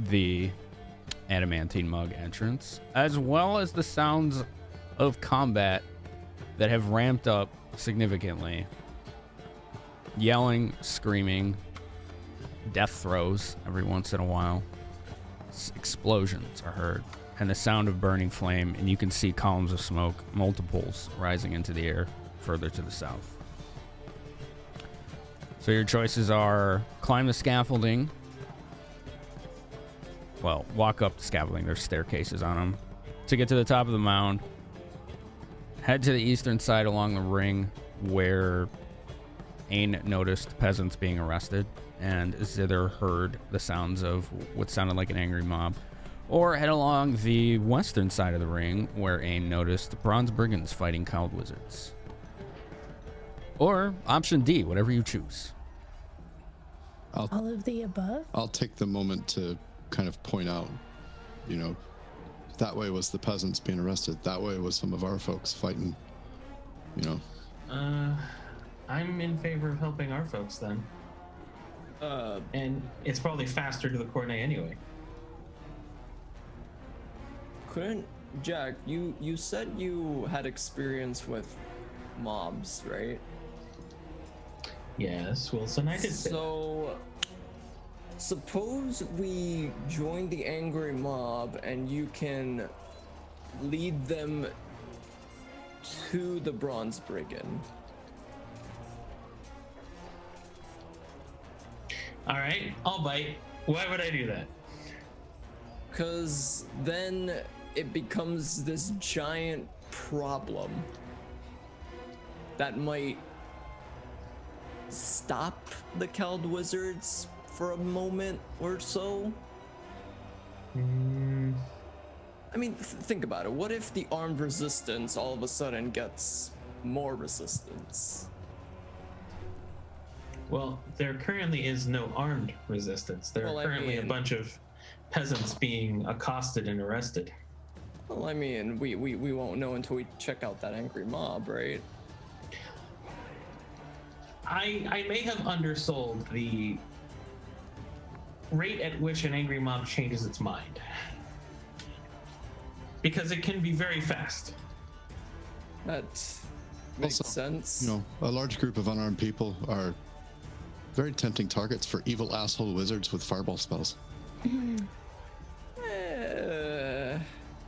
the adamantine mug entrance, as well as the sounds of combat that have ramped up significantly. Yelling, screaming, death throes every once in a while. Explosions are heard, and the sound of burning flame, and you can see columns of smoke, multiples, rising into the air further to the south. So your choices are climb the scaffolding well, walk up the scaffolding. There's staircases on them to get to the top of the mound. Head to the eastern side along the ring where Ain noticed peasants being arrested and Zither heard the sounds of what sounded like an angry mob. Or head along the western side of the ring where Ain noticed bronze brigands fighting cowled wizards. Or option D, whatever you choose. All of the above? I'll take the moment to kind of point out, that way was the peasants being arrested. That way was some of our folks fighting, I'm in favor of helping our folks then. And it's probably faster to the Cornet anyway. Jack, you said you had experience with mobs, right? Yes, Wilson, I did say that. So, suppose we join the angry mob and you can lead them to the bronze brigand. All right, I'll bite. Why would I do that? Because then it becomes this giant problem that might stop the Cowled Wizards for a moment or so. I mean, think about it. What if the armed resistance all of a sudden gets more resistance? Well, there currently is no armed resistance. There are currently a bunch of peasants being accosted and arrested. Well, I mean, we won't know until we check out that angry mob, right? I may have undersold the rate at which an angry mob changes its mind. Because it can be very fast. That makes sense. A large group of unarmed people are very tempting targets for evil asshole wizards with fireball spells.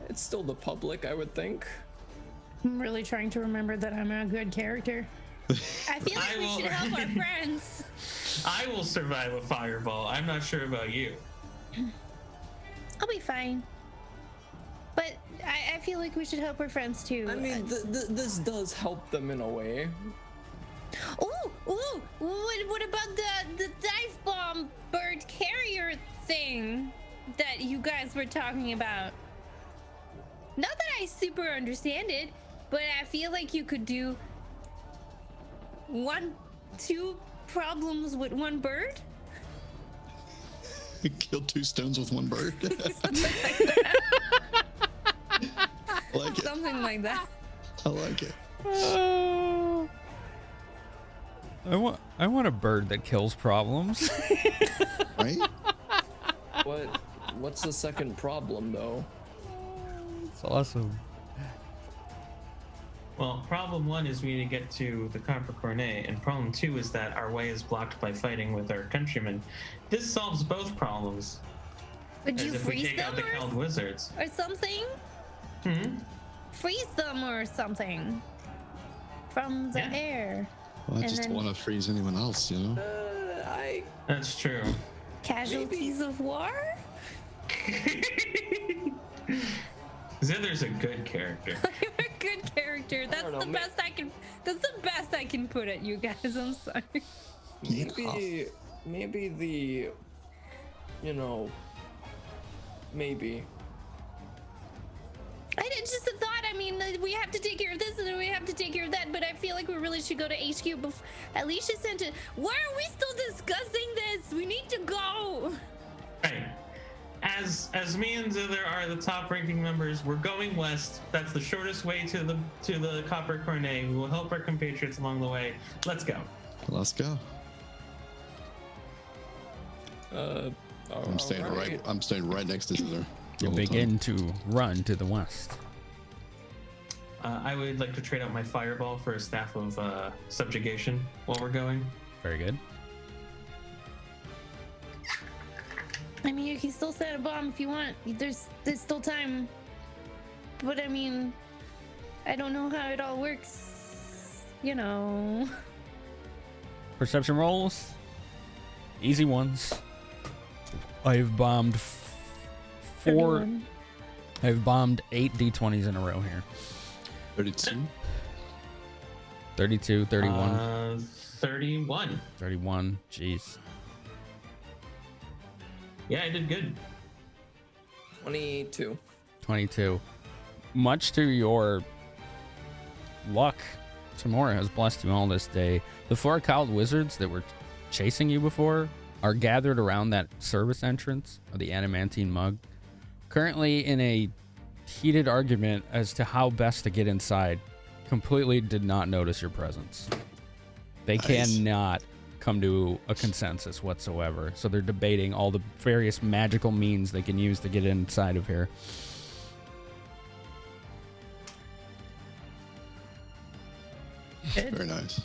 It's still the public, I would think. I'm really trying to remember that I'm a good character. I feel like we should help our friends. I will survive a fireball. I'm not sure about you. I'll be fine. But I feel like we should help our friends too. I mean, this does help them in a way. Ooh! What about the dive bomb bird carrier thing that you guys were talking about? Not that I super understand it, but I feel like you could do 2 problems with one bird. Kill 2 stones with 1 bird. Something like that. I like it. I want a bird that kills problems. Right? What's the second problem though? It's awesome. Well, problem 1 is we need to get to the Copper Cornet, and problem 2 is that our way is blocked by fighting with our countrymen. This solves both problems. Would you if we freeze take out the them Cowled Wizards. or something? Freeze them or something from the air. Well, I just don't want to freeze anyone else, That's true. Casualties of war? Zither's a good character. I'm a good character. That's the best I can. That's the best I can put it, you guys. I'm sorry. Maybe the, maybe. It's just a thought. I mean, we have to take care of this and then we have to take care of that. But I feel like we really should go to HQ before Alicia sent it. Why are we still discussing this? We need to go. Right. As me and Zither are the top ranking members, we're going west. That's the shortest way to the Copper Cornet. We will help our compatriots along the way. Let's go. Let's go. I'm staying right next to Zither. You begin to run to the west. I would like to trade out my fireball for a staff of subjugation while we're going. Very good. I mean, you can still set a bomb if you want. There's still time. But I mean, I don't know how it all works. Perception rolls. Easy ones. I've bombed 31. I've bombed 8 d20s in a row here. 32. 32, 31. 31. 31. Jeez. Yeah, I did good. 22. 22. Much to your luck, Tamora has blessed you all this day. The 4 cowled wizards that were chasing you before are gathered around that service entrance of the adamantine mug, currently in a heated argument as to how best to get inside. Completely did not notice your presence. They cannot come to a consensus whatsoever, so they're debating all the various magical means they can use to get inside of here. Very nice.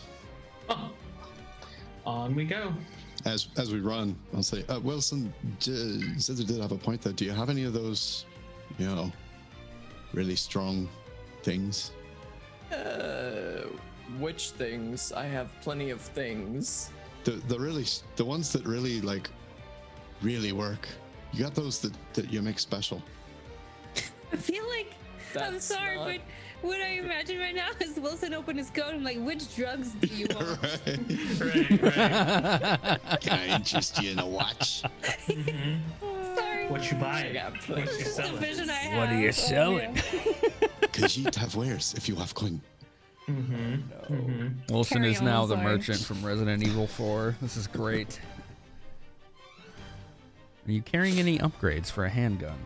Oh. On we go. As we run, I'll say, Wilson, Zither did have a point though. Do you have any of those, really strong things? Which things? I have plenty of things. The ones that really really work. You got those that you make special. I feel like I'm That's sorry, not- but what I imagine right now is Wilson open his coat and like, which drugs do you want? Right. Can I interest you in a watch? Sorry. What you buying? What What you This is the selling? vision I have. What are you selling? Because you'd have wares if you have coin. Wilson Carry is on, now the sorry. merchant from Resident Evil 4. This is great. Are you carrying any upgrades for a handgun?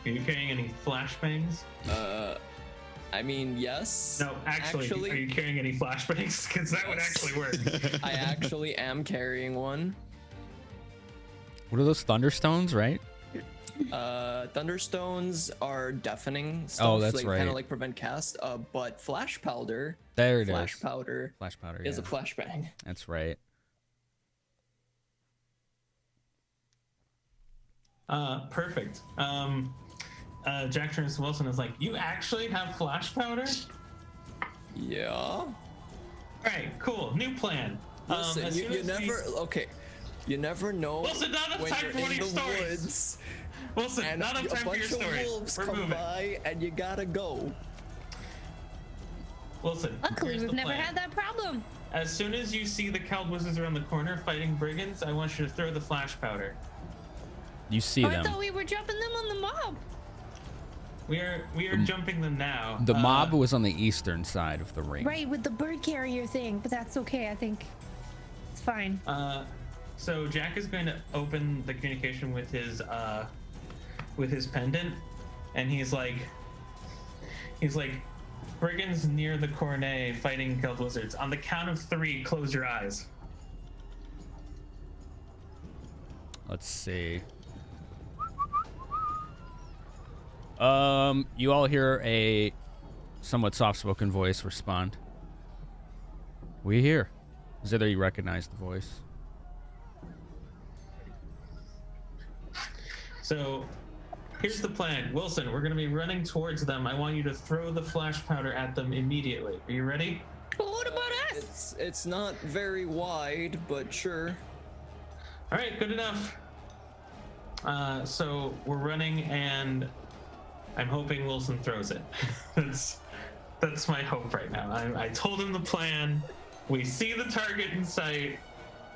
Are you carrying any flashbangs? I mean, yes. No, actually, are you carrying any flashbangs? Because that would actually work. I actually am carrying one. What are those thunderstones, right? Thunderstones are deafening stuff. Oh, that's Kind right. of like prevent cast. But flash powder. There it Flash is. powder Flash powder, is yeah. a flashbang. That's right. Perfect. Jack turns to Wilson and is like, you actually have flash powder? Yeah. All right, cool. New plan. Listen, as you soon as we- never. Okay. You never know. Wilson, not enough when time you're for one of in your the stories. woods Wilson, and not enough a time for your bunch of story. wolves We're come moving. by and you gotta go. Wilson, Luckily, here's we've the never plan. had that problem. As soon as you see the cowled wizards around the corner fighting brigands, I want you to throw the flash powder. You see Oh, I them. thought we were jumping them on the mob. We are jumping them now. The mob was on the eastern side of the ring. Right, with the bird carrier thing, but that's okay. I think it's fine. So Jack is going to open the communication with his pendant, and he's like, brigands near the cornet fighting cowled wizards. On the count of 3, close your eyes. Let's see. You all hear a somewhat soft-spoken voice respond. We hear. Zither, you recognize the voice. So here's the plan. Wilson, we're going to be running towards them. I want you to throw the flash powder at them immediately. Are you ready? But what about us? It's not very wide, but sure. All right, good enough. So we're running, and I'm hoping Wilson throws it. That's my hope right now. I told him the plan. We see the target in sight.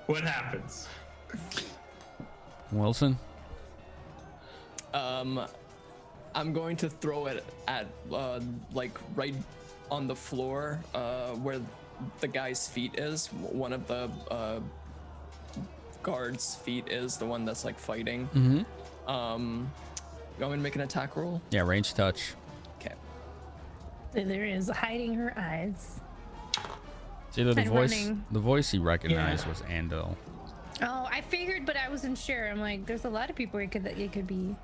What happens? Wilson? I'm going to throw it at like right on the floor where the guy's feet is. One of the guard's feet is the one that's like fighting. Mm-hmm. You want me to make an attack roll? Yeah, range touch. Okay. There is hiding her eyes. It's either the And voice. running. The voice he recognized Yeah. was Andel. Oh, I figured, but I wasn't sure. I'm like, there's a lot of people it could be.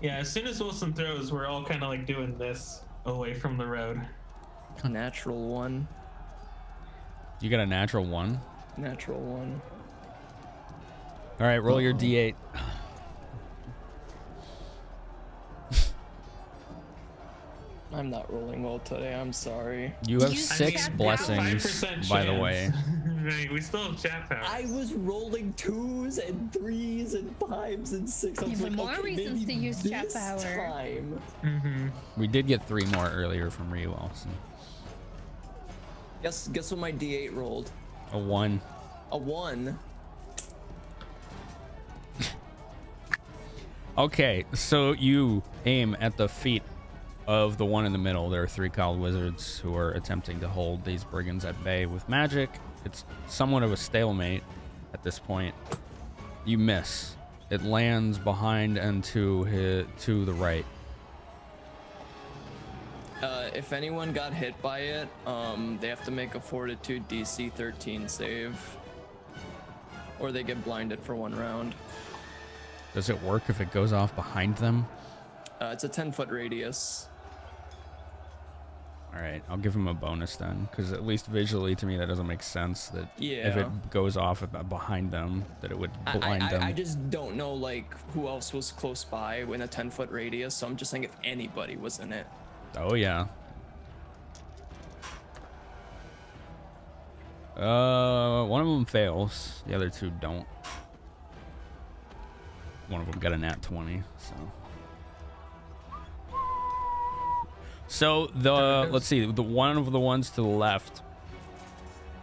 Yeah, as soon as Wilson throws, we're all kind of like doing this away from the road. Natural 1. You got a natural 1. Natural 1. All right, roll your d8. I'm not rolling well today. I'm sorry. You have You 6 tapped out. blessings, 5% by the chance. way. We still have chat powers. I was rolling 2s and 3s and 5s and 6s. I was Even like, more okay, reasons maybe to use chat this power. time. We did get 3 more earlier from Ryu Wilson. Guess what my D8 rolled? A 1. A 1. Okay, so you aim at the feet of the one in the middle. There are 3 cowled wizards who are attempting to hold these brigands at bay with magic. It's somewhat of a stalemate at this point. You miss. It lands behind and to the right. If anyone got hit by it, they have to make a Fortitude DC 13 save, or they get blinded for 1 round. Does it work if it goes off behind them? It's a 10-foot radius. All right, I'll give him a bonus then, because at least visually to me that doesn't make sense. That if it goes off behind them, that it would blind them. I just don't know like who else was close by in a 10-foot radius, so I'm just saying if anybody was in it. Oh yeah. One of them fails. The other 2 don't. One of them got a nat 20. So the let's see, the one of the ones to the left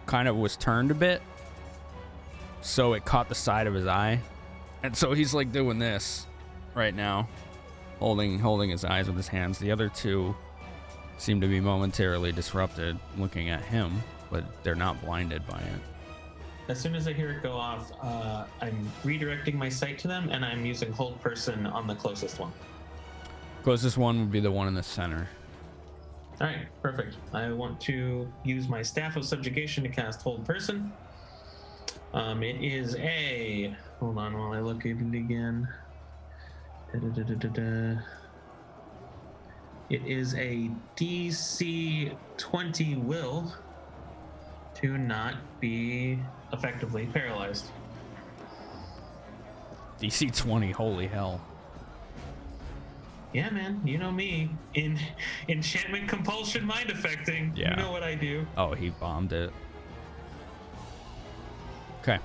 kind of was turned a bit, so it caught the side of his eye, and so he's like doing this right now, holding his eyes with his hands. The other 2 seem to be momentarily disrupted, looking at him, but they're not blinded by it. As soon as I hear it go off, I'm redirecting my sight to them, and I'm using hold person on the closest one. Closest one would be the one in the center. All right, perfect. I want to use my Staff of Subjugation to cast hold person. It is a... Hold on while I look at it again. It is a DC 20 will to not be effectively paralyzed. DC 20, holy hell. Yeah, man, you know me. In enchantment, compulsion, mind affecting. Yeah. You know what I do. Oh, he bombed it. Okay.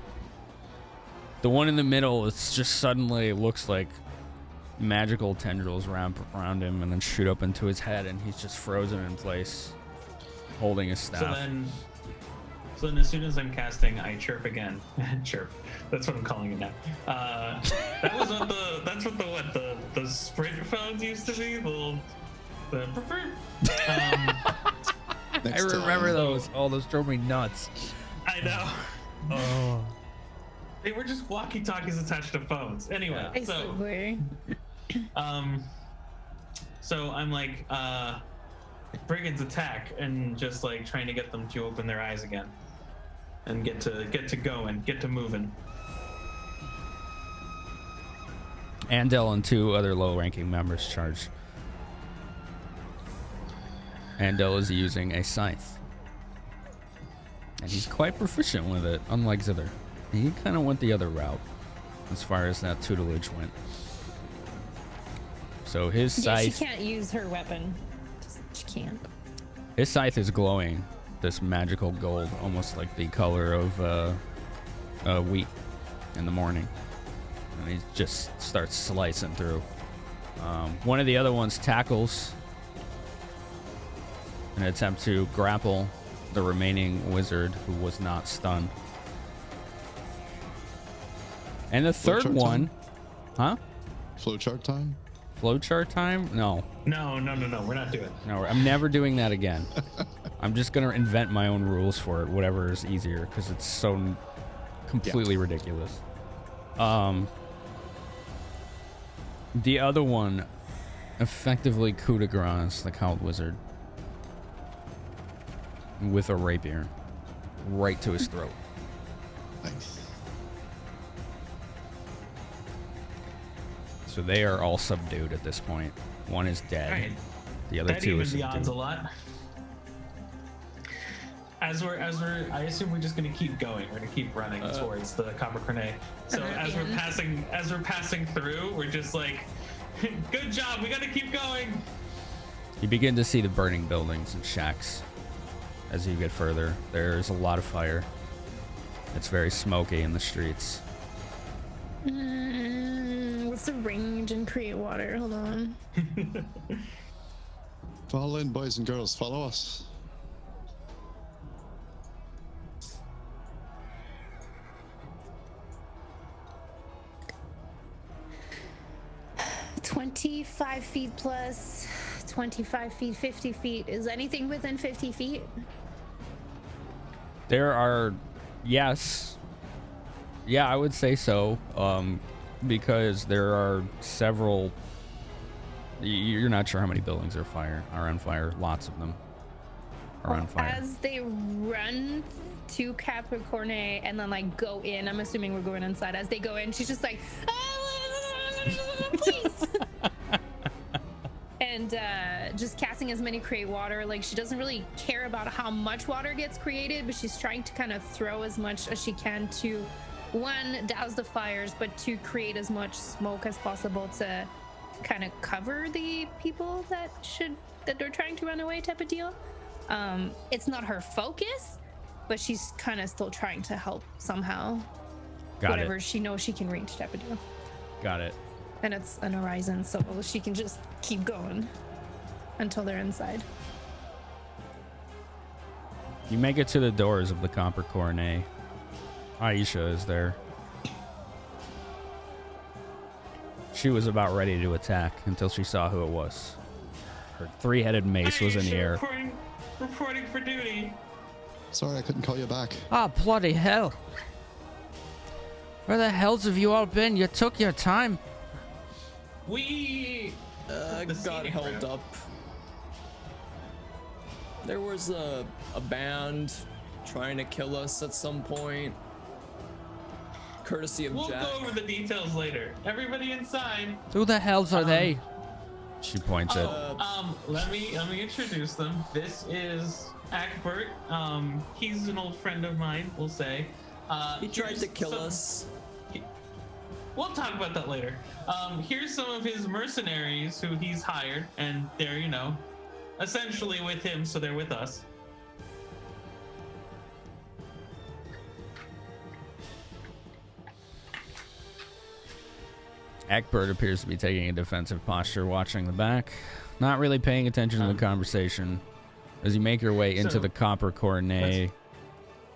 The one in the middle, it's just suddenly looks like magical tendrils wrap around him and then shoot up into his head, and he's just frozen in place, holding his staff. So then as soon as I'm casting, I chirp again. Chirp. That's what I'm calling it now. That's what the Sprint phones used to be. I remember those. Oh, those drove me nuts. I know. Oh. They were just walkie-talkies attached to phones. Anyway, so I'm like, Brigands attack, and just like trying to get them to open their eyes again. And get to going, get to moving. Andel and 2 other low-ranking members charge. Andel is using a scythe, and he's quite proficient with it, unlike Zither. He kind of went the other route as far as that tutelage went. So his scythe... she can't use her weapon. She can't. His scythe is glowing this magical gold, almost like the color of wheat in the morning. And he just starts slicing through. One of the other ones tackles in an attempt to grapple the remaining wizard who was not stunned. And the third one... Huh? Flowchart time? Flowchart time? No. No, we're not doing it. No, I'm never doing that again. I'm just going to invent my own rules for it, whatever is easier, because it's so completely ridiculous. The other one effectively coup de grace the cowled wizard with a rapier right to his throat. Nice. So they are all subdued at this point. One is dead. Right. The other That 2 evens is the subdued. odds a lot. As we're, I assume we're just gonna keep going. We're gonna keep running towards the Copper Cornet. So as we're passing through, we're just like, good job. We gotta keep going. You begin to see the burning buildings and shacks as you get further. There's a lot of fire. It's very smoky in the streets. What's the range and create water? Hold on. Follow in, boys and girls. Follow us. $25 plus 25 feet, 50 feet. Is anything within 50 feet? There are, yes. Yeah, I would say so. Because there are several. You're not sure how many buildings are on fire. Lots of them are on fire. As they run to Capricorn and then like go in, I'm assuming we're going inside. As they go in, she's just like, please. And just casting as many create water. Like, she doesn't really care about how much water gets created, but she's trying to kind of throw as much as she can to, one, douse the fires, but to create as much smoke as possible to kind of cover the people that they're trying to run away, type of deal. It's not her focus, but she's kind of still trying to help somehow. Whatever she knows she can reach, type of deal. Got it. And it's an horizon, so she can just keep going until they're inside. You make it to the doors of the Copper Coronet. Aisha is there. She was about ready to attack until she saw who it was. Her three-headed mace was in the air. Reporting for duty. Sorry, I couldn't call you back. Oh, bloody hell. Where the hells have you all been? You took your time. We got held up. There was a band trying to kill us at some point. Courtesy of Jack. Jack. We'll go over the details later. Everybody inside. Who the hells are they? She points at. Let me introduce them. This is Akbert. He's an old friend of mine, we'll say. He tried to kill us. We'll talk about that later. Here's some of his mercenaries who he's hired, and they're, essentially with him, so they're with us. Akbert appears to be taking a defensive posture, watching the back, not really paying attention to the conversation. As you make your way into the Copper Coronet.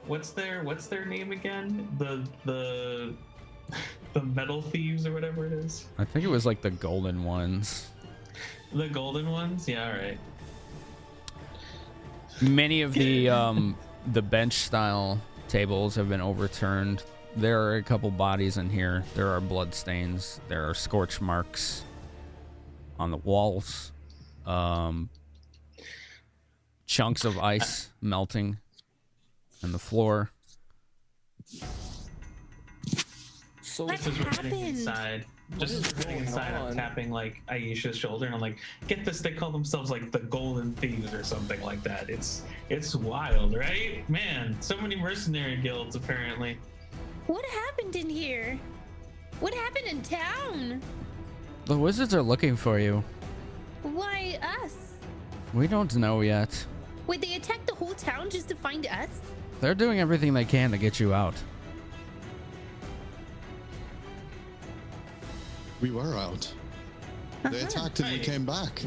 What's their name again? The metal thieves or whatever it is. I think it was like the golden ones. The golden ones? Yeah, all right. Many of the bench style tables have been overturned. There are a couple bodies in here. There are blood stains. There are scorch marks on the walls. Chunks of ice melting on the floor. So just as we're heading inside, I'm tapping like Aisha's shoulder, and I'm like, "Get this! They call themselves like the Golden Thieves or something like that. It's wild, right? Man, so many mercenary guilds apparently." What happened in here? What happened in town? The wizards are looking for you. Why us? We don't know yet. Wait, they attacked the whole town just to find us? They're doing everything they can to get you out. We were out. They attacked and we came back.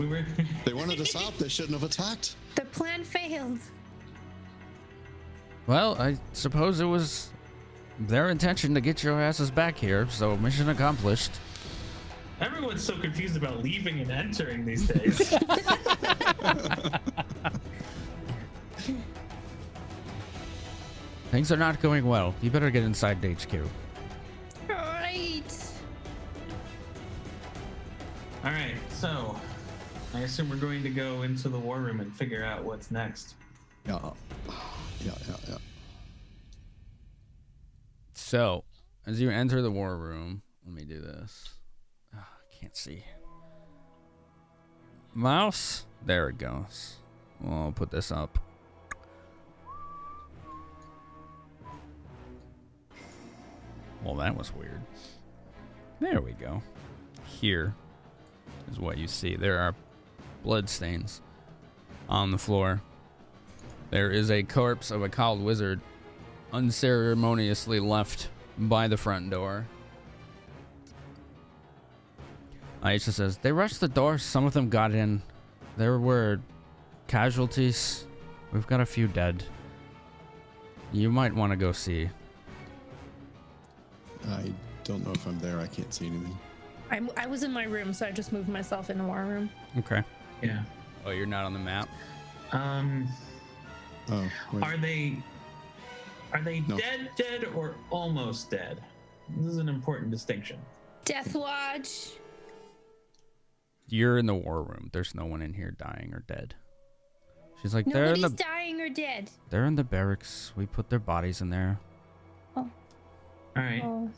They wanted us out. They shouldn't have attacked. The plan failed. Well, I suppose it was their intention to get your asses back here, so mission accomplished. Everyone's so confused about leaving and entering these days. Things are not going well. You better get inside HQ. All right, so I assume we're going to go into the war room and figure out what's next. Yeah. So, as you enter the war room, let me do this. Oh, I can't see. Mouse? There it goes. Well, I'll put this up. Well, that was weird. There we go. Here is what you see. There are blood stains on the floor. There is a corpse of a cowled wizard unceremoniously left by the front door. Aisha says, they rushed the door. Some of them got in. There were casualties. We've got a few dead. You might want to go see. I don't know if I'm there. I can't see anything. I was in my room, so I just moved myself in the war room. Okay. Yeah. Oh, you're not on the map? Oh, wait. Are they No. dead, or almost dead? This is an important distinction. Death Watch. You're in the war room. There's no one in here dying or dead. She's like, they're in Nobody's the dying or dead. they're in the barracks. We put their bodies in there. Oh. All right. Oh.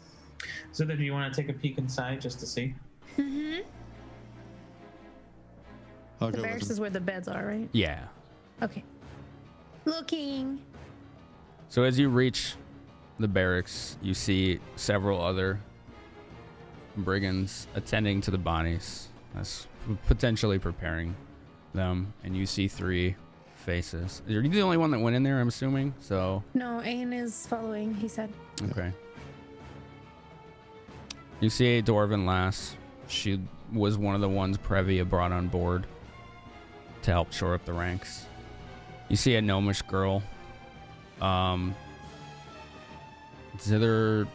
So then, do you want to take a peek inside just to see? Mm-hmm. I'll The go barracks with is where the beds are, right? Yeah. Okay. Looking. So as you reach the barracks, you see several other brigands attending to the bodies, as potentially preparing them, and you see 3 faces. Are you the only one that went in there, I'm assuming? So No, Ayn is following, he said. okay. You see a dwarven lass. She was one of the ones Previa brought on board to help shore up the ranks. You see a gnomish girl. Zither,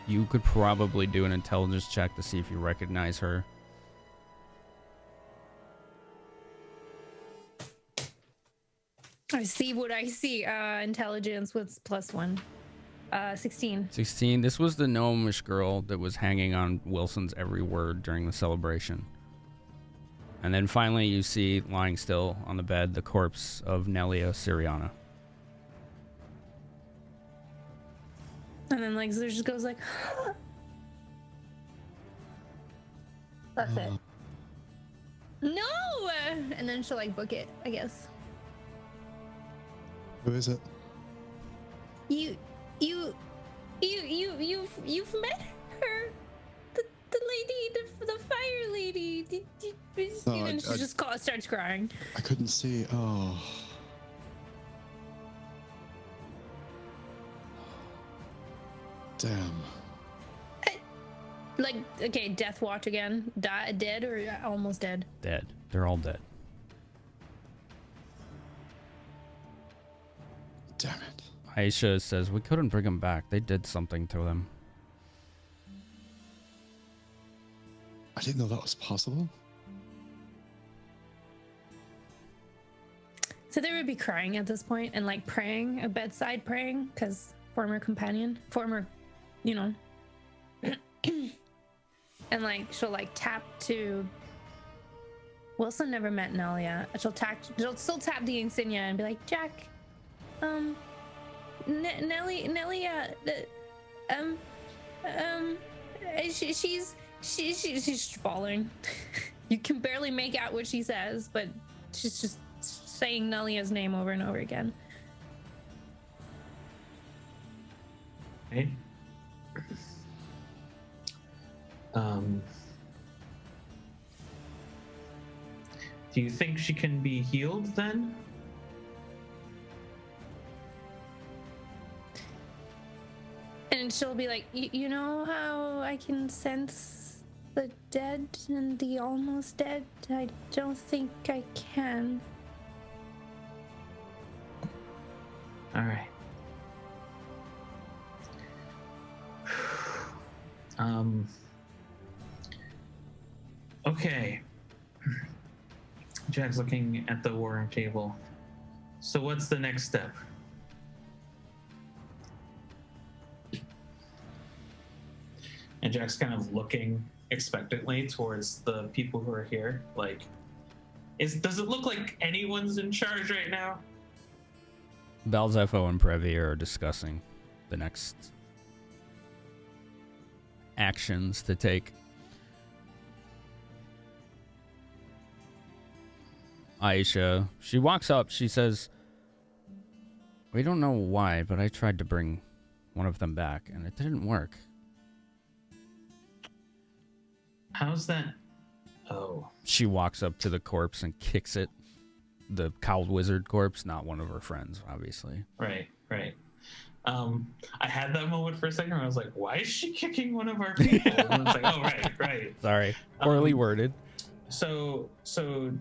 you could probably do an intelligence check to see if you recognize her. I see what I see. Intelligence with +1. 16. 16. This was the gnomish girl that was hanging on Wilson's every word during the celebration. And then finally you see, lying still on the bed, the corpse of Nelia Siriana. And then like Zither just goes like, that's it. No! And then she'll like book it, I guess. Who is it? You've met her, the lady, the fire lady. No, And she just starts crying. I couldn't see. Oh. Damn. Like, okay, death watch again. Dead or almost dead? Dead. They're all dead. Damn it. Aisha says, we couldn't bring them back. They did something to them. I didn't know that was possible. So they would be crying at this point and like praying, a bedside praying, because former companion, you know. And like she'll like tap to. Wilson never met Nelia. She'll still tap the insignia and be like, Jack, Nelia, she's falling. You can barely make out what she says, but she's just saying Nelia's name over and over again. Right. Do you think she can be healed then? And she'll be like, you know how I can sense the dead and the almost dead? I don't think I can. All right. Okay. Jack's looking at the war room table. So what's the next step? And Jack's kind of looking expectantly towards the people who are here. Like, does it look like anyone's in charge right now? Balzepho and Previ are discussing the next actions to take. Aisha, she walks up, she says, we don't know why, but I tried to bring one of them back and it didn't work. How's that? Oh. She walks up to the corpse and kicks it. The cowled wizard corpse, not one of her friends, obviously. Right. I had that moment for a second where I was like, why is she kicking one of our people? And I was like, oh, right. Sorry, poorly worded. So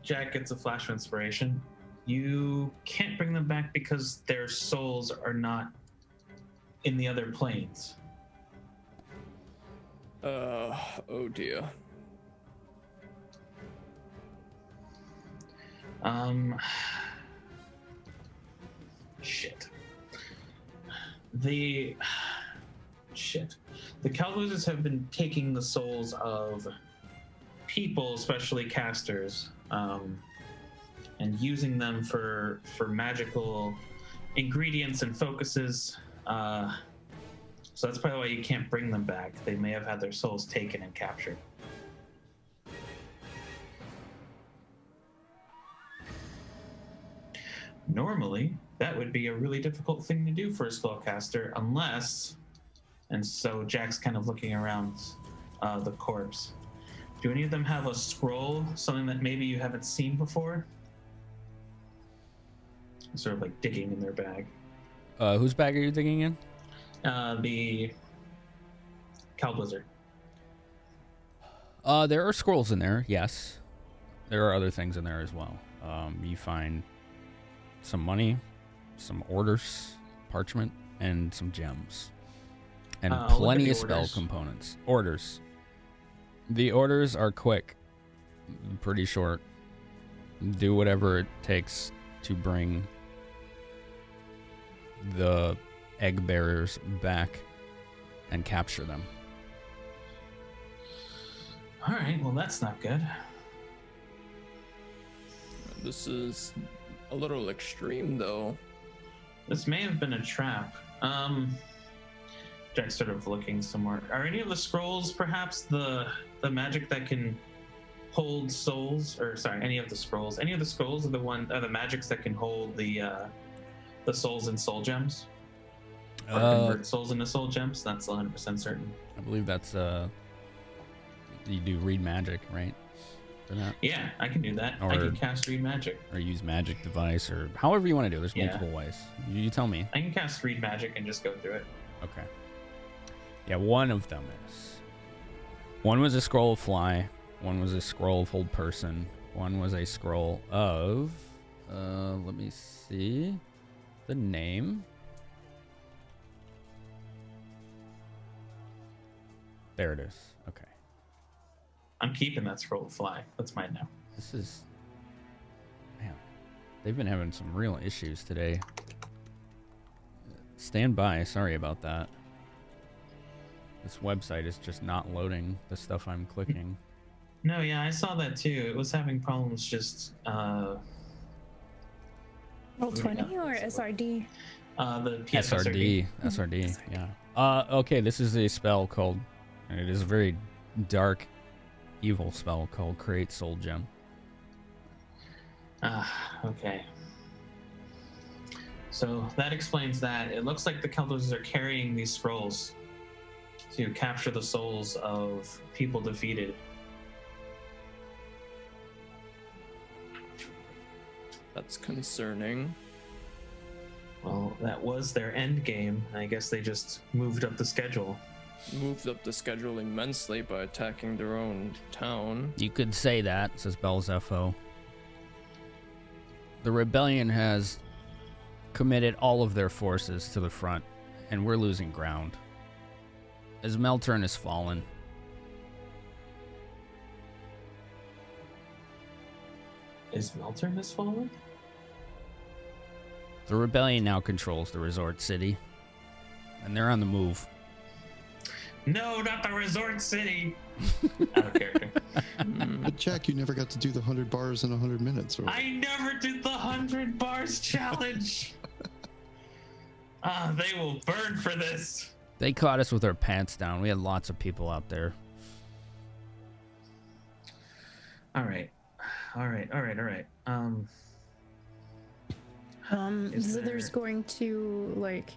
Jack gets a flash of inspiration. You can't bring them back because their souls are not in the other planes. Oh dear. Shit. The Calvuzes have been taking the souls of people, especially casters, and using them for magical ingredients and focuses. So that's probably why you can't bring them back. They may have had their souls taken and captured. Normally, that would be a really difficult thing to do for a spellcaster, unless, and so Jack's kind of looking around the corpse. Do any of them have a scroll, something that maybe you haven't seen before? Sort of like digging in their bag. Whose bag are you digging in? The Calblizzard. There are scrolls in there, yes. There are other things in there as well. You find some money, some orders, parchment, and some gems. And plenty of spell components. Orders. The orders are quick. Pretty short. Do whatever it takes to bring the egg bearers back and capture them. All right, well, that's not good. This is a little extreme, though. This may have been a trap. Jack's sort of looking somewhere. Are any of the scrolls perhaps the magic that can hold souls? Or sorry, any of the scrolls are the magics that can hold the souls and soul gems? Or convert souls into soul gems? That's 100% certain. I believe that's you do read magic, right? For that? Yeah, I can do that. I can cast read magic. Or use magic device, or however you want to do it. There's multiple ways. You tell me. I can cast read magic and just go through it. Okay. Yeah, one of them is. One was a scroll of fly. One was a scroll of hold person. One was a scroll of. Let me see the name. There it is. Okay. I'm keeping that scroll of fly. That's mine now. This is. Man, they've been having some real issues today. Stand by. Sorry about that. This website is just not loading the stuff I'm clicking. No, yeah, I saw that too. It was having problems just. Roll20 or SRD? The SRD. SRD. Yeah. Okay, this is a spell called. It is a very dark, evil spell called Create Soul Gem. Okay. So that explains that. It looks like the Caldos are carrying these scrolls to capture the souls of people defeated. That's concerning. Well, that was their end game. I guess they just moved up the schedule. Moved up the schedule immensely by attacking their own town. You could say that, says Belzepho. The rebellion has committed all of their forces to the front, and we're losing ground. As Melturn has fallen. Is Melturn has fallen? The rebellion now controls the resort city, and they're on the move. No, not the resort city. Out of character. But Jack, you never got to do the 100 bars in 100 minutes. Or... I never did the 100 bars challenge. They will burn for this. They caught us with our pants down. We had lots of people out there. All right. Zither's going to, like,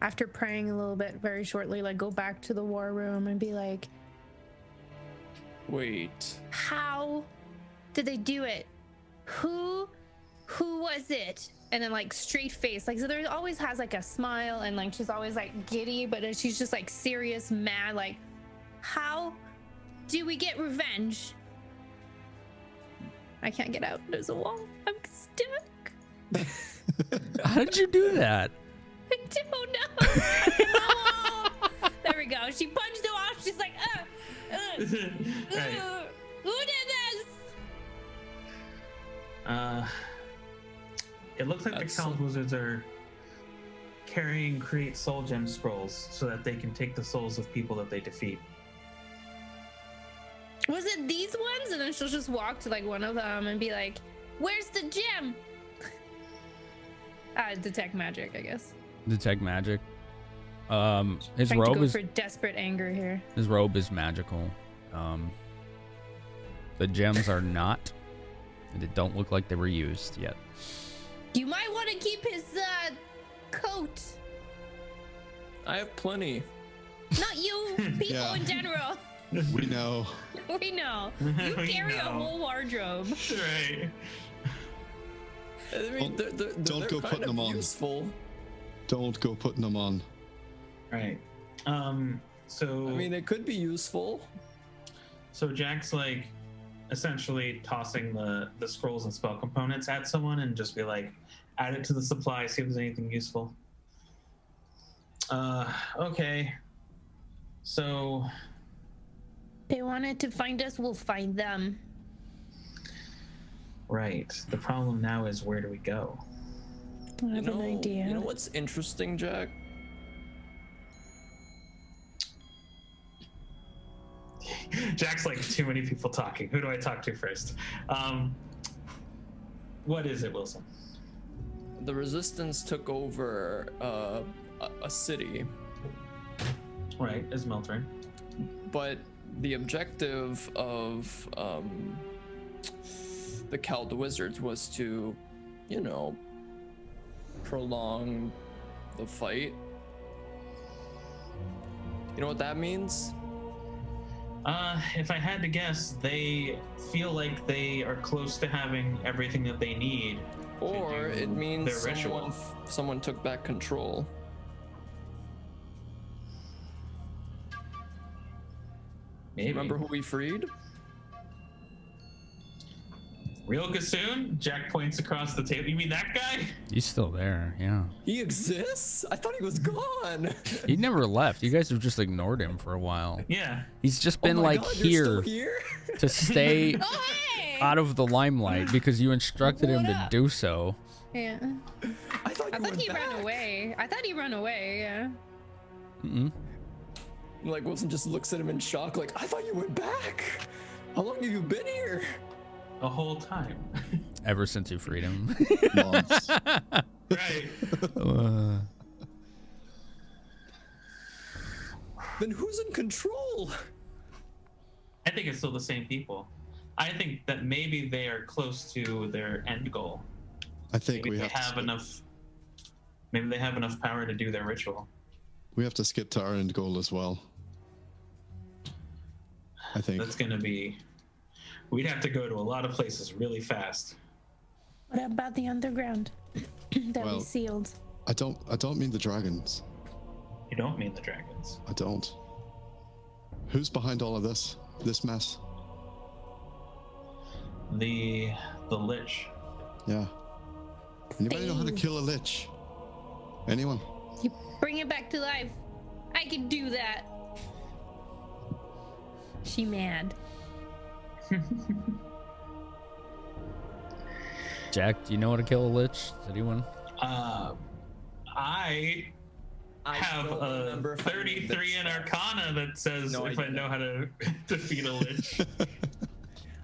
after praying a little bit very shortly, like, go back to the war room and be like, wait, how did they do it? Who was it? and then like straight face. Like Zither always has like a smile, and like she's always like giddy, but then she's just like serious, mad. Like, how do we get revenge? I can't get out. There's a wall. I'm stuck. How did you do that? I don't know. There we go. She punched the wall. She's like, who did this? It looks like the Cowled Wizards are carrying Create Soul Gem scrolls so that they can take the souls of people that they defeat. Was it these ones? And then she'll just walk to like one of them and be like, where's the gem? Detect magic, I guess. Detect magic. His Trying robe to go is for desperate anger here. his robe is magical. The gems are not. They don't look like they were used yet. You might want to keep his coat. I have plenty. Not you, people Yeah. in general. We know. We know. You We carry a know. whole wardrobe. Right. I mean, Don't they're go kind putting of them on. useful. Don't go putting them on. Right. So I mean, they could be useful. So Jack's like essentially tossing the scrolls and spell components at someone and just be like, add it to the supply, see if there's anything useful. Okay. So They wanted to find us, we'll find them. right. The problem now is, where do we go? I have an idea. You know what's interesting, Jack? Jack's like, too many people talking. Who do I talk to first? What is it, Wilson? The Resistance took over a city. Right, is Meltern. But the objective of the Cowled Wizards was to, you know, prolong the fight. You know what that means? If I had to guess, they feel like they are close to having everything that they need. Or it means their ritual. someone took back control. Maybe. Remember who we freed? Real Gassoon? Jack points across the table. You mean that guy? He's still there, yeah. He exists? I thought he was gone. He never left. You guys have just ignored him for a while. Yeah. He's just been like God, you're still here here? to stay out of the limelight because you instructed him to do so. Yeah. I thought he ran away. I thought he ran away, yeah. Mm-mm. Like Wilson just looks at him in shock, like, I thought you went back. How long have you been here? The whole time. Ever since you freed him. Months. Right. Then who's in control? I think it's still the same people. I think that maybe they are close to their end goal. I think Maybe we they have have to enough. Maybe they have enough power to do their ritual. we have to skip to our end goal as well. I think. That's gonna be. We'd have to go to a lot of places really fast. What about the underground that we Well, sealed? I don't mean the dragons. You don't mean the dragons. I don't. Who's behind all of this mess? The Lich. Yeah. Anybody know how to kill a lich? Anyone? You bring it back to life. I can do that. She mad. Jack, do you know how to kill a lich? Does anyone? I have a 33 in Arcana that says if I know how to defeat a lich.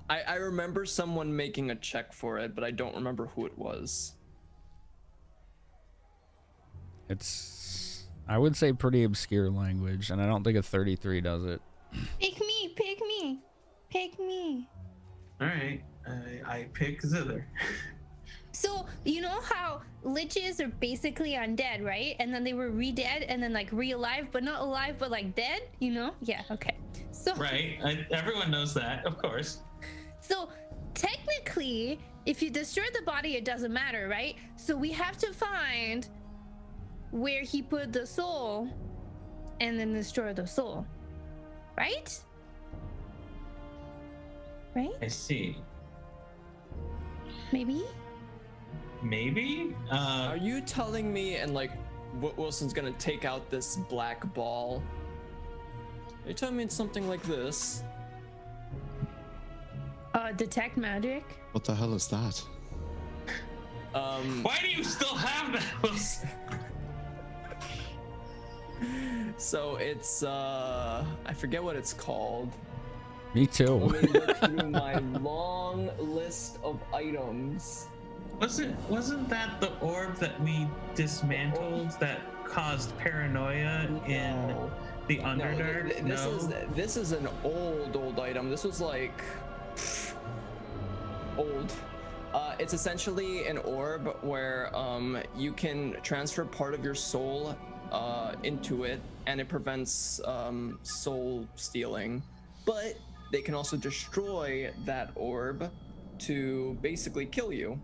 I remember someone making a check for it, but I don't remember who it was. It's, I would say, pretty obscure language, and I don't think a 33 does it. Pick me, pick me, pick me. All right, I pick Zither. So, you know how liches are basically undead, right? And then they were re-dead and then like re-alive, but not alive, but like dead, you know? Yeah, okay. So Right, everyone knows that, of course. So technically, if you destroy the body, it doesn't matter, right? So we have to find where he put the soul and then destroy the soul, right? Right? I see. Maybe? Are you telling me and like Wilson's gonna take out this black ball? Are you telling me it's something like this? Detect magic? What the hell is that? Why do you still have that? So it's I forget what it's called. Me too. Let me look through my long list of items. Wasn't that the orb that we dismantled that caused paranoia in the Underdark? This is an old item. This was like old. It's essentially an orb where you can transfer part of your soul into it, and it prevents soul stealing. But they can also destroy that orb to basically kill you.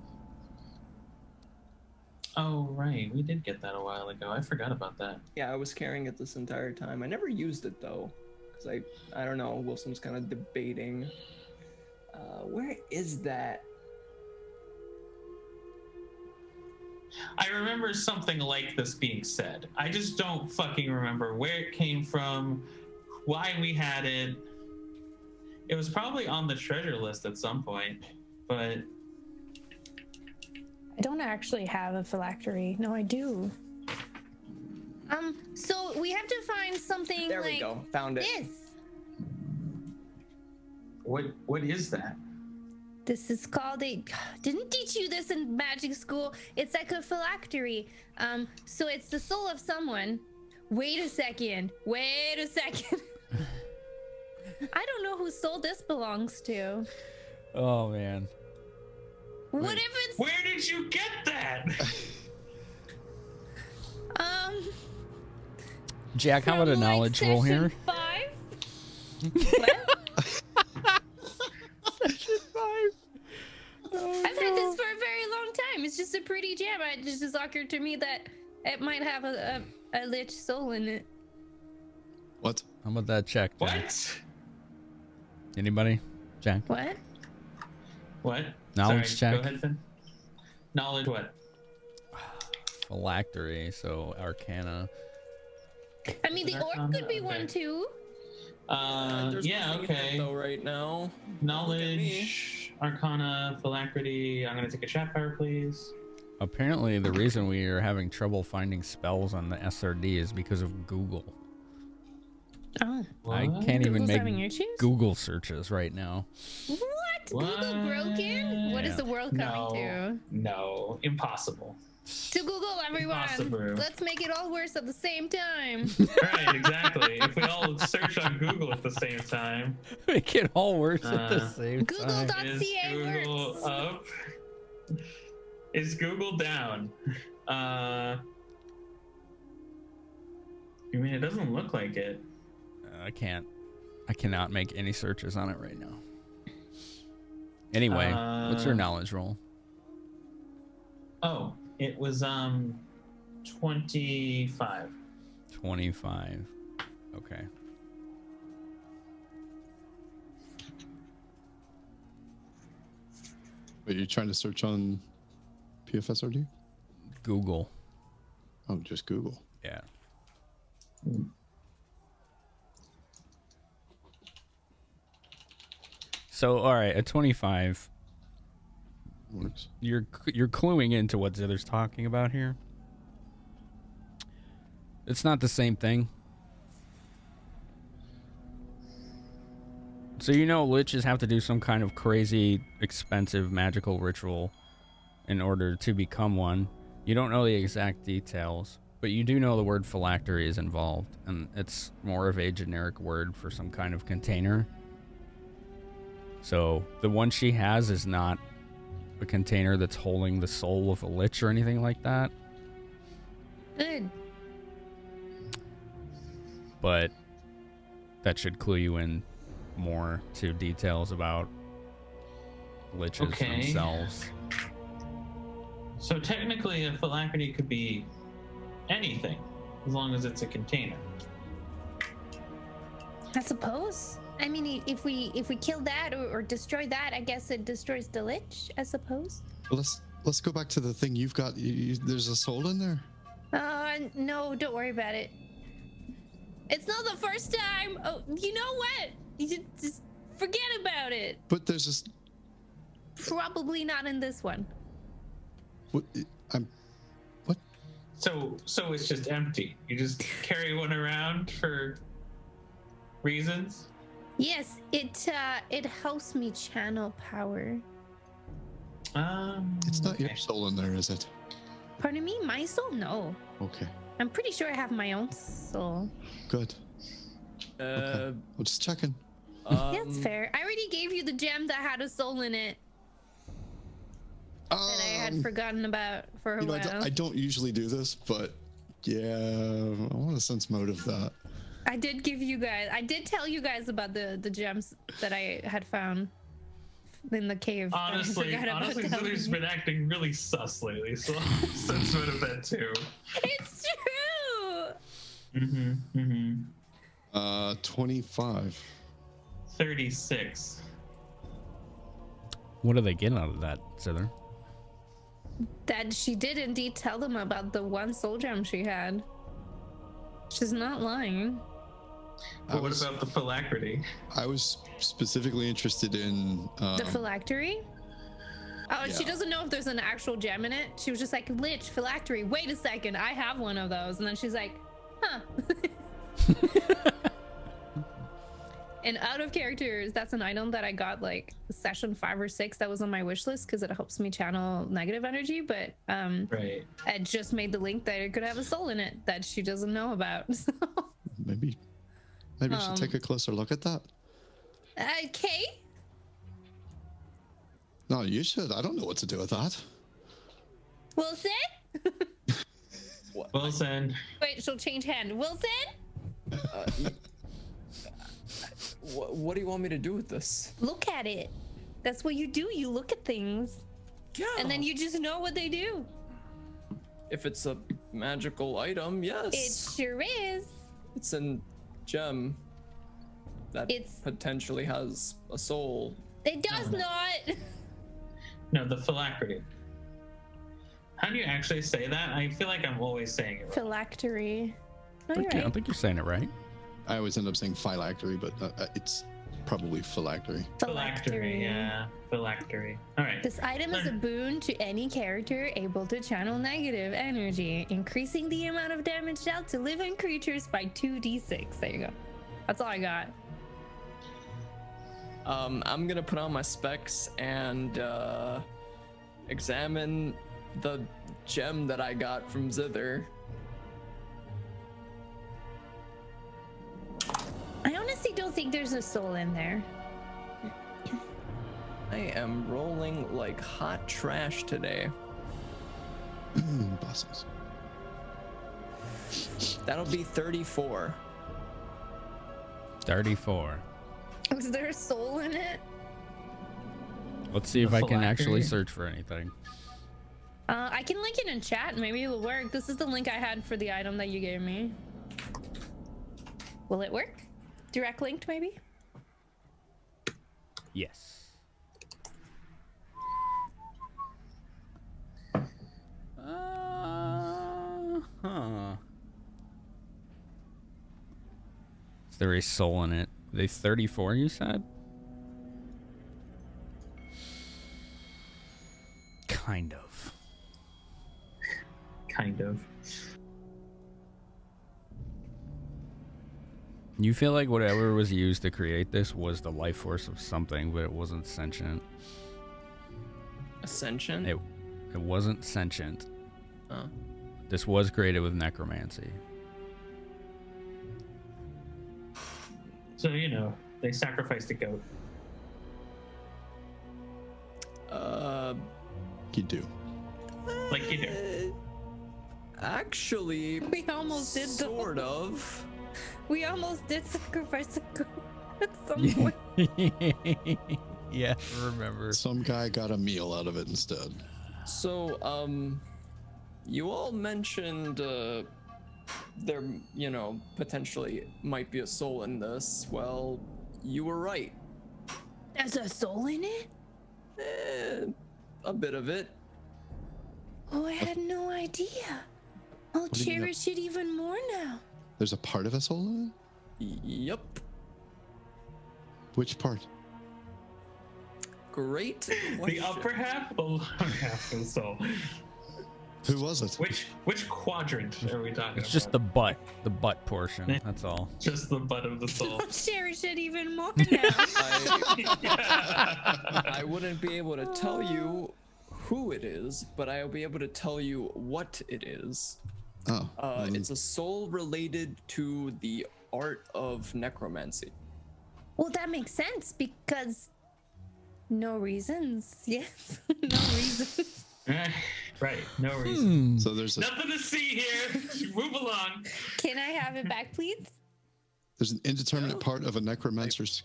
Oh, right. We did get that a while ago. I forgot about that. Yeah, I was carrying it this entire time. I never used it though, because I don't know. Wilson's kind of debating. Where is that? I remember something like this being said. I just don't fucking remember where it came from, why we had it. It was probably on the treasure list at some point, but I don't actually have a phylactery. No, I do. So we have to find something. There we go. Found it. This. What is that? This is called didn't teach you this in magic school. It's like a phylactery. So it's the soul of someone. Wait a second. I don't know whose soul this belongs to. Oh man. What if it's... Where did you get that? Jack, how about a knowledge roll here? 5? Session 5. I've had this for a very long time. It's just a pretty gem. It just occurred to me that it might have a lich soul in it. What? How about that check, Jack? What? Anybody? Jack? What? Knowledge Sorry, check? Go ahead, Finn. Knowledge what? Phylactery, so Arcana. I mean, the orc could be one too. Yeah, okay. Though right now. Knowledge, Arcana, Phylactery. I'm gonna take a chat power, please. Apparently, the reason we are having trouble finding spells on the SRD is because of Google. Oh. I can't even having make issues? Google searches right now. What? Google broken? What is the world coming to? No, impossible. To Google, everyone. Impossible. Let's make it all worse at the same time. Right, exactly. If we all search on Google at the same time. Make it all worse at the same time. Google.ca works. Google up? Is Google down? I mean, it doesn't look like it. I cannot make any searches on it right now. Anyway, what's your knowledge roll? Oh, it was 25. 25. Okay. Wait, you're trying to search on PFSRD? Google. Oh, just Google. Yeah. So, all right, at 25, works. You're cluing into what Zither's talking about here. It's not the same thing. So you know liches have to do some kind of crazy, expensive magical ritual in order to become one. You don't know the exact details, but you do know the word phylactery is involved, and it's more of a generic word for some kind of container. So the one she has is not a container that's holding the soul of a lich or anything like that. Good. But that should clue you in more to details about liches Okay. themselves. So technically, a phylactery could be anything, as long as it's a container. I suppose. I mean, if we kill that or destroy that, I guess it destroys the lich. I suppose. Let's go back to the thing you've got. There's a soul in there. No, don't worry about it. It's not the first time. Oh, you know what? You just forget about it. But there's just probably not in this one. What? What? So it's just empty. You just carry one around for reasons. Yes, it helps me channel power. It's not your soul in there, is it? Pardon me, my soul? No. Okay. I'm pretty sure I have my own soul. Good. Okay. Well, just checking. That's fair. I already gave you the gem that had a soul in it. That I had forgotten about for a while. I don't usually do this, but yeah, I want a sense motive that. I did tell you guys about the gems that I had found in the cave. Honestly, Zither's been acting really sus lately, so I'll sense motive that too. It's true. 25. 36. What do they get out of that, Zither? That she did indeed tell them about the one soul gem she had. She's not lying. But what about the phylactery? I was specifically interested in The phylactery? Oh, Yeah. she doesn't know if there's an actual gem in it. She was just like, lich, phylactery, wait a second, I have one of those. And then she's like, huh. And out of characters, that's an item that I got like session 5 or 6 that was on my wish list because it helps me channel negative energy. But right. I just made the link that it could have a soul in it that she doesn't know about. maybe we should take a closer look at that. Okay. No, you should. I don't know what to do with that. Wilson? Wilson. Wait, she'll change hand. Wilson? What do you want me to do with this? Look at it. That's what you do. You look at things. Yeah. And then you just know what they do. If it's a magical item, yes. It sure is. It's a gem that potentially has a soul. It does not. No, the phylactery. How do you actually say that? I feel like I'm always saying it wrong. Phylactery. No, you're I right. think you're saying it right. I always end up saying phylactery, but it's probably phylactery. Phylactery, yeah. Phylactery. All right. This item is a boon to any character able to channel negative energy, increasing the amount of damage dealt to living creatures by 2d6. There you go. That's all I got. I'm gonna put on my specs and examine the gem that I got from Zither. I honestly don't think there's a soul in there. I am rolling like hot trash today. Bosses. That'll be 34. 34. Is there a soul in it? Let's see if I can actually search for anything. I can link it in chat. Maybe it'll work. This is the link I had for the item that you gave me. Will it work? Direct linked, maybe? Yes. Is there a soul in it? Are they 34, you said? Kind of. Kind of. You feel like whatever was used to create this was the life force of something, but it wasn't sentient. Ascension? It wasn't sentient. Oh. This was created with necromancy. So, you know, they sacrificed a goat. You do. Like you do. Actually, we almost did sort of. We almost did sacrifice a goat at some point. Yeah, remember. Some guy got a meal out of it instead. So, you all mentioned there, potentially might be a soul in this. Well, you were right. There's a soul in it? A bit of it. Oh, I had no idea. I'll do you mean cherish it even more now. There's a part of a soul in it? Yep. Which part? Great The question. upper half, the lower half of the soul. Who was it? Which quadrant are we talking about? It's just the butt portion. That's all. Just the butt of the soul. I'll cherish it even more now. I wouldn't be able to tell you who it is, but I'll be able to tell you what it is. Oh. It's a soul related to the art of necromancy. Well, that makes sense because no reasons. Yes, no reasons. Right, no reason. So there's Nothing to see here. Move along. Can I have it back, please? there's an indeterminate part of a necromancer's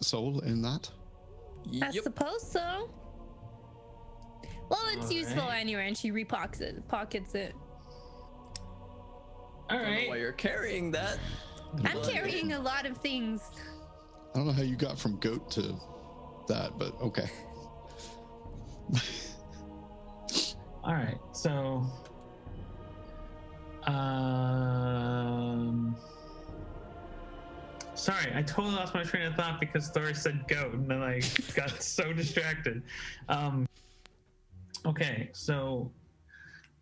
soul in that? I suppose so. Well, it's useful anyway, and she pockets it. All I don't know why you're carrying that. I'm carrying a lot of things. I don't know how you got from goat to that, but okay. All right, so sorry, I totally lost my train of thought because Thor said goat, and then I got so distracted. Okay, so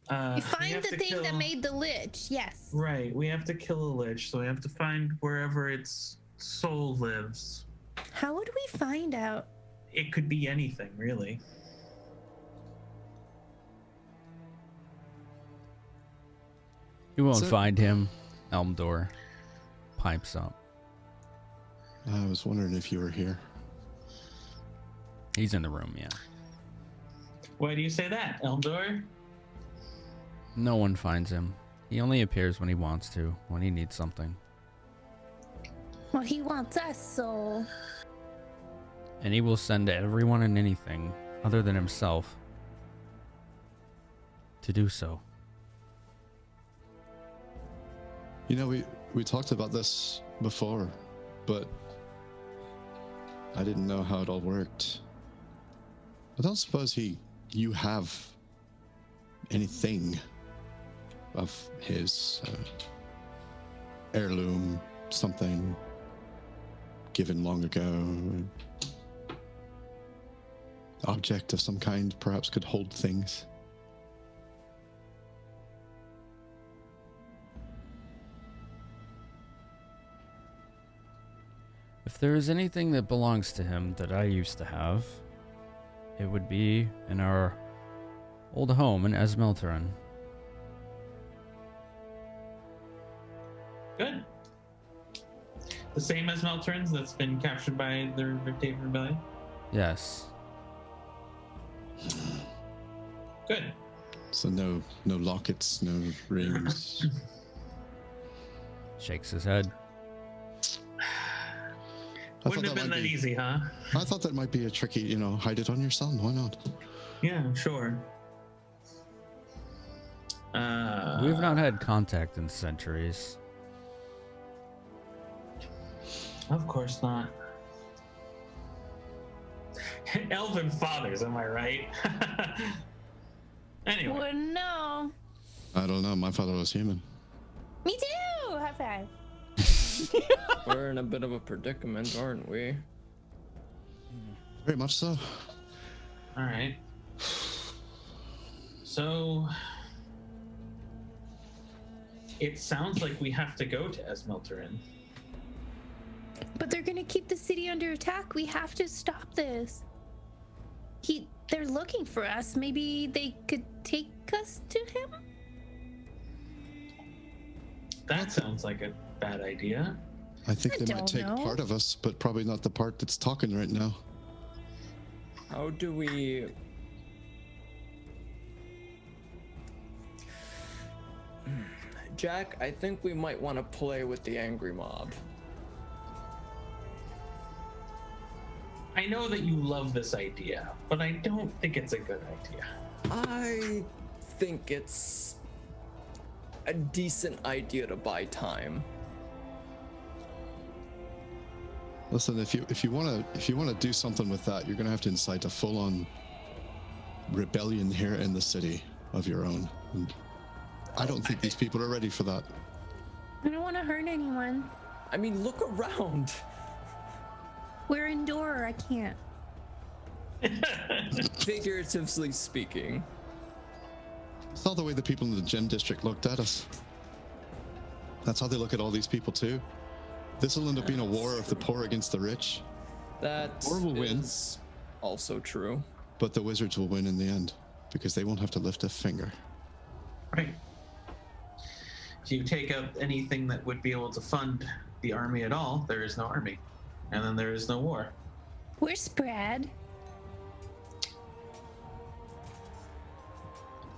You find the thing that made the lich, yes. Right, we have to kill a lich, so we have to find wherever its soul lives. How would we find out? It could be anything, really. You won't find him. Elmdor pipes up. I was wondering if you were here. He's in the room, yeah. Why do you say that, Elmdor? No one finds him. He only appears when he wants to, when he needs something. Well, he wants us, so... And he will send everyone and anything, other than himself, to do so. You know, we talked about this before, but I didn't know how it all worked. I don't suppose you have anything of his heirloom, something given long ago, object of some kind, perhaps could hold things. If there is anything that belongs to him that I used to have, it would be in our old home in Esmelteran. Good. The same as Melterans that's been captured by the Rictave Rebellion? Yes. Good. So no lockets, no rings. Shakes his head. Wouldn't have been that easy, huh? I thought that might be a tricky, hide it on your son. Why not? Yeah, sure. We've not had contact in centuries. Of course not. Elven fathers, am I right? Anyway. Wouldn't know. I don't know. My father was human. Me too! High five. We're in a bit of a predicament, aren't we? Very much so. All right. So it sounds like we have to go to Esmelterin. But they're gonna keep the city under attack. We have to stop this. They're looking for us. Maybe they could take us to him? That sounds like a bad idea. I think they might take part of us, but probably not the part that's talking right now. How do we... Jack, I think we might want to play with the angry mob. I know that you love this idea, but I don't think it's a good idea. I think it's a decent idea to buy time. Listen, if you want to do something with that, you're gonna have to incite a full-on rebellion here in the city of your own. And I don't think these people are ready for that. I don't want to hurt anyone. I mean, look around. We're indoor. I can't. Figuratively speaking. Saw the way the people in the gym district looked at us. That's how they look at all these people too. This will end up being a war of the poor against the rich. That Or will win. is also true. But the wizards will win in the end because they won't have to lift a finger. Right. If you take out anything that would be able to fund the army at all, there is no army. And then there is no war. Where's Brad?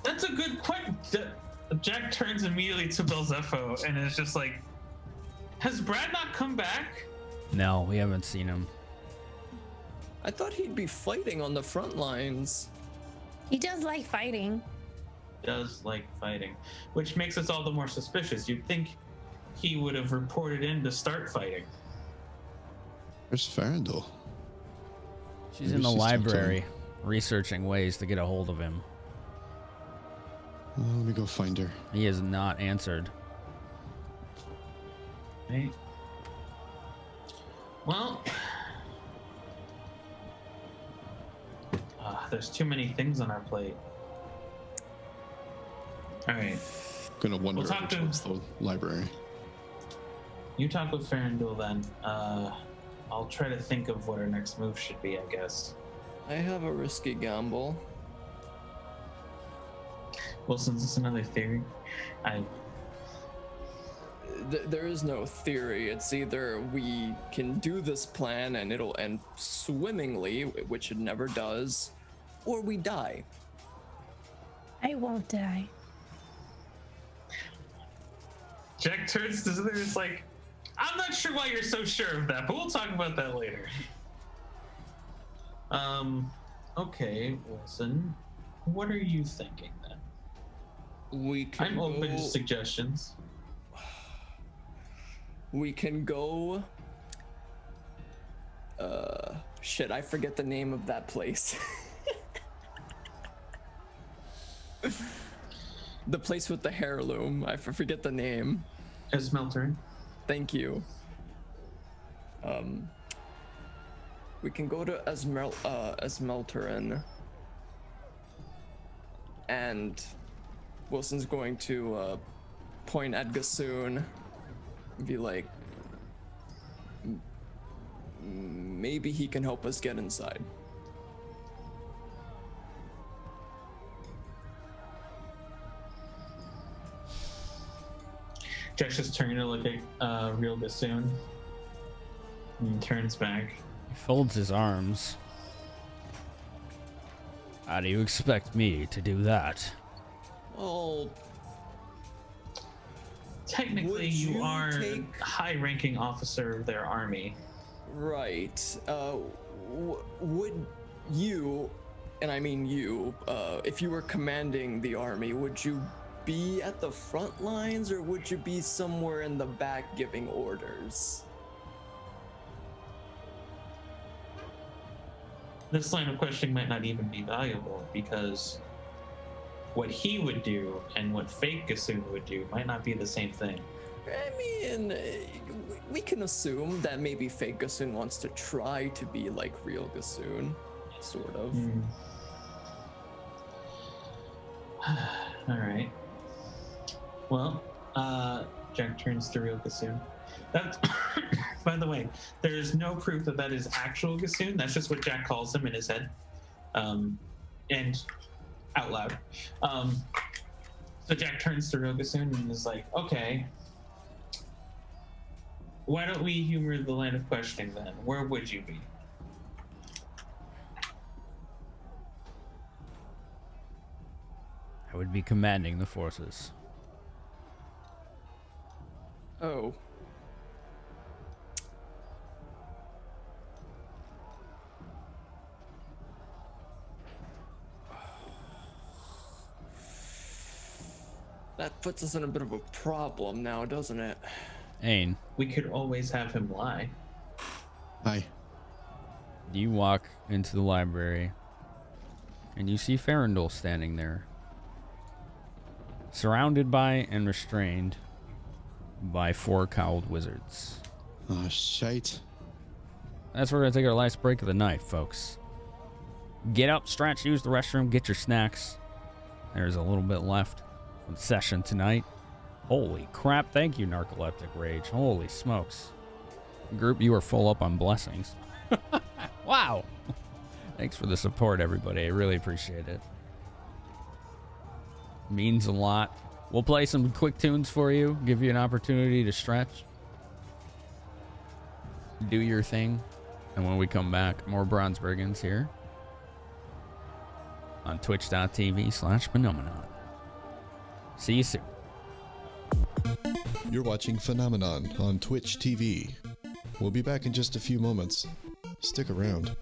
That's a good question. Jack turns immediately to Belzepho and is just like, has Brad not come back? No, we haven't seen him. I thought he'd be fighting on the front lines. He does like fighting. Does like fighting, which makes us all the more suspicious. You'd think he would have reported in to start fighting. Where's Farandel? She's in the library, researching ways to get a hold of him. Let me go find her. He has not answered. Right. Well, there's too many things on our plate. All right. Gonna wonder We'll talk which one's the library. You talk with Farandel then. I'll try to think of what our next move should be, I guess. I have a risky gamble. Well, since it's another theory, There is no theory. It's either we can do this plan and it'll end swimmingly, which it never does, or we die. I won't die. Jack turns to Zither and is like, I'm not sure why you're so sure of that, but we'll talk about that later. Okay, Wilson, what are you thinking then? I'm open to suggestions. We can go. Shit, I forget the name of that place. The place with the heirloom. I forget the name. Esmelterin. Thank you. We can go to Esmelterin. And Wilson's going to point at Gassoon. Be like, maybe he can help us get inside. Jack's just turning to look at real Gassoon and turns back. He folds his arms. How do you expect me to do that? Well, technically you are a high-ranking officer of their army. Right. Would you, and I mean you, if you were commanding the army, would you be at the front lines or would you be somewhere in the back giving orders? This line of questioning might not even be valuable because what he would do and what fake Gassoon would do might not be the same thing. I mean, we can assume that maybe fake Gassoon wants to try to be like real Gassoon, sort of. All right. Well, Jack turns to real Gassoon. That's, by the way, there is no proof that that is actual Gassoon. That's just what Jack calls him in his head, and out loud. So Jack turns to real Gassoon and is like, "Okay, why don't we humor the line of questioning then? Where would you be?" I would be commanding the forces. Oh. That puts us in a bit of a problem now, doesn't it? Ain, We could always have him lie. Hi. you walk into the library and you see Farandul standing there, surrounded by and restrained by 4 cowled wizards. Oh, shite. That's where we're going to take our last break of the night, folks. Get up, stretch, use the restroom, get your snacks. There's a little bit left of the session tonight. Holy crap, thank you, Narcoleptic Rage. Holy smokes. Group, you are full up on blessings. Wow. Thanks for the support, everybody. I really appreciate it. Means a lot. We'll play some quick tunes for you, give you an opportunity to stretch. Do your thing. And when we come back, more Bronze Brigands here on twitch.tv/Phenomenon. See you soon. You're watching Phenomenon on Twitch TV. We'll be back in just a few moments. Stick around.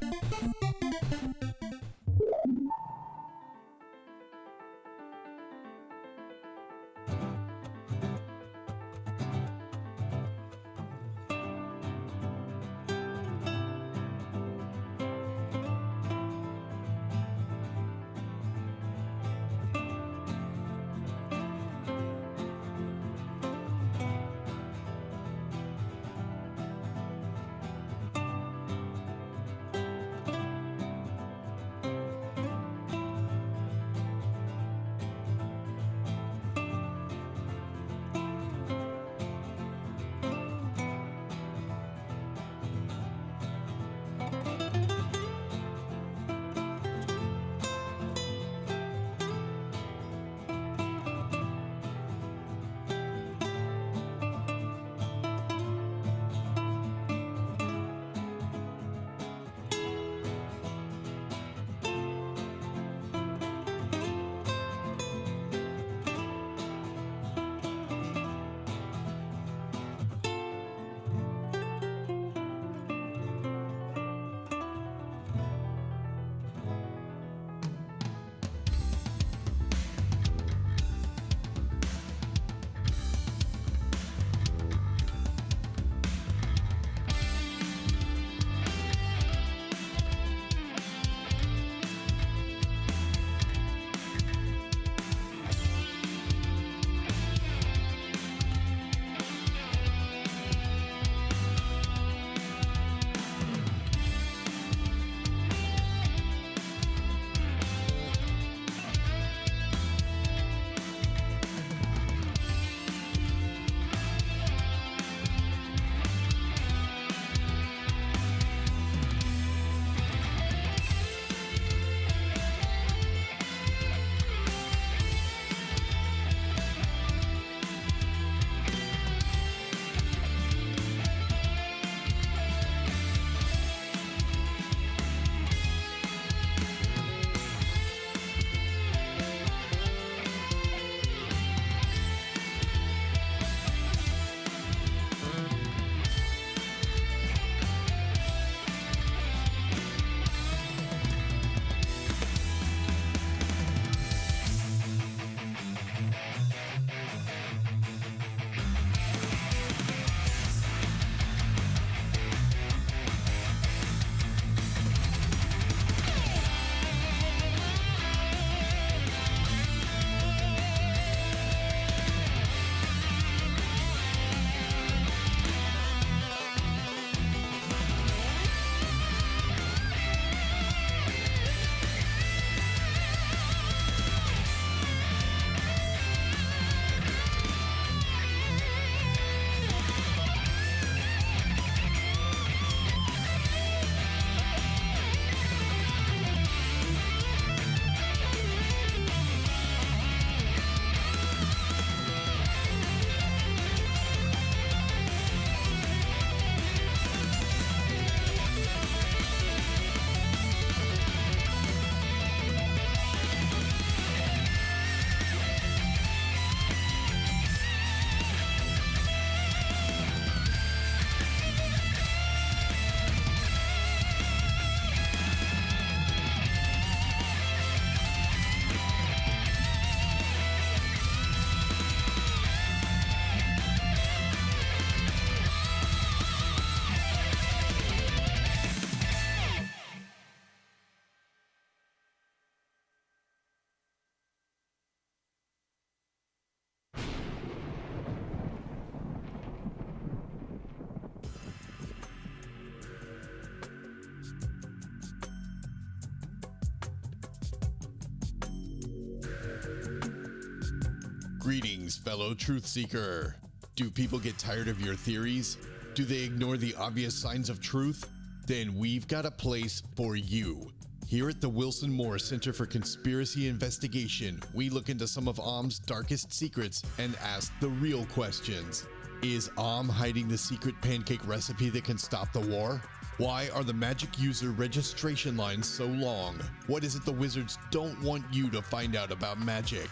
Greetings, fellow truth seeker. Do people get tired of your theories? Do they ignore the obvious signs of truth? Then we've got a place for you. Here at the Wilson Moore Center for Conspiracy Investigation, we look into some of Om's darkest secrets and ask the real questions. Is Om hiding the secret pancake recipe that can stop the war? Why are the magic user registration lines so long? What is it the wizards don't want you to find out about magic?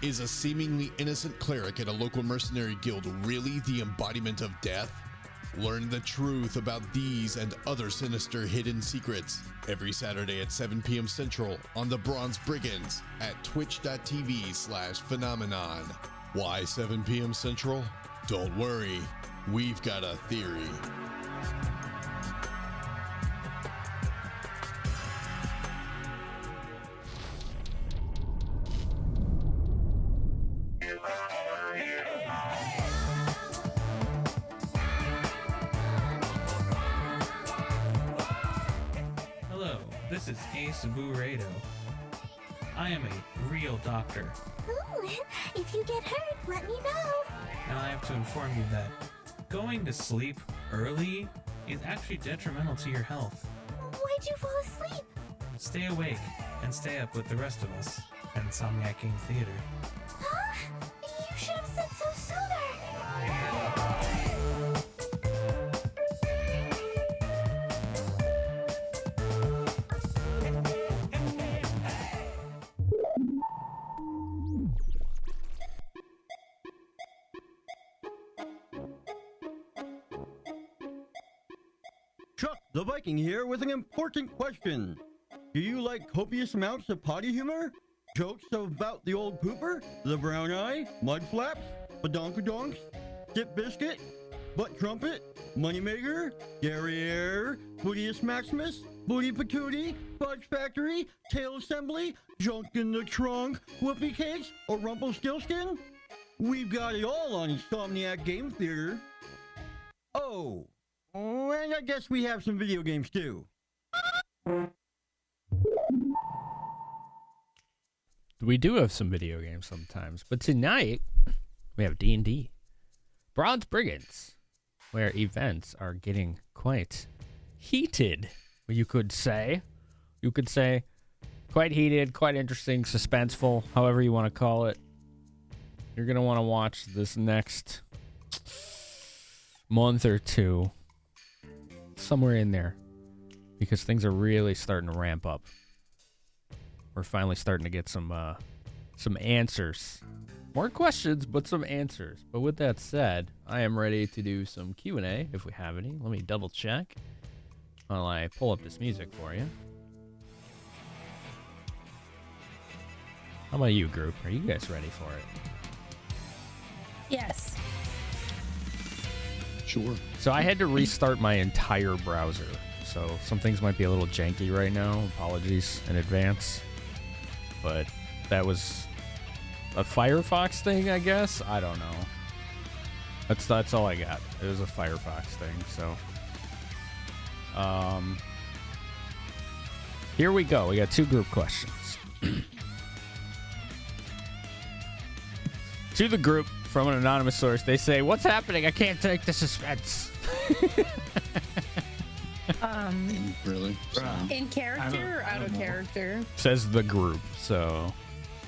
Is a seemingly innocent cleric at a local mercenary guild really the embodiment of death? Learn the truth about these and other sinister hidden secrets every Saturday at 7 p.m. Central on the Bronze Brigands at twitch.tv/phenomenon. Why 7 p.m. Central? Don't worry, we've got a theory. This is Ace Burrito. I am a real doctor. Ooh, if you get hurt, let me know. And I have to inform you that going to sleep early is actually detrimental to your health. Why'd you fall asleep? Stay awake and stay up with the rest of us at Insomniac Game Theater. Huh? You should have said so sooner. Chuck the Viking here with an important question. Do you like copious amounts of potty humor? Jokes about the old pooper, the brown eye, mud flaps, badonkadonks, dip biscuit, butt trumpet, moneymaker, derriere, bootius maximus, booty patootie, fudge factory, tail assembly, junk in the trunk, whoopee cakes, or Rumpelstiltskin? We've got it all on Insomniac Game Theater. Oh, and I guess we have some video games too. We do have some video games sometimes, but tonight we have D&D. Bronze Brigands, where events are getting quite heated, you could say. You could say quite heated, quite interesting, suspenseful, however you want to call it. You're going to want to watch this next month or two, somewhere in there, because things are really starting to ramp up. We're finally starting to get some answers. More questions, but some answers. But with that said, I am ready to do some Q&A, if we have any. Let me double check while I pull up this music for you. How about you, group? Are you guys ready for it? Yes. Sure. So I had to restart my entire browser. So some things might be a little janky right now. Apologies in advance. But that was a Firefox thing, I guess. I don't know. That's all I got. It was a Firefox thing. So here we go. We got two group questions. To the group from an anonymous source, they say, "What's happening? I can't take the suspense." Really? In character or out of character? Says the group, so.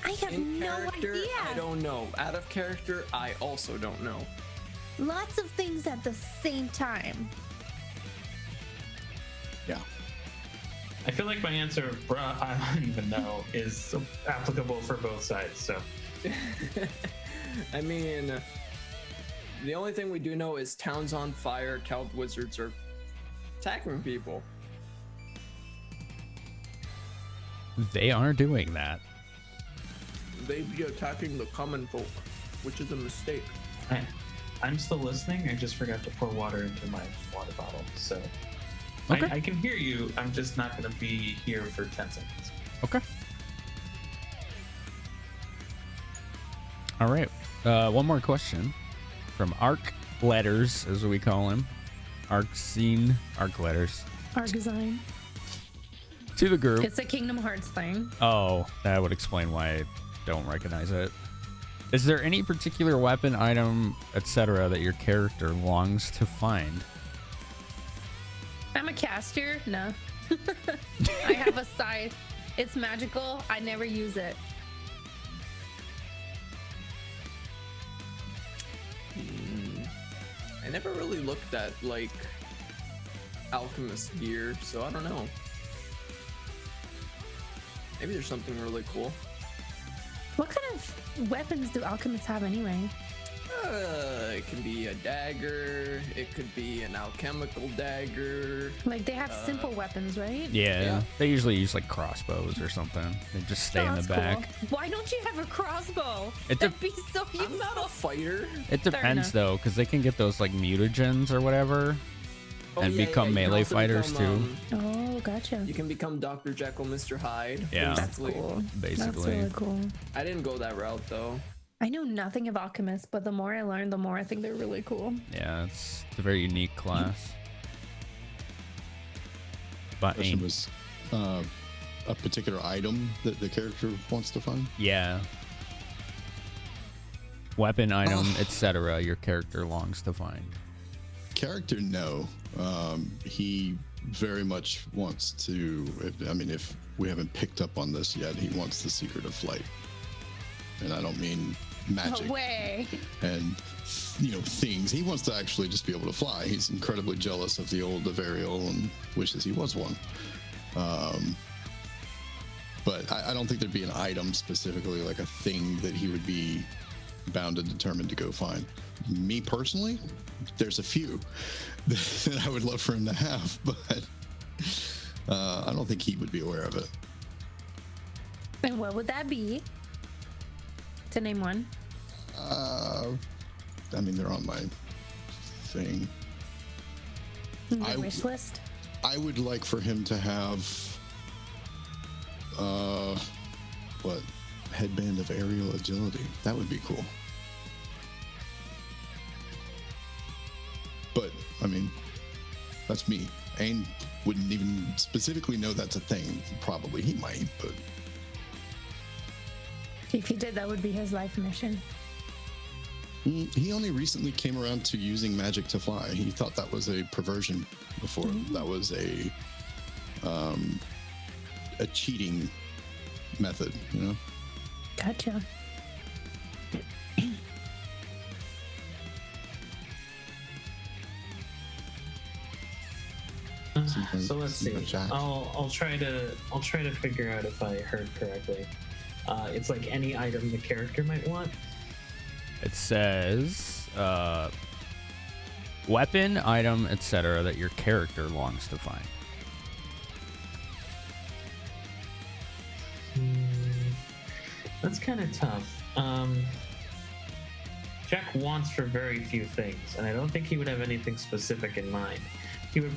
I have In no character, idea. I don't know. Out of character, I also don't know. Lots of things at the same time. Yeah. I feel like my answer, bruh, I don't even know, is applicable for both sides. So, I mean, the only thing we do know is town's on fire, Cowed Wizards are attacking people. They are doing that. They be attacking the common folk, which is a mistake. I'm still listening. I just forgot to pour water into my water bottle. So, Okay. I can hear you. I'm just not going to be here for 10 seconds. Okay. All right. One more question from Arc Letters, as we call him. Arc Letters. Argazine. To the group. It's a Kingdom Hearts thing. Oh, that would explain why I don't recognize it. Is there any particular weapon, item, etc. that your character longs to find? I'm a caster. No. I have a scythe. It's magical. I never use it. I never really looked at like alchemist gear, so I don't know. Maybe there's something really cool. What kind of weapons do alchemists have anyway? It can be a dagger. It could be an alchemical dagger. Like they have simple weapons, right? Yeah, they usually use like crossbows or something. They just stay in the That's back. cool. Why don't you have a crossbow? It That'd be so useful. I'm not a fighter. It depends though, because they can get those like mutagens or whatever, and become you can melee also fighters become, too. Oh, gotcha. You can become Dr. Jekyll, Mr. Hyde. Yeah. That's basically. cool. Basically. That's really cool. I didn't go that route though. I know nothing of alchemists, but the more I learn, the more I think they're really cool. Yeah, it's a very unique class. But Question was a particular item that the character wants to find? yeah, weapon, item, etc. Your character longs to find. Character, no. He very much wants to. If we haven't picked up on this yet, he wants the secret of flight, and I don't mean magic. No way. And things. He wants to actually just be able to fly. He's incredibly jealous of the old Avarial and wishes he was one. But I don't think there'd be an item specifically, like a thing that he would be bound and determined to go find. Me personally, there's a few that I would love for him to have, but I don't think he would be aware of it. And what would that be? To name one. They're on my thing. Your wish list. I would like for him to have headband of aerial agility. That would be cool. But that's me. Ain wouldn't even specifically know that's a thing. Probably he might, but If he did, that would be his life mission. he only recently came around to using magic to fly. He thought that was a perversion before. That was a cheating method, Gotcha. So let's see. I'll try to figure out if I heard correctly. It's like any item the character might want. It says weapon, item, etc. that your character longs to find. That's kind of tough. Jack wants for very few things, and I don't think he would have anything specific in mind. He would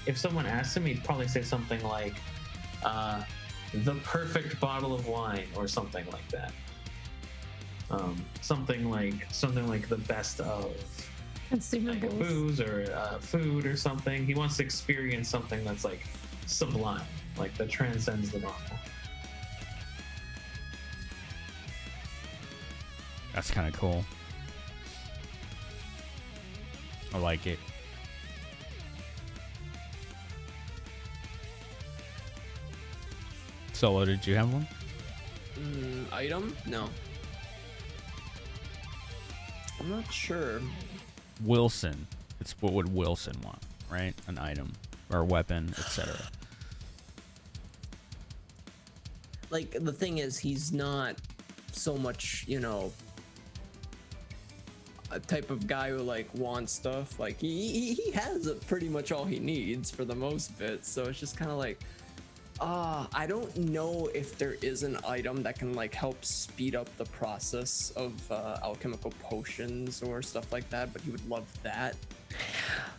if someone asked him, he'd probably say something like the perfect bottle of wine or something like that. Something like the best of consumables, like booze or food or something. He wants to experience something that's like sublime, like that transcends the normal. That's kind of cool. I like it. Solo, did you have one? Item? No. I'm not sure. Wilson. It's what would Wilson want, right? An item or a weapon, etc. Like, the thing is, he's not so much, a type of guy who like wants stuff. Like he has pretty much all he needs for the most bit, so it's just kind of like I don't know if there is an item that can like help speed up the process of alchemical potions or stuff like that, but he would love that.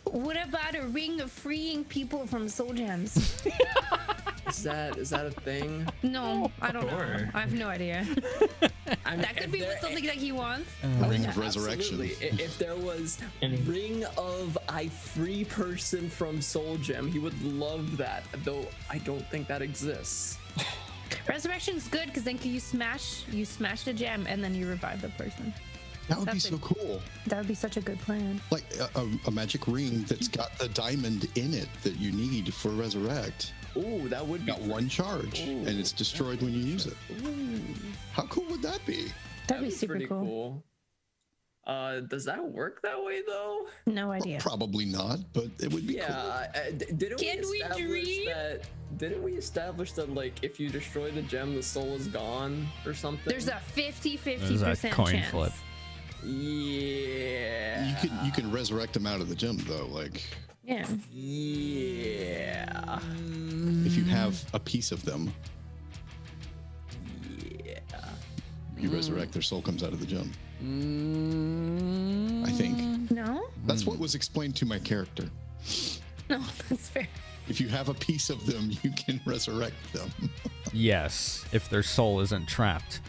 What about a ring of freeing people from soul gems? Is that a thing? No, I don't know. I have no idea. That could be something that he wants. Ring of Resurrection. Absolutely. If there was Ring of I free person from soul gem, he would love that. Though I don't think that exists. Resurrection's good because then you smash the gem and then you revive the person. That would be so cool. That would be such a good plan. Like a magic ring that's got the diamond in it that you need for resurrect. Ooh, that would be got one charge, and it's destroyed when you use it. Ooh. How cool would that be? That'd be super pretty cool. Does that work that way though? No idea. Well, probably not, but it would be cool. Didn't we establish that like if you destroy the gem, the soul is gone or something? There's a 50-50% There's a coin chance. flip. Yeah. You can resurrect them out of the gem though, like. Yeah. Yeah. If you have a piece of them. Yeah. You resurrect, their soul comes out of the gem. I think. No? That's what was explained to my character. No, that's fair. If you have a piece of them, you can resurrect them. Yes, if their soul isn't trapped.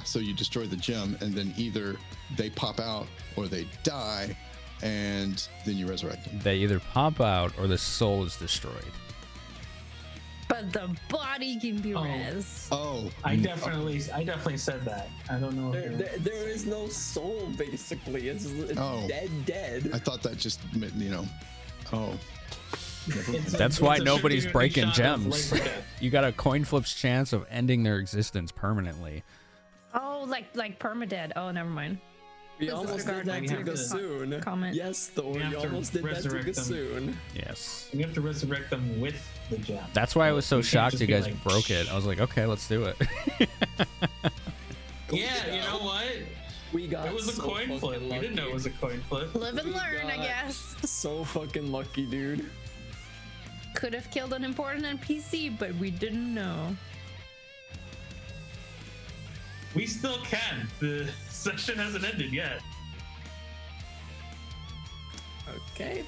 So you destroy the gem, and then either they pop out or they die, and then you resurrect them. They either pop out or the soul is destroyed. But the body can be res. I definitely said that. I don't know. There is no soul basically. It's dead. I thought that just meant, That's why nobody's breaking gems. You got a coin flip's chance of ending their existence permanently. Oh, like permadead. Oh, never mind. We almost did that to Gassoon. Comment. Yes, Thor, you almost did that to Gassoon. Yes. You have to resurrect them with the gem. That's why I was so shocked you guys like, broke it. I was like, okay, let's do it. Yeah, you know what? It was a coin flip. We didn't know it was a coin flip. Live and learn, I guess. So fucking lucky, dude. Could have killed an important NPC, but we didn't know. We still can. The session hasn't ended yet. Okay.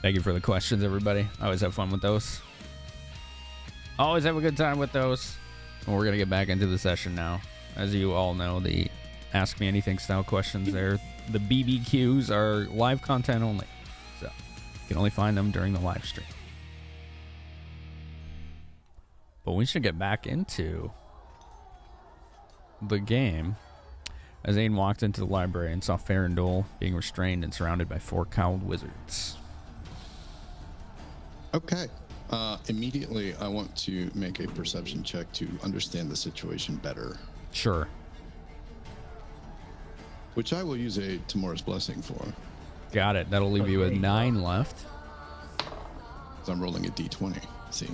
Thank you for the questions, everybody. I always have fun with those. Always have a good time with those. And we're going to get back into the session now. As you all know, the Ask Me Anything style questions there. The BBQs are live content only. So you can only find them during the live stream. But we should get back into the game. As Aiden walked into the library and saw Farandole being restrained and surrounded by 4 cowled wizards. Okay. Immediately, I want to make a perception check to understand the situation better. Sure. Which I will use a Tamora's Blessing for. Got it. That'll leave you with 9 left. So I'm rolling a d20. See?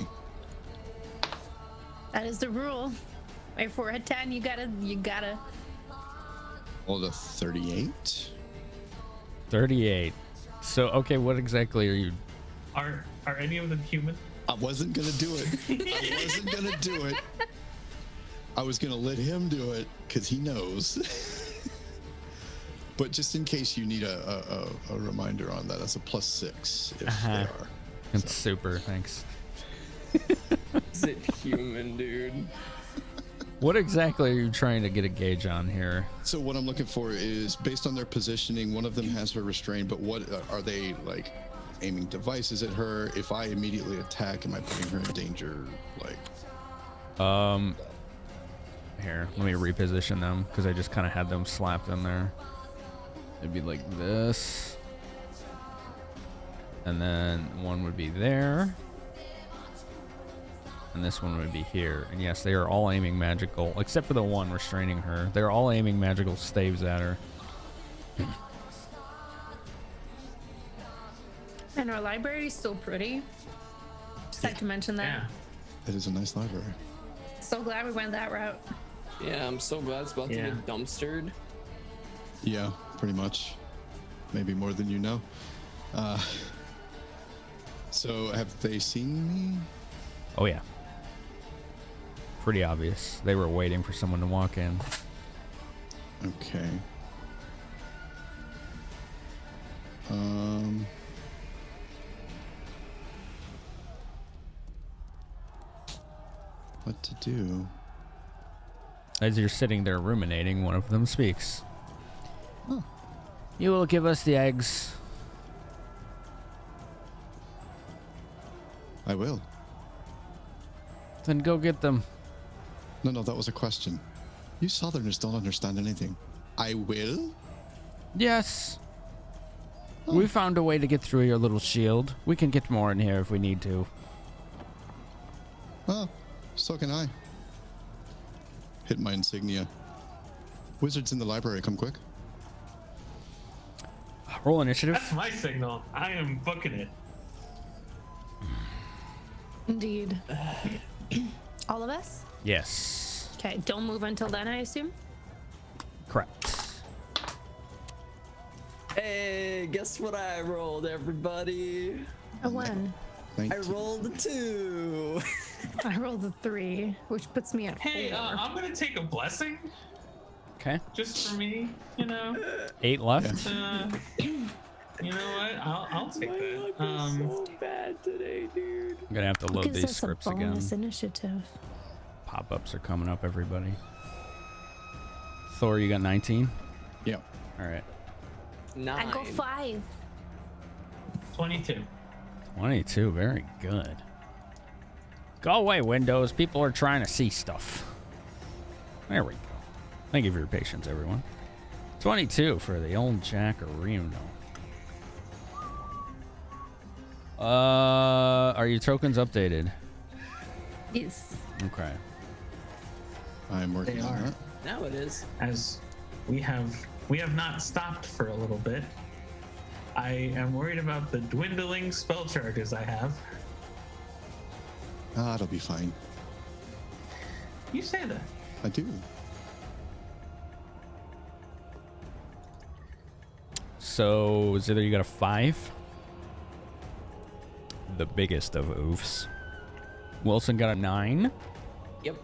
That is the rule. Wait, for a 10, you gotta. Rolled a 38. 38. So, okay, what exactly are you... Are any of them human? I wasn't gonna do it. I was gonna let him do it because he knows. But just in case you need a reminder on that, that's a +6 if they are. That's super, thanks. Is it human, dude? What exactly are you trying to get a gauge on here? So what I'm looking for is, based on their positioning, one of them has her restrained, but what are they, like, aiming devices at her? If I immediately attack, am I putting her in danger? Like, here, let me reposition them, because I just kind of had them slapped in there. It'd be like this. And then one would be there. And this one would be here. And yes, they are all aiming magical, except for the one restraining her. They're all aiming magical staves at her. And our library is still pretty. Just had to mention that. Yeah. it is a nice library. So glad we went that route. Yeah, I'm so glad it's about to get dumpstered. Yeah, pretty much. Maybe more than you know. So have they seen me? Oh, yeah. Pretty obvious. They were waiting for someone to walk in. Okay. What to do? As you're sitting there ruminating, one of them speaks. Oh. You will give us the eggs. I will. Then go get them. No, that was a question. You Southerners don't understand anything. I will? Yes. We found a way to get through your little shield. We can get more in here if we need to. Oh, so can I. Hit my insignia. Wizards in the library, come quick. Roll initiative. That's my signal. I am booking it. Indeed. All of us? Yes. Okay, don't move until then, I assume? Correct. Hey, guess what I rolled, everybody? A 1. I rolled a 2. I rolled a 3, which puts me at 4. Hey, I'm gonna take a blessing. Okay. Just for me, you know. 8 left. You know what? I'll take that. So bad today, dude. I'm gonna have to load Gives these us scripts a again. bonus initiative. Pop-ups are coming up, everybody. Thor, you got 19? Yeah. All right. 9. I go 5. 22. 22, very good. Go away, Windows. People are trying to see stuff. There we go. Thank you for your patience, everyone. 22 for the old Jackarino. Are your tokens updated? Yes. Okay. I'm working They on are. that. Now it is. As we have not stopped for a little bit. I am worried about the dwindling spell charges I have. Ah, it'll be fine. You say that. I do. So, Zither, you got a 5. The biggest of oofs. Wilson got a 9. Yep.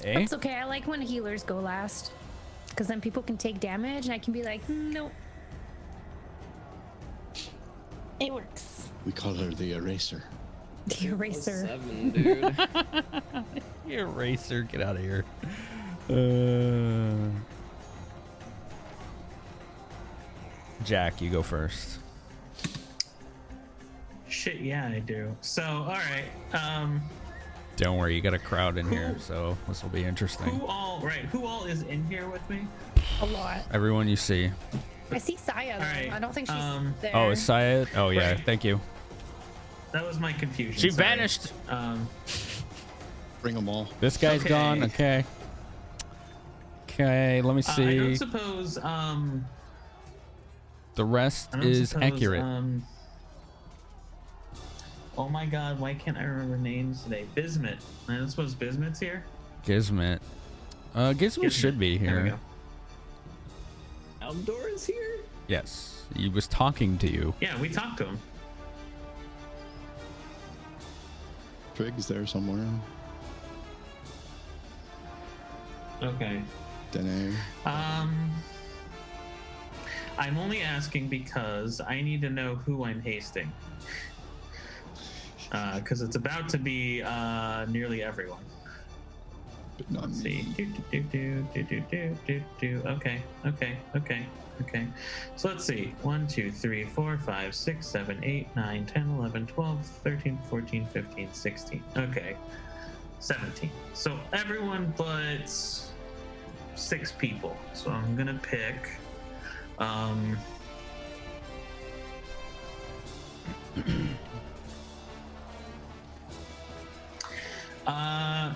Okay. That's okay. I like when healers go last. Because then people can take damage and I can be like, nope. It works. We call her the eraser. The eraser. 7, dude. You eraser, get out of here. Jack, you go first. Shit, yeah, I do. So, all right. Don't worry, you got a crowd in here, so this will be interesting. Who all is in here with me? A lot. Everyone you see. I see Saya though. right, I don't think she's there. Oh, is Syed? Oh, yeah, Right. thank you. That was my confusion. She sorry. vanished. Bring them all. This guy's Okay. gone. Okay. Okay, let me I see. don't suppose. The rest I don't is suppose, accurate. Oh my god, why can't I remember names today? Bismuth. I don't suppose Bismuth's here? Gizmit. Gizmit should be There we here. go. Eldor is here? Yes. He was talking to you. Yeah, we talked to him. Trig's there somewhere. Okay. Dene. I'm only asking because I need to know who I'm hasting. Because it's about to be nearly everyone. But not Let's me. see. Okay. So let's see. 1, 2, 3, 4, 5, 6, 7, 8, 9, 10, 11, 12, 13, 14, 15, 16. Okay. 17. So everyone but 6 people. So I'm gonna pick.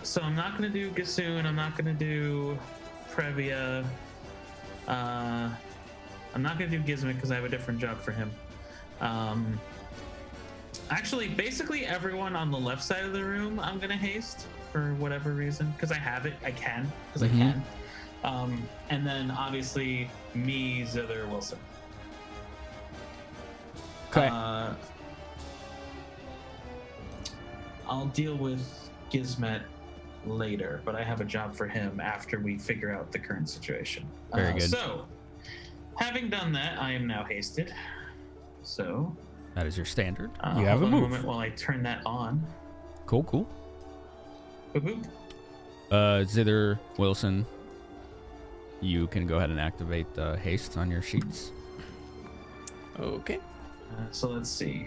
So I'm not gonna do Gasoon. I'm not gonna do Previa. I'm not gonna do Gizmit because I have a different job for him. Actually, basically everyone on the left side of the room, I'm gonna haste for whatever reason because I have it. I can because I can. And then obviously me, Zither, Wilson. Okay. I'll deal with Gizmet later, but I have a job for him after we figure out the current situation. Very good. So, having done that, I am now hasted. So, That is your standard. You have a hold on move. moment while I turn that on. Cool, cool. Boop, boop. Zither, Wilson, you can go ahead and activate the haste on your sheets. Okay. So let's see.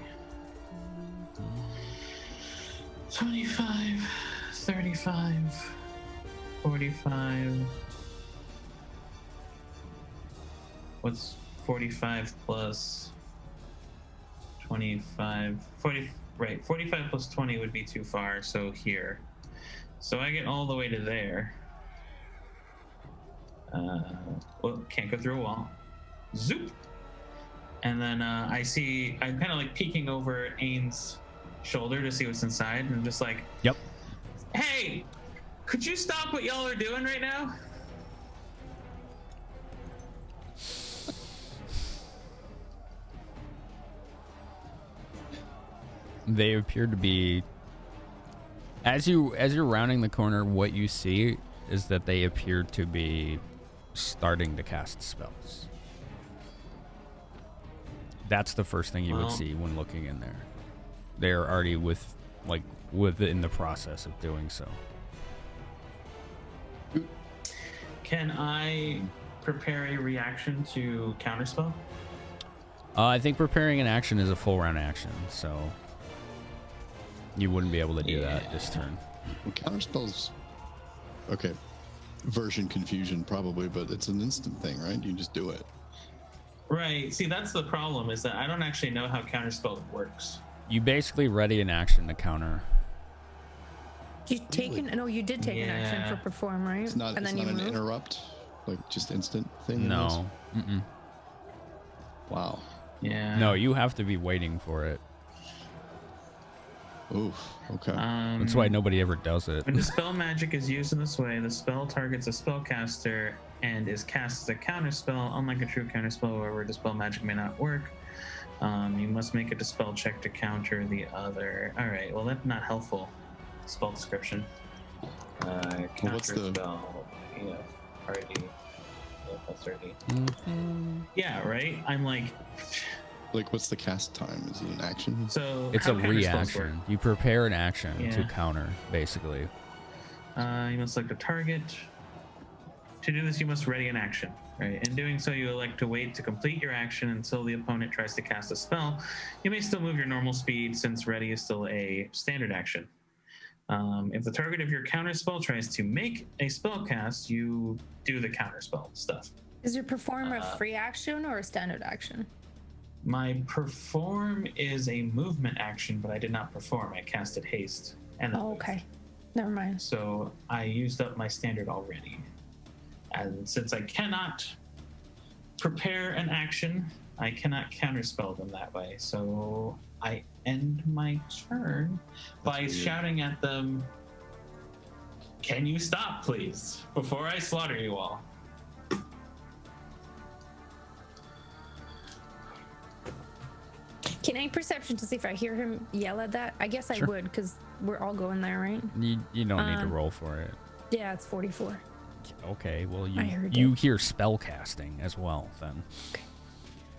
25, 35, 45. What's 45 plus 25? 40, right, 45 plus 20 would be too far, so here. So I get all the way to there. Well, can't go through a wall. Zoop! And then I see, I'm kind of like peeking over Ains' shoulder to see what's inside, and I'm just like, yep. Hey, could you stop what y'all are doing right now? They appear to be, as you're rounding the corner, what you see is that they appear to be starting to cast spells. That's the first thing you would see when looking in there. They're already within the process of doing so. Can I prepare a reaction to counterspell? I think preparing an action is a full round action, so you wouldn't be able to do that this turn. Well, counterspells, okay, version confusion probably, but it's an instant thing, right? You just do it. Right. See, that's the problem, is that I don't actually know how counterspell works. You basically ready an action to counter. You taken? No, you did take an action for perform, right? It's not, and then it's you not an move? interrupt, like just instant thing. No. Mm-mm. Wow. Yeah. No, you have to be waiting for it. Oof. Okay. That's why nobody ever does it. When dispel magic is used in this way, the spell targets a spellcaster and is cast as a counterspell. Unlike a true counterspell, where dispel magic may not work, you must make a dispel check to counter the other. All right. Well, that's not helpful. Spell description. Counter spell. Yeah. RD. Yeah, plus RD. Yeah. Right. I'm like. Like, what's the cast time? Is it an action? So it's a reaction. You prepare an action to counter, basically. You must select a target. To do this, you must ready an action. Right. In doing so, you elect to wait to complete your action until the opponent tries to cast a spell. You may still move your normal speed, since ready is still a standard action. If the target of your counterspell tries to make a spell cast, you do the counterspell stuff. Is your perform a free action or a standard action? My perform is a movement action, but I did not perform. I casted haste. And okay. Never mind. So I used up my standard already. And since I cannot prepare an action, I cannot counterspell them that way. So I end my turn by shouting at them, "Can you stop, please, before I slaughter you all?" Can I perception to see if I hear him yell at that? I guess I would, because we're all going there, right? You don't need to roll for it. Yeah, it's 44. Okay, well, I you hear spell casting as well, then.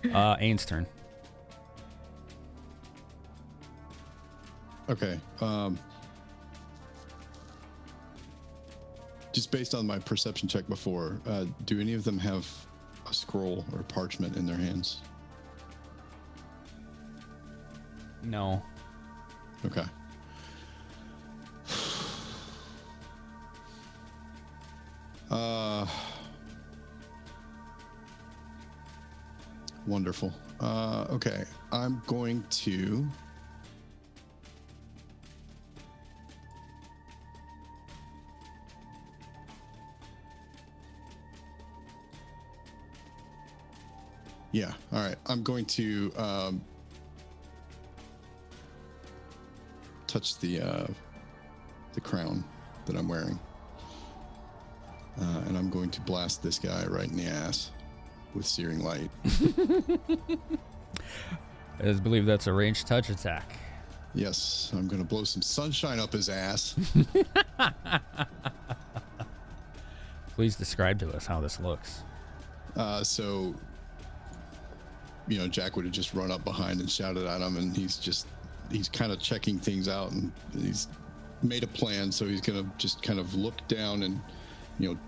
Okay. Ain's turn. Okay. Just based on my perception check before, do any of them have a scroll or parchment in their hands? No. Okay. Wonderful. Okay, I'm going to yeah, all right. I'm going to touch the crown that I'm wearing. And I'm going to blast this guy right in the ass with searing light. I just believe that's a ranged touch attack. Yes, I'm going to blow some sunshine up his ass. Please describe to us how this looks. So, you know, Jack would have just run up behind and shouted at him, and he's kind of checking things out, and he's made a plan. So he's going to just kind of look down and, you know,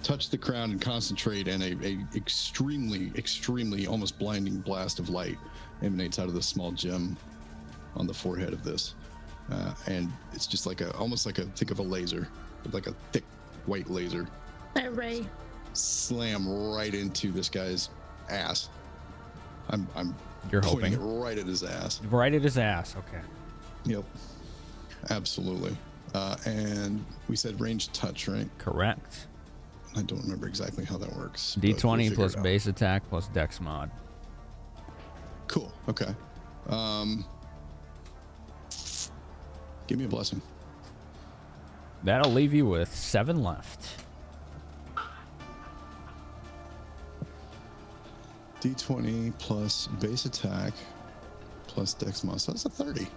touch the crown and concentrate, and a extremely almost blinding blast of light emanates out of the small gem on the forehead of this. and it's just like almost like think of a laser, but like a thick white laser. That ray. Slam right into this guy's ass. I'm You're pointing hoping. it right at his ass. Right at his ass. Okay. Yep. Absolutely. And we said range touch, right? Correct. I don't remember exactly how that works. but D20 we'll figure plus it out. base attack plus dex mod. Cool. Okay. Give me a blessing. That'll leave you with 7 left. D20 plus base attack plus dex mod. So that's a 30.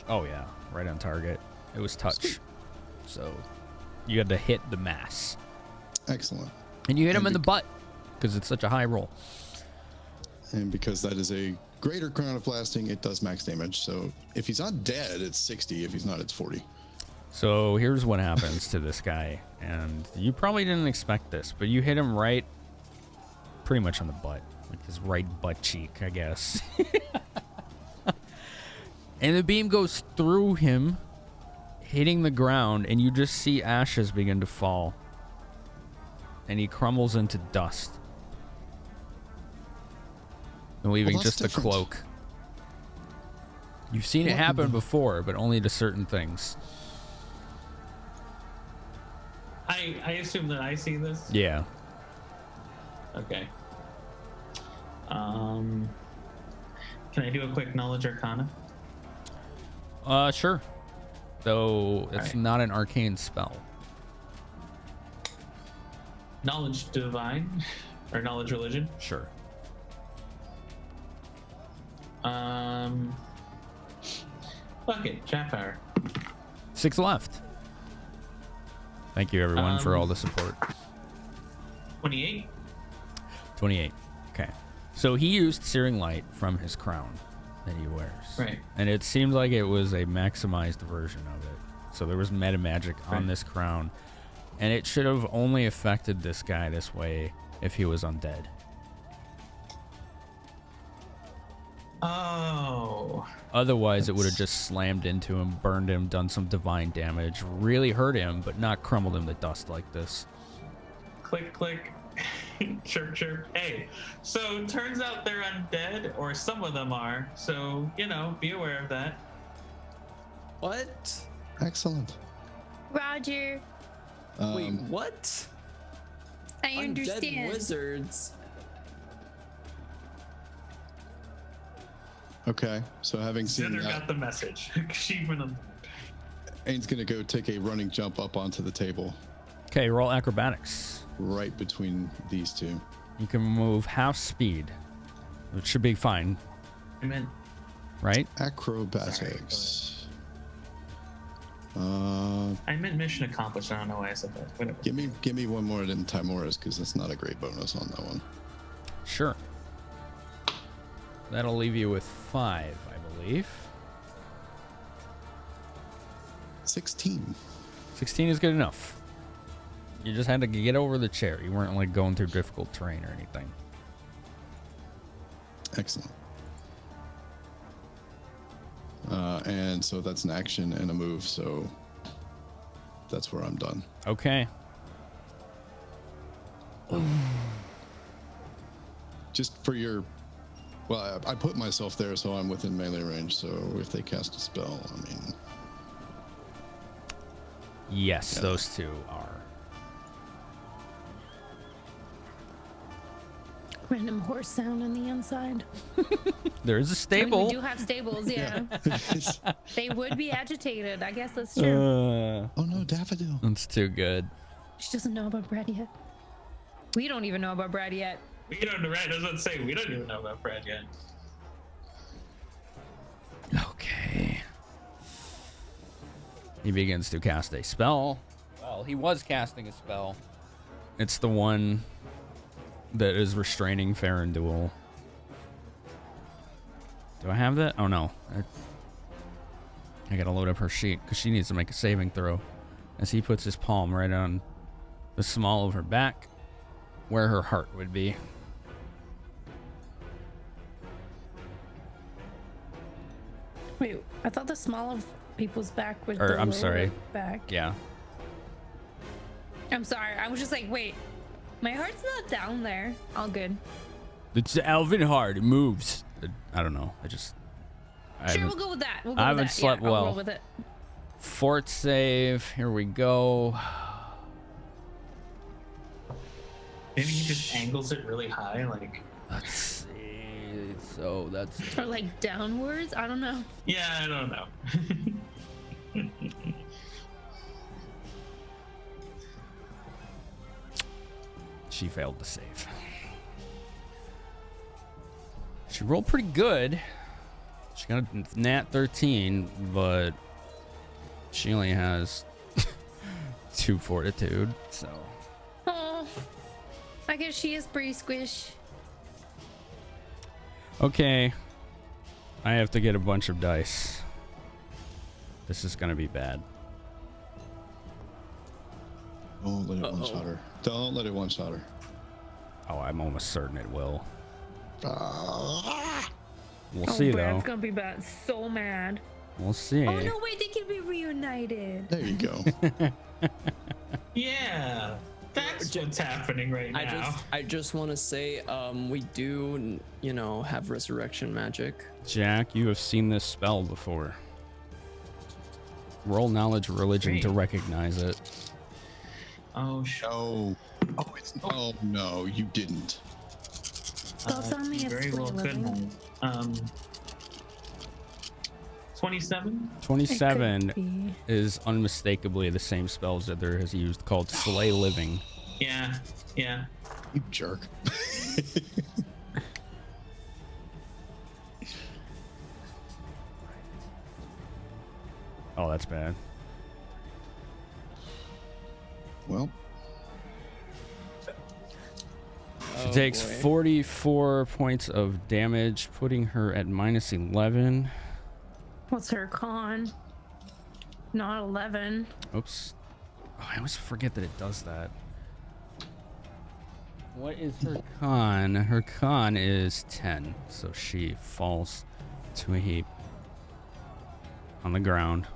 Oh yeah, right on target. It was touch. So you had to hit the mass. Excellent. And you hit him in the butt because it's such a high roll. And because that is a greater crown of blasting, it does max damage. So if he's not dead, it's 60. If he's not, it's 40. So here's what happens to this guy. And you probably didn't expect this, but you hit him right pretty much on the butt. Like his right butt cheek, I guess. And the beam goes through him, hitting the ground, and you just see ashes begin to fall. And he crumbles into dust. And leaving that's just the different. cloak. You've seen it happen before, but only to certain things. I assume that I see this. Yeah. Okay. Can I do a quick knowledge arcana? Sure. Though it's Alright. not an arcane spell. Knowledge divine or knowledge religion? Sure. Fuck it, chat power. 6 left. Thank you everyone for all the support. 28. 28. Okay. So he used Searing Light from his crown that he wears. Right. And it seemed like it was a maximized version of it. So there was meta magic on Right. this crown. And it should have only affected this guy this way if he was undead. Oh. Otherwise, it would have just slammed into him, burned him, done some divine damage, really hurt him, but not crumbled him to dust like this. Click, click. Chirp, chirp. Hey, so turns out they're undead, or some of them are. So, be aware of that. What? Excellent. Roger. Wait, what? I Undead understand. wizards. Okay. So having seen Zither that, got the message. She went on. Ains going to go take a running jump up onto the table Okay, roll acrobatics. right between these two. You can move half speed, which should be fine, I meant right? Acrobatics. I meant mission accomplished. I don't know why I said that. Whatever. Give me one more than Timora's because that's not a great bonus on that one. Sure. That'll leave you with 5, I believe. 16. 16 is good enough. You just had to get over the chair. You weren't like going through difficult terrain or anything. Excellent. And so that's an action and a move, so that's where I'm done. Okay. Just for your... Well, I put myself there so I'm within melee range, so if they cast a spell, I mean... Yes, Yeah. those two are. Random horse sound on the inside. There is a I mean, stable. we do have stables, yeah. They would be agitated. I guess that's true. Oh no, Daffodil. That's too good. She doesn't know about Brad yet. We don't even know about Brad yet. We don't know, right? I was about to say, we don't even know about Fred yet. Okay. He begins to cast a spell. Well, he was casting a spell. It's the one that is restraining Farandul. Do I have that? Oh no. I gotta load up her sheet because she needs to make a saving throw. As he puts his palm right on the small of her back, where her heart would be. Wait, I thought the small of people's back with Or, the I'm lower sorry. back. Yeah. I'm sorry. I was just like, wait, my heart's not down there. All good. It's Alvin Hard. It moves. I don't know. Sure, we'll go with that. We'll go I with haven't that. slept Yeah, I'll well. roll with it. Fort save. Here we go. Maybe he just angles it really high, like. Let's see. So that's. Or like downwards. I don't know. Yeah, I don't know. She failed to save. She rolled pretty good. She got a nat 13, but she only has 2 fortitude, so. Oh, I guess she is pretty squish. Okay. I have to get a bunch of dice. This is gonna be bad. Don't let it one-shot her. Don't let it one-shot her. Oh, I'm almost certain it will. We'll Oh, see, Brad's though. gonna be bad. So mad. We'll see. Oh no, wait, they can be reunited. There you go. Yeah, that's what's happening right now. I just want to say, we do, have resurrection magic. Jack, you have seen this spell before. Roll knowledge religion to recognize it. Oh, oh, oh no, you didn't. Thoughts on the very well could have. 27? 27 is unmistakably the same spell Zither has used called Slay Living. Yeah, yeah. You jerk. Oh, that's bad. Well. She takes 44 points of damage, putting her at minus 11. What's her con? Not 11. Oops. Oh, I always forget that it does that. What is her con? Her con is 10, so she falls to a heap on the ground,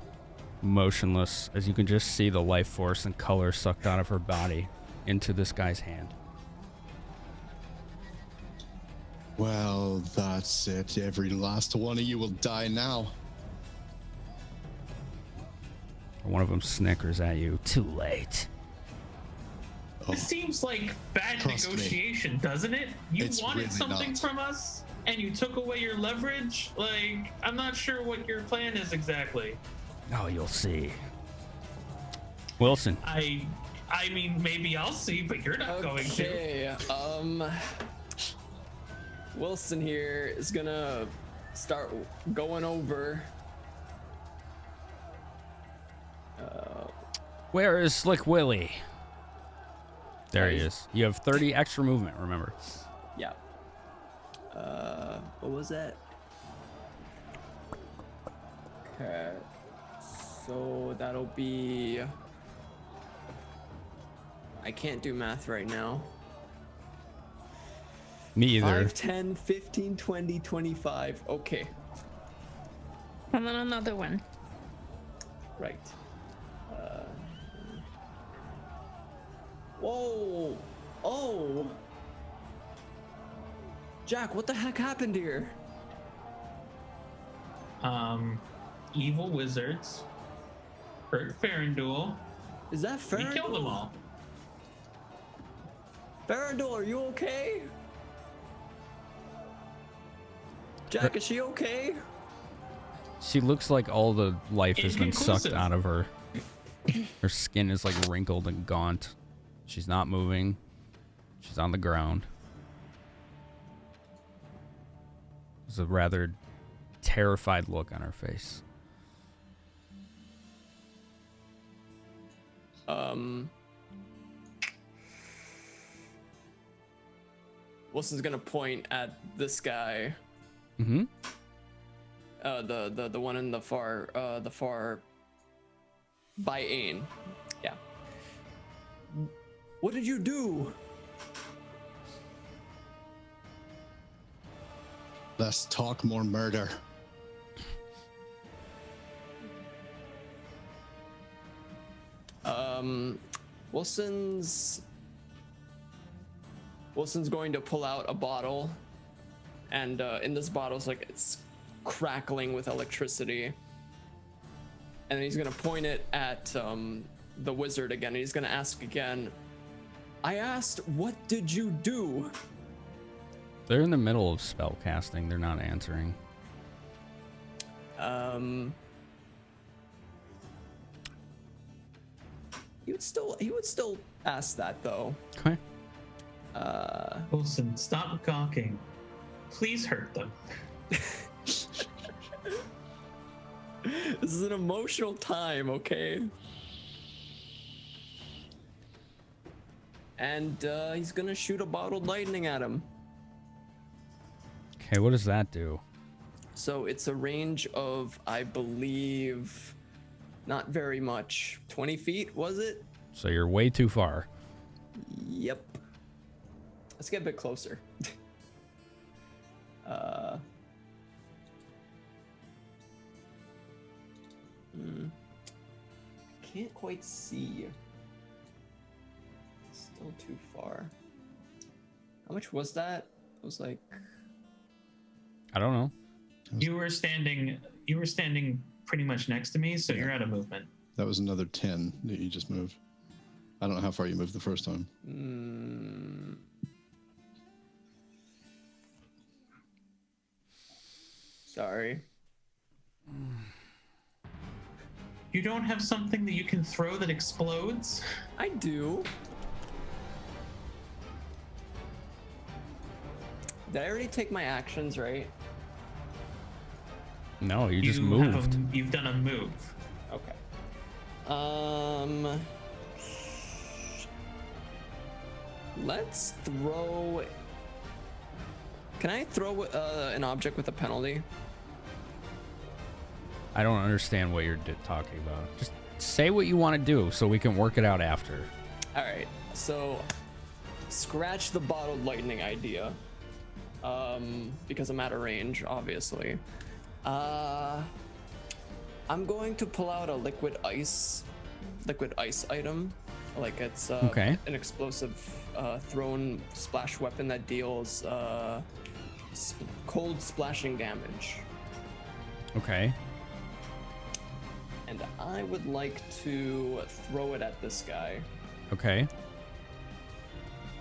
motionless, as you can just see the life force and color sucked out of her body into this guy's hand. Well, that's it. Every last one of you will die now. One of them snickers at you. Too late. It seems like bad Trust me. negotiation, doesn't it? You It's wanted really something not. from us, and you took away your leverage? Like, I'm not sure what your plan is exactly. Oh, you'll see. Wilson. I mean, maybe I'll see, but you're not going to. Okay, Wilson here is gonna start going over. Where is Slick Willie? There he is. You have 30 extra movement, remember. Yeah. What was that? Okay. So that'll be... I can't do math right now. Me either. 5, 10, 15, 20, 25. Okay. And then another one. Right. Whoa! Oh! Jack, what the heck happened here? Evil wizards hurt Farandul. Is that Farandul? We killed them all. Farandul, are you okay? Jack, is she okay? She looks like all the life has been sucked Inconclusive. out of her. Her skin is like wrinkled and gaunt. She's not moving. She's on the ground. There's a rather terrified look on her face. Wilson's gonna point at this guy. Mm-hmm. The one in the far by Ain. Yeah. What did you do? Less talk, more murder. Wilson's going to pull out a bottle, and in this bottle it's crackling with electricity, and then he's gonna point it at the wizard again, and he's gonna ask again, I asked, what did you do? They're in the middle of spell casting. They're not answering. He would still ask that though. Okay. Wilson, stop gawking. Please hurt them. This is an emotional time, okay? And he's gonna shoot a bottled lightning at him. Okay, what does that do? So it's a range of, I believe, not very much. 20 feet, was it? So you're way too far. Yep. Let's get a bit closer. I can't quite see. Still too far. How much was that? It was like... I don't know. You were standing pretty much next to me, so you're out of movement. That was another 10 that you just moved. I don't know how far you moved the first time. Sorry. You don't have something that you can throw that explodes? I do. Did I already take my actions, right? No, you just moved. You've done a move. Okay. Let's throw... Can I throw an object with a penalty? I don't understand what you're talking about. Just say what you want to do so we can work it out after. All right. So, scratch the bottled lightning idea. Because I'm out of range, obviously. I'm going to pull out a liquid ice item. Like it's okay. An explosive thrown splash weapon that deals cold splashing damage. Okay. And I would like to throw it at this guy. Okay.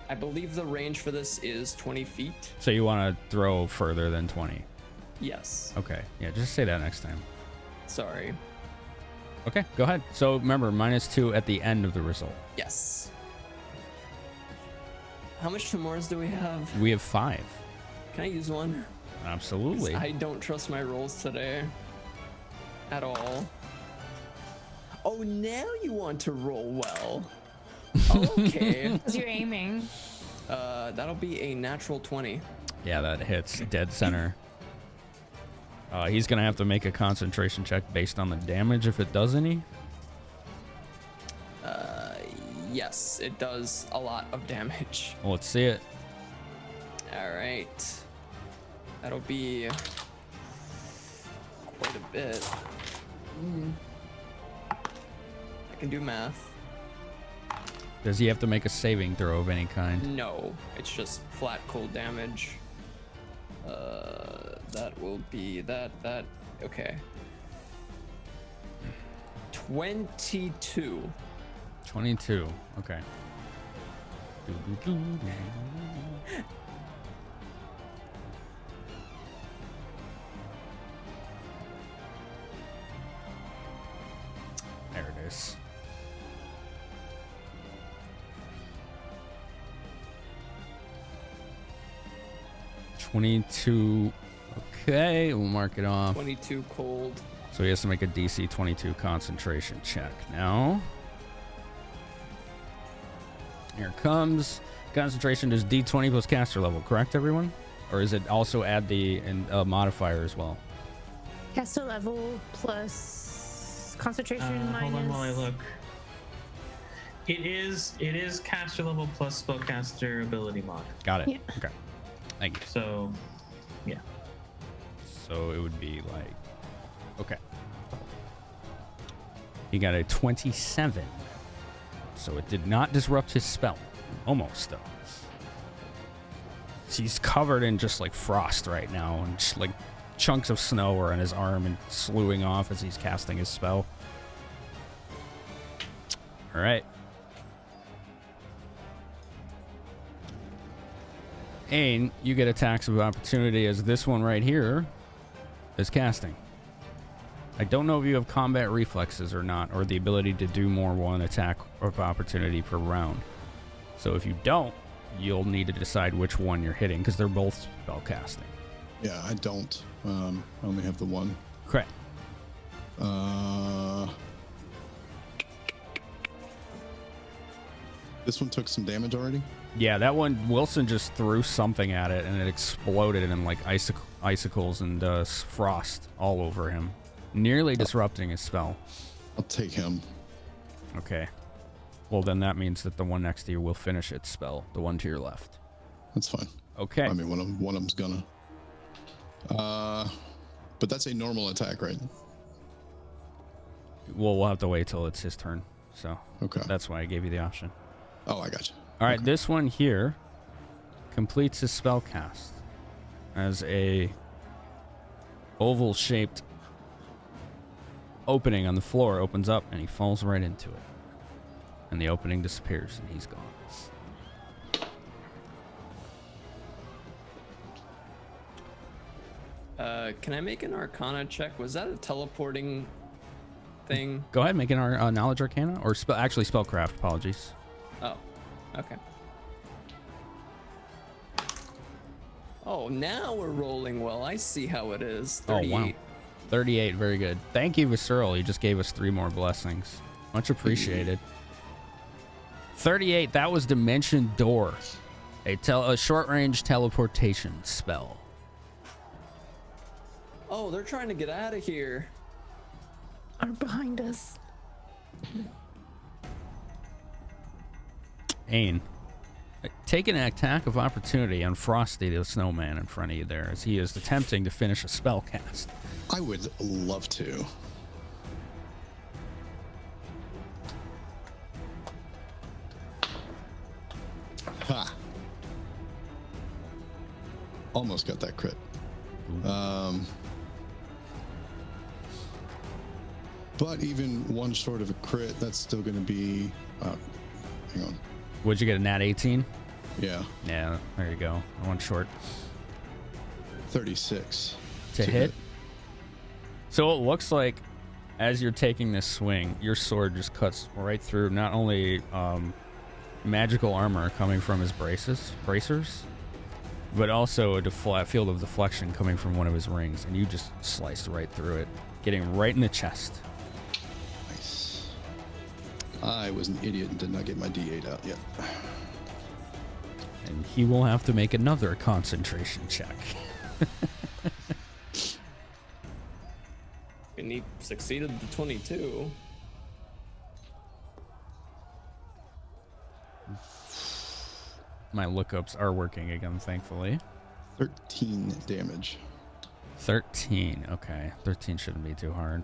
I believe the range for this is 20 feet. So you want to throw further than 20? Yes. Okay. Yeah, just say that next time. Sorry. Okay, go ahead. So remember, -2 at the end of the result. Yes. How much Tamors do we have? We have 5. Can I use one? Absolutely. I don't trust my rolls today. At all. Oh, now you want to roll well. Okay. Because you're aiming. That'll be a natural 20. Yeah, that hits dead center. He's gonna have to make a concentration check based on the damage if it does any. Yes, it does a lot of damage. Well, let's see it. All right. That'll be quite a bit. I can do math. Does he have to make a saving throw of any kind? No, it's just flat cold damage. That will be that. Okay. 22. 22. Okay. There it is. $22. Okay, we'll mark it off. 22 cold. So he has to make a DC 22 concentration check now. Here it comes. Concentration is D20 plus caster level, correct, everyone? Or is it also add the modifier as well? Caster level plus concentration minus. Hold on while I look. It is caster level plus spellcaster ability mod. Got it. Yeah. Okay. Thank you. So, yeah. So it would be like, okay. He got a 27. so it did not disrupt his spell. Almost, though. He's covered in just like frost right now, and just like chunks of snow are on his arm and slewing off as he's casting his spell. All right. Ain, you get attacks of opportunity as this one right here is casting. I don't know if you have combat reflexes or not, or the ability to do more one attack of opportunity per round. So if you don't, you'll need to decide which one you're hitting, because they're both spell casting. Yeah, I don't. I only have the one. Correct. This one took some damage already? Yeah, that one, Wilson just threw something at it, and it exploded in like icicles and frost all over him, nearly disrupting his spell. I'll take him. Okay. Well, then that means that the one next to you will finish its spell, the one to your left. That's fine. Okay. I mean, one of them's gonna. But that's a normal attack, right? Well, we'll have to wait till it's his turn. So okay, that's why I gave you the option. Oh, I got you. All right, this one here completes his spell cast as a oval-shaped opening on the floor opens up, and he falls right into it. And the opening disappears, and he's gone. Can I make an Arcana check? Was that a teleporting thing? Go ahead, make an Knowledge Arcana, or actually Spellcraft, apologies. Oh, okay. Oh, now we're rolling well. I see how it is. 38. Oh, wow. 38, very good. Thank you, Visceral. You just gave us 3 more blessings. Much appreciated. 38, that was Dimension Door. A short-range teleportation spell. Oh, they're trying to get out of here. Are behind us. Ain, take an attack of opportunity on Frosty the snowman in front of you there, as he is attempting to finish a spell cast. I would love to. Ha! Almost got that crit. But even one short of a crit, that's still going to be. Hang on. Would you get a nat 18? Yeah. Yeah, there you go. One short. 36. To hit? So it looks like as you're taking this swing, your sword just cuts right through not only magical armor coming from his bracers, but also a field of deflection coming from one of his rings, and you just sliced right through it, getting right in the chest. Nice. I was an idiot and did not get my D8 out yet. And he will have to make another concentration check. And he succeeded the 22. My lookups are working again, thankfully. 13 damage. 13, okay. 13 shouldn't be too hard.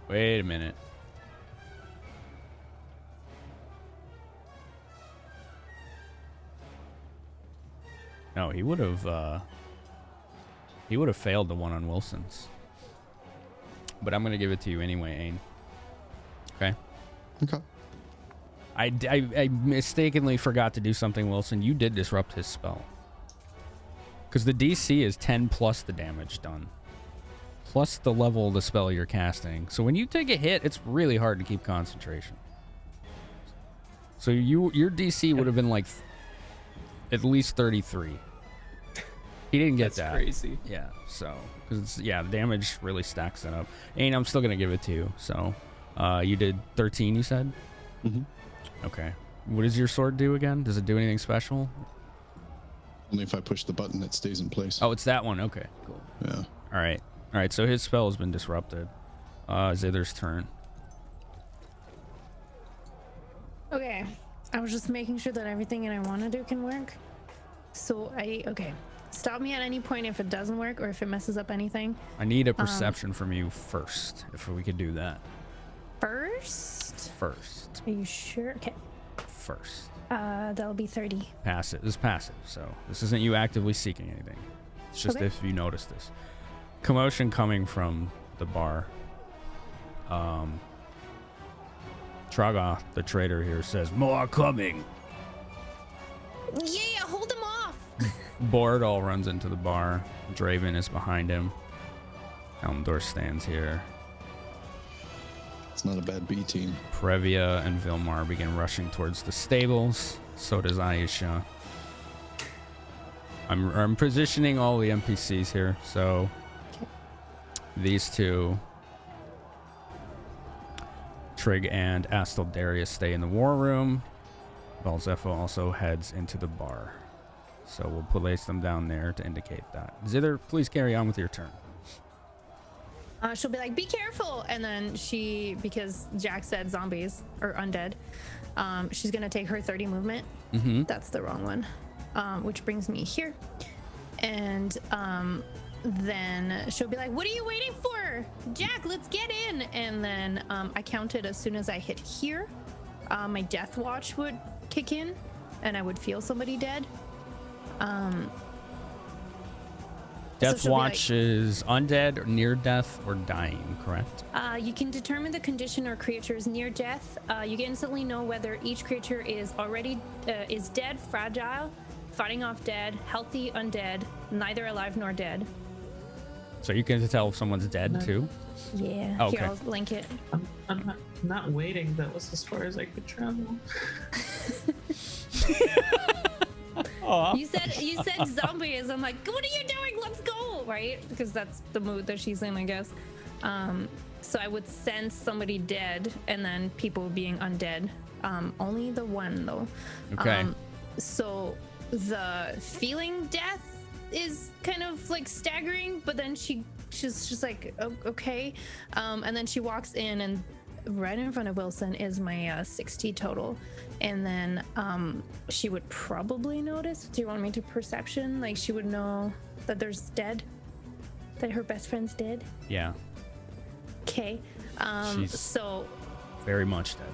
Wait a minute. No, he would have failed the one on Wilson's. But I'm gonna give it to you anyway, Ain. Okay. Okay. I mistakenly forgot to do something, Wilson. You did disrupt his spell. Because the DC is 10 plus the damage done. Plus the level of the spell you're casting. So when you take a hit, it's really hard to keep concentration. So your DC would have been like at least 33. He didn't get that. That's crazy. Yeah, so because the damage really stacks that up. Ain, I'm still gonna give it to you. So you did 13, you said? Mm-hmm. Okay. What does your sword do again? Does it do anything special? Only if I push the button, it stays in place. Oh, it's that one. Okay, cool. Yeah. All right. So his spell has been disrupted. Zither's turn. Okay. I was just making sure that everything that I want to do can work. So Stop me at any point if it doesn't work or if it messes up anything. I need a perception from you first, if we could do that. First? First. Are you sure? Okay. First. That'll be 30. Passive. This is passive, so this isn't you actively seeking anything. It's just Okay. if you notice this. Commotion coming from the bar. Traga, the trader here, says, "More coming." Yeah, hold him off. Bordal runs into the bar. Draven is behind him. Elmdor stands here. It's not a bad B team. Previa and Vilmar begin rushing towards the stables. So does Aisha. I'm positioning all the NPCs here. So these two, Trig and Astel Darius, stay in the war room. Balzepho also heads into the bar. So we'll place them down there to indicate that. Zither, please carry on with your turn. She'll be like, be careful. And then because Jack said zombies or undead, she's going to take her 30 movement. Mm-hmm. That's the wrong one. Which brings me here. And then she'll be like, what are you waiting for? Jack, let's get in. And then I counted as soon as I hit here, my death watch would kick in and I would feel somebody dead. Death watch is undead, or near death, or dying, correct? You can determine the condition or creature's near death. You can instantly know whether each creature is already is dead, fragile, fighting off dead, healthy, undead, neither alive nor dead. So you can tell if someone's dead too? Yeah. Okay. Here, I'll link it. I'm not waiting. That was as far as I could travel. You said zombies. I'm like, what are you doing? Let's go, right? Because that's the mood that she's in, I guess. So I would sense somebody dead and then people being undead. Only the one though. Okay. So the feeling death is kind of like staggering, but then she's just like, oh, okay. And then she walks in and right in front of Wilson is my 60 total. And then she would probably notice. Do you want me to perception? Like she would know that there's dead, that her best friend's dead. Yeah. Okay. She's so very much dead.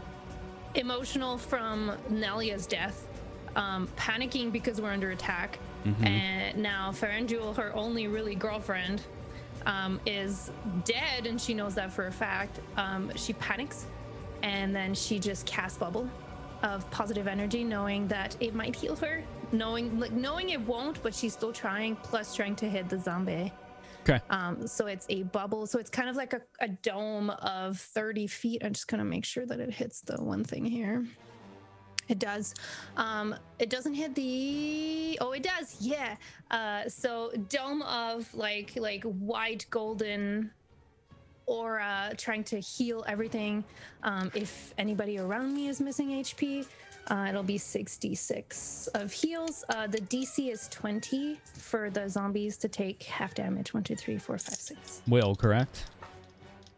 Emotional from Nelia's death, panicking because we're under attack. Mhm. And now Farandul, her only really girlfriend, is dead, and she knows that for a fact. She panics, and then she just casts bubble of positive energy, knowing that it might heal her, knowing it won't, but she's still trying, plus trying to hit the zombie. Okay. So it's a bubble, so it's kind of like a dome of 30 feet. I'm just gonna make sure that it hits the one thing here. It does. It doesn't hit the... Oh, it does. Yeah. So dome of like white golden aura, trying to heal everything. If anybody around me is missing HP, it'll be 66 of heals. The DC is 20 for the zombies to take half damage. 1, 2, 3, 4, 5, 6. Will, correct?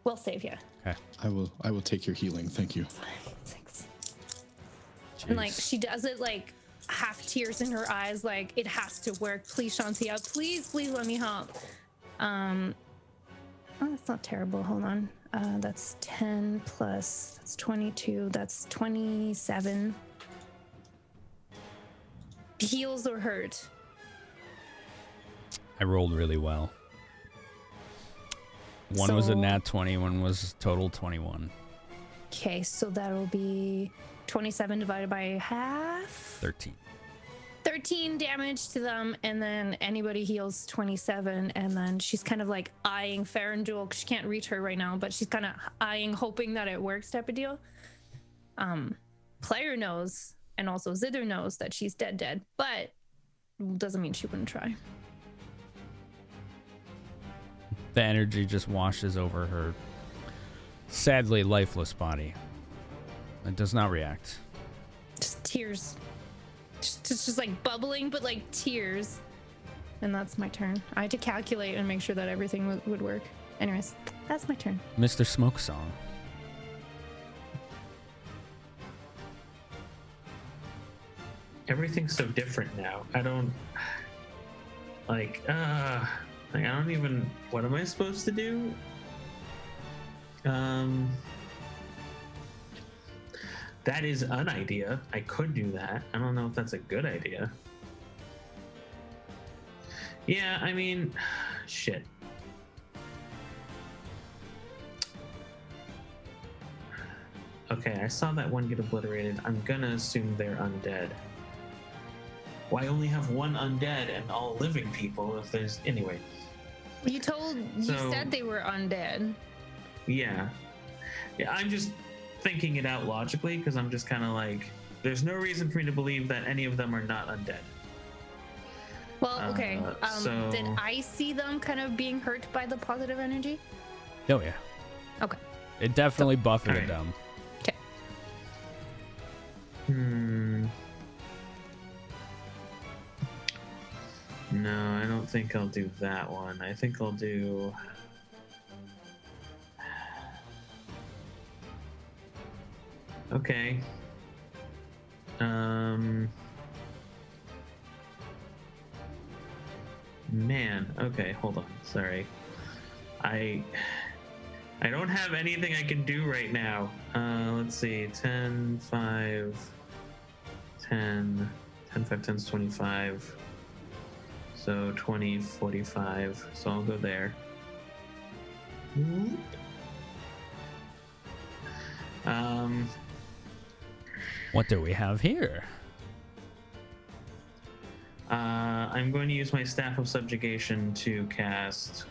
Will save, yeah. Okay. I will take your healing. Thank you. 6. And like she does it like half tears in her eyes, like it has to work. Please, Shantia, please let me help. Oh, that's not terrible. Hold on. That's 10 plus, that's 22, that's 27. Heals or hurt? I rolled really well. One was a So- nat 20, one was total 21. Okay, so that'll be 27 divided by half. 13. 13 damage to them, and then anybody heals 27, and then she's kind of like eyeing Farandul, 'cause she can't reach her right now, but she's kind of eyeing, hoping that it works type of deal. Player knows, and also Zither knows that she's dead, but doesn't mean she wouldn't try. The energy just washes over her sadly lifeless body. It does not react. Just tears. Just like bubbling, but like tears. And that's my turn. I had to calculate and make sure that everything would work. Anyways, that's my turn. Mr. Smoke Song. Everything's so different now. Like, I don't even. What am I supposed to do? That is an idea. I could do that. I don't know if that's a good idea. Yeah, I mean, shit. Okay, I saw that one get obliterated. I'm gonna assume they're undead. Why only have one undead and all living people if there's... Anyway. You said they were undead. Yeah. Yeah, I'm just thinking it out logically because I'm just kind of like, there's no reason for me to believe that any of them are not undead. Well, okay. So... Did I see them kind of being hurt by the positive energy? Oh, yeah. Okay. It definitely buffeted them. Okay. No, I don't think I'll do that one. I think I'll do... Okay. Man, okay, hold on. Sorry. I don't have anything I can do right now. Let's see. 10, 5, 10. 10, 5, 10 is 25. So 20, 45. So I'll go there. What do we have here? I'm going to use my Staff of Subjugation to cast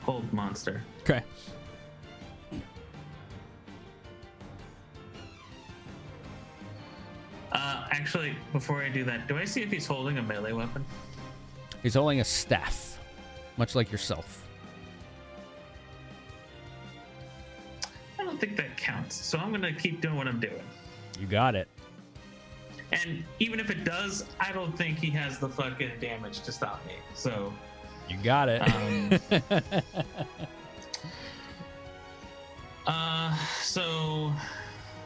Hold Monster. Okay. Actually, before I do that, do I see if he's holding a melee weapon? He's holding a staff, much like yourself. I don't think that counts, so I'm gonna keep doing what I'm doing. You got it. And even if it does, I don't think he has the fucking damage to stop me. So you got it. So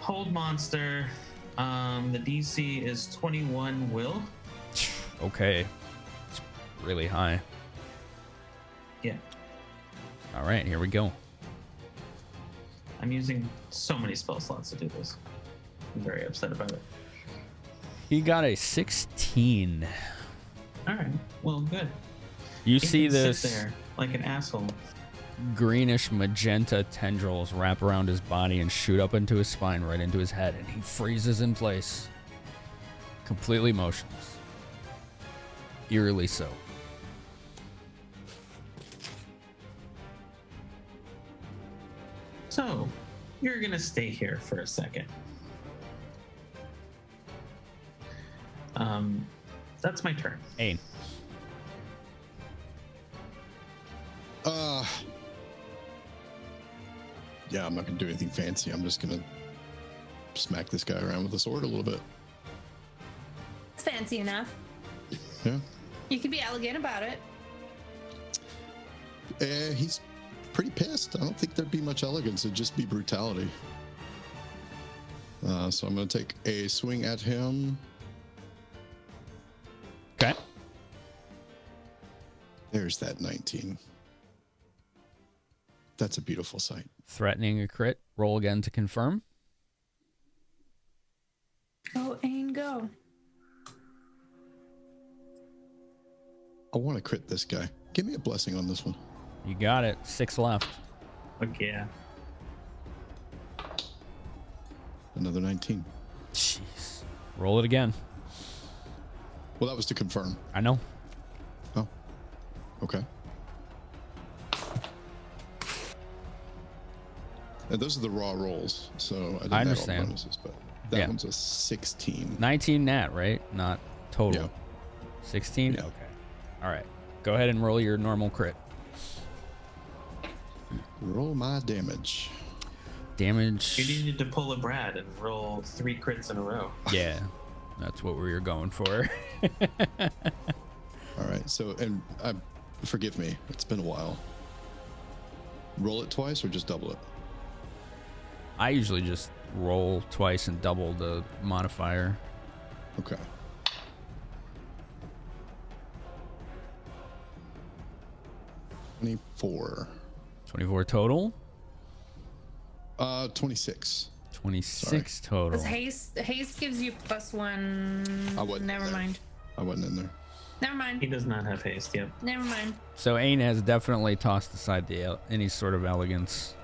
Hold Monster. The DC is 21 will. Okay. It's really high. Yeah. All right, here we go. I'm using so many spell slots to do this. I'm very upset about it. He got a 16. All right. Well, good. You He see can sit this there like an asshole. greenish magenta tendrils wrap around his body and shoot up into his spine, right into his head, and he freezes in place, completely motionless. Eerily so. So, you're gonna stay here for a second. That's my turn. Ain. Yeah, I'm not gonna do anything fancy. I'm just gonna smack this guy around with a sword a little bit. It's fancy enough. Yeah. You can be elegant about it. He's pretty pissed. I don't think there'd be much elegance. It'd just be brutality. So I'm gonna take a swing at him. Okay. There's that 19. That's a beautiful sight. Threatening a crit. Roll again to confirm. Go, Ain, go. I want to crit this guy. Give me a blessing on this one. You got it. 6 left. Fuck yeah. Another 19. Jeez. Roll it again. Well, that was to confirm. I know. Oh. Okay. And those are the raw rolls, so I didn't I add all understand. bonuses, but that one's a 16. 19 nat, right? Not total. Yeah. 16? Yeah. Okay. All right. Go ahead and roll your normal crit. Roll my damage. Damage. You needed to pull a Brad and roll 3 crits in a row. Yeah. That's what we were going for. All right. So, and forgive me, it's been a while. Roll it twice or just double it? I usually just roll twice and double the modifier. Okay. 24. 24 total? 26. 26 total. Because haste gives you +1. I wasn't Never there. mind. I wasn't in there. Never mind. He does not have haste. Yep. Never mind. So Ain has definitely tossed aside any sort of elegance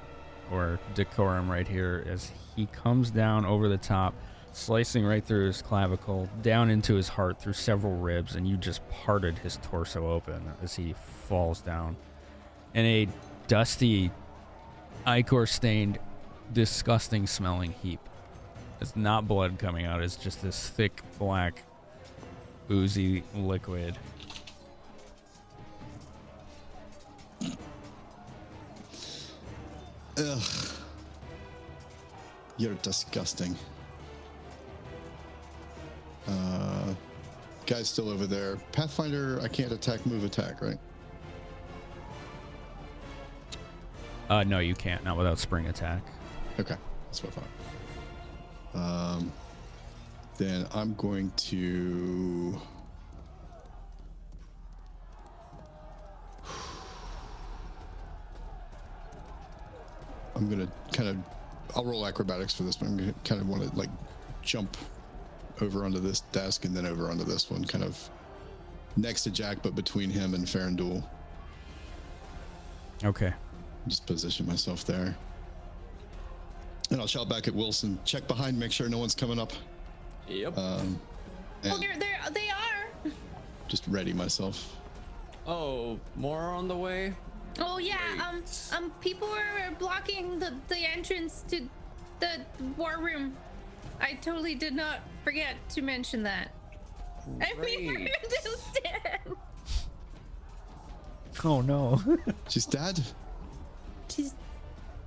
or decorum right here as he comes down over the top, slicing right through his clavicle, down into his heart through several ribs, and you just parted his torso open as he falls down in a dusty, ichor-stained, disgusting smelling heap. It's not blood coming out, it's just this thick, black, oozy liquid. Ugh. You're disgusting. Guy's still over there. Pathfinder, I can't attack, move, attack, right? No, you can't. Not without spring attack. Okay, that's what I thought. Then I'm going to... I'm gonna kind of... I'll roll acrobatics for this one. I'm gonna kind of want to like jump over onto this desk and then over onto this one, kind of next to Jack, but between him and Farandul. Okay. Just position myself there. And I'll shout back at Wilson, check behind, make sure no one's coming up. Yep. Oh, they are. Just ready myself. Oh, more on the way? Oh yeah. People are blocking the entrance to the war room. I totally did not forget to mention that. I mean, we're just dead. Oh no. She's dead?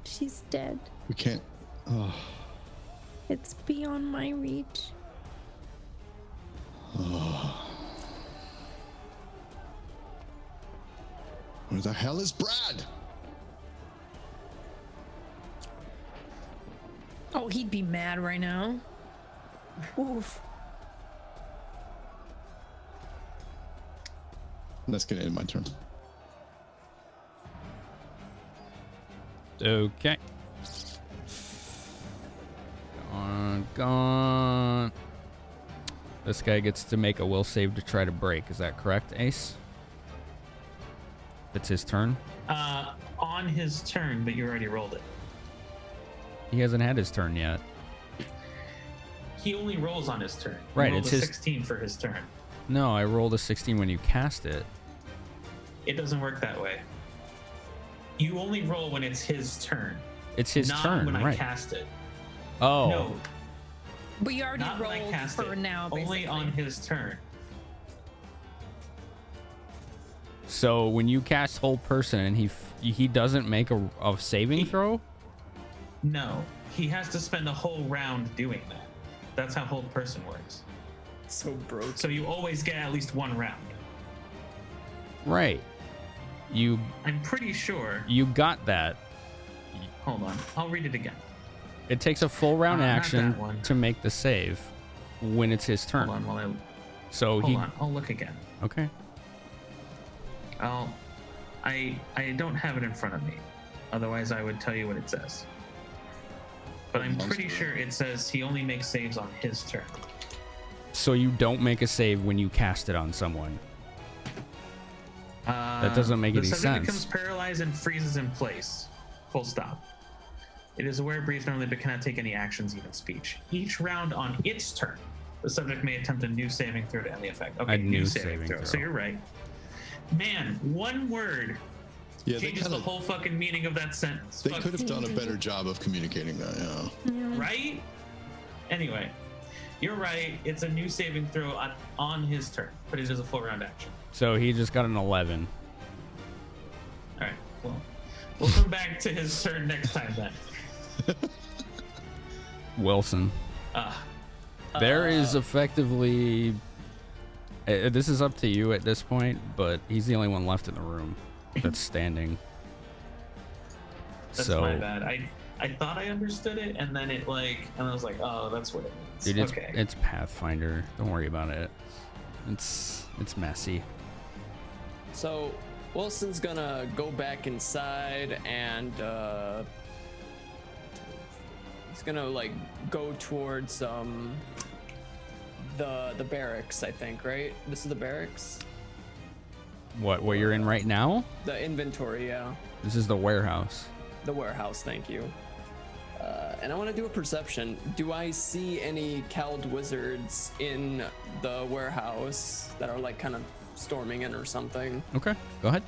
She's dead. We can't... Oh. It's beyond my reach. Oh. Where the hell is Brad? Oh, he'd be mad right now. Oof. That's gonna end my turn. Okay. Gone. This guy gets to make a will save to try to break. Is that correct, Ace? It's his turn. On his turn, but you already rolled it. He hasn't had his turn yet. He only rolls on his turn. You Right, rolled it's a his 16 for his turn. No, I rolled a 16 when you cast it. It doesn't work that way. You only roll when it's his turn. It's his not turn, when I right? cast it. Oh. No, But you already not when I rolled cast for it. now, Only basically. on his turn. So when you cast hold person and he doesn't make a saving throw? No, he has to spend a whole round doing that. That's how hold person works. So broke. So you always get at least one round. Right. I'm pretty sure. You got that. Hold on, I'll read it again. It takes a full round Not action that one. to make the save when it's his turn. Hold on, while So hold on, I'll look again. Okay. I don't have it in front of me. Otherwise, I would tell you what it says. But I'm pretty sure it says he only makes saves on his turn. So you don't make a save when you cast it on someone. That doesn't make any The subject sense. becomes paralyzed and freezes in place. Full stop. It is aware, brief, normally, but cannot take any actions, even speech. Each round on its turn, the subject may attempt a new saving throw to end the effect. Okay, A new saving throw. So throw. you're right. Man, one word changes the whole fucking meaning of that sentence. They could have done a better job of communicating that, yeah. Right? Anyway, you're right. It's a new saving throw on his turn, but it is a full round action. So he just got an 11. All right. Well, we'll come back to his turn next time then. Wilson. There is effectively... this is up to you at this point, but he's the only one left in the room that's standing. That's my bad. I thought I understood it, and then and I was like, oh, that's what it means. Dude, okay. it's Pathfinder. Don't worry about it. It's messy. So Wilson's gonna go back inside and he's gonna like go towards the barracks, I think, right? This is the barracks? What you're in right now? The inventory, yeah. This is the warehouse. The warehouse, thank you. And I want to do a perception. Do I see any cowled wizards in the warehouse that are like kind of storming in or something? Okay, go ahead.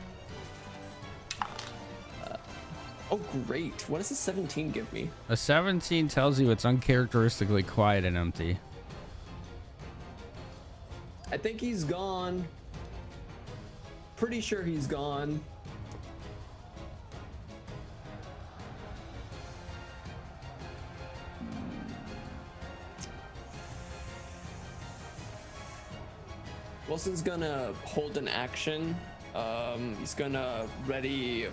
Oh, great. What does a 17 give me? A 17 tells you it's uncharacteristically quiet and empty. I think he's gone. Pretty sure he's gone. Wilson's gonna hold an action. He's gonna ready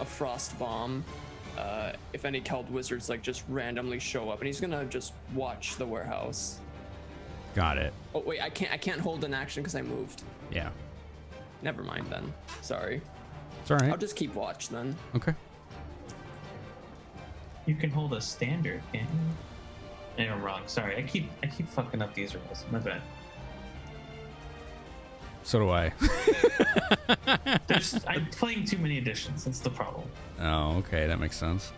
a frost bomb if any cowled wizards like just randomly show up, and he's gonna just watch the warehouse. Got it. Oh wait, I can't hold an action because I moved. Yeah. Never mind then. Sorry. It's all right. I'll just keep watch then. Okay. You can hold a standard, can't you? I'm wrong. Sorry, I keep fucking up these rules. My bad. So do I. I'm playing too many editions. That's the problem. Oh, okay, that makes sense.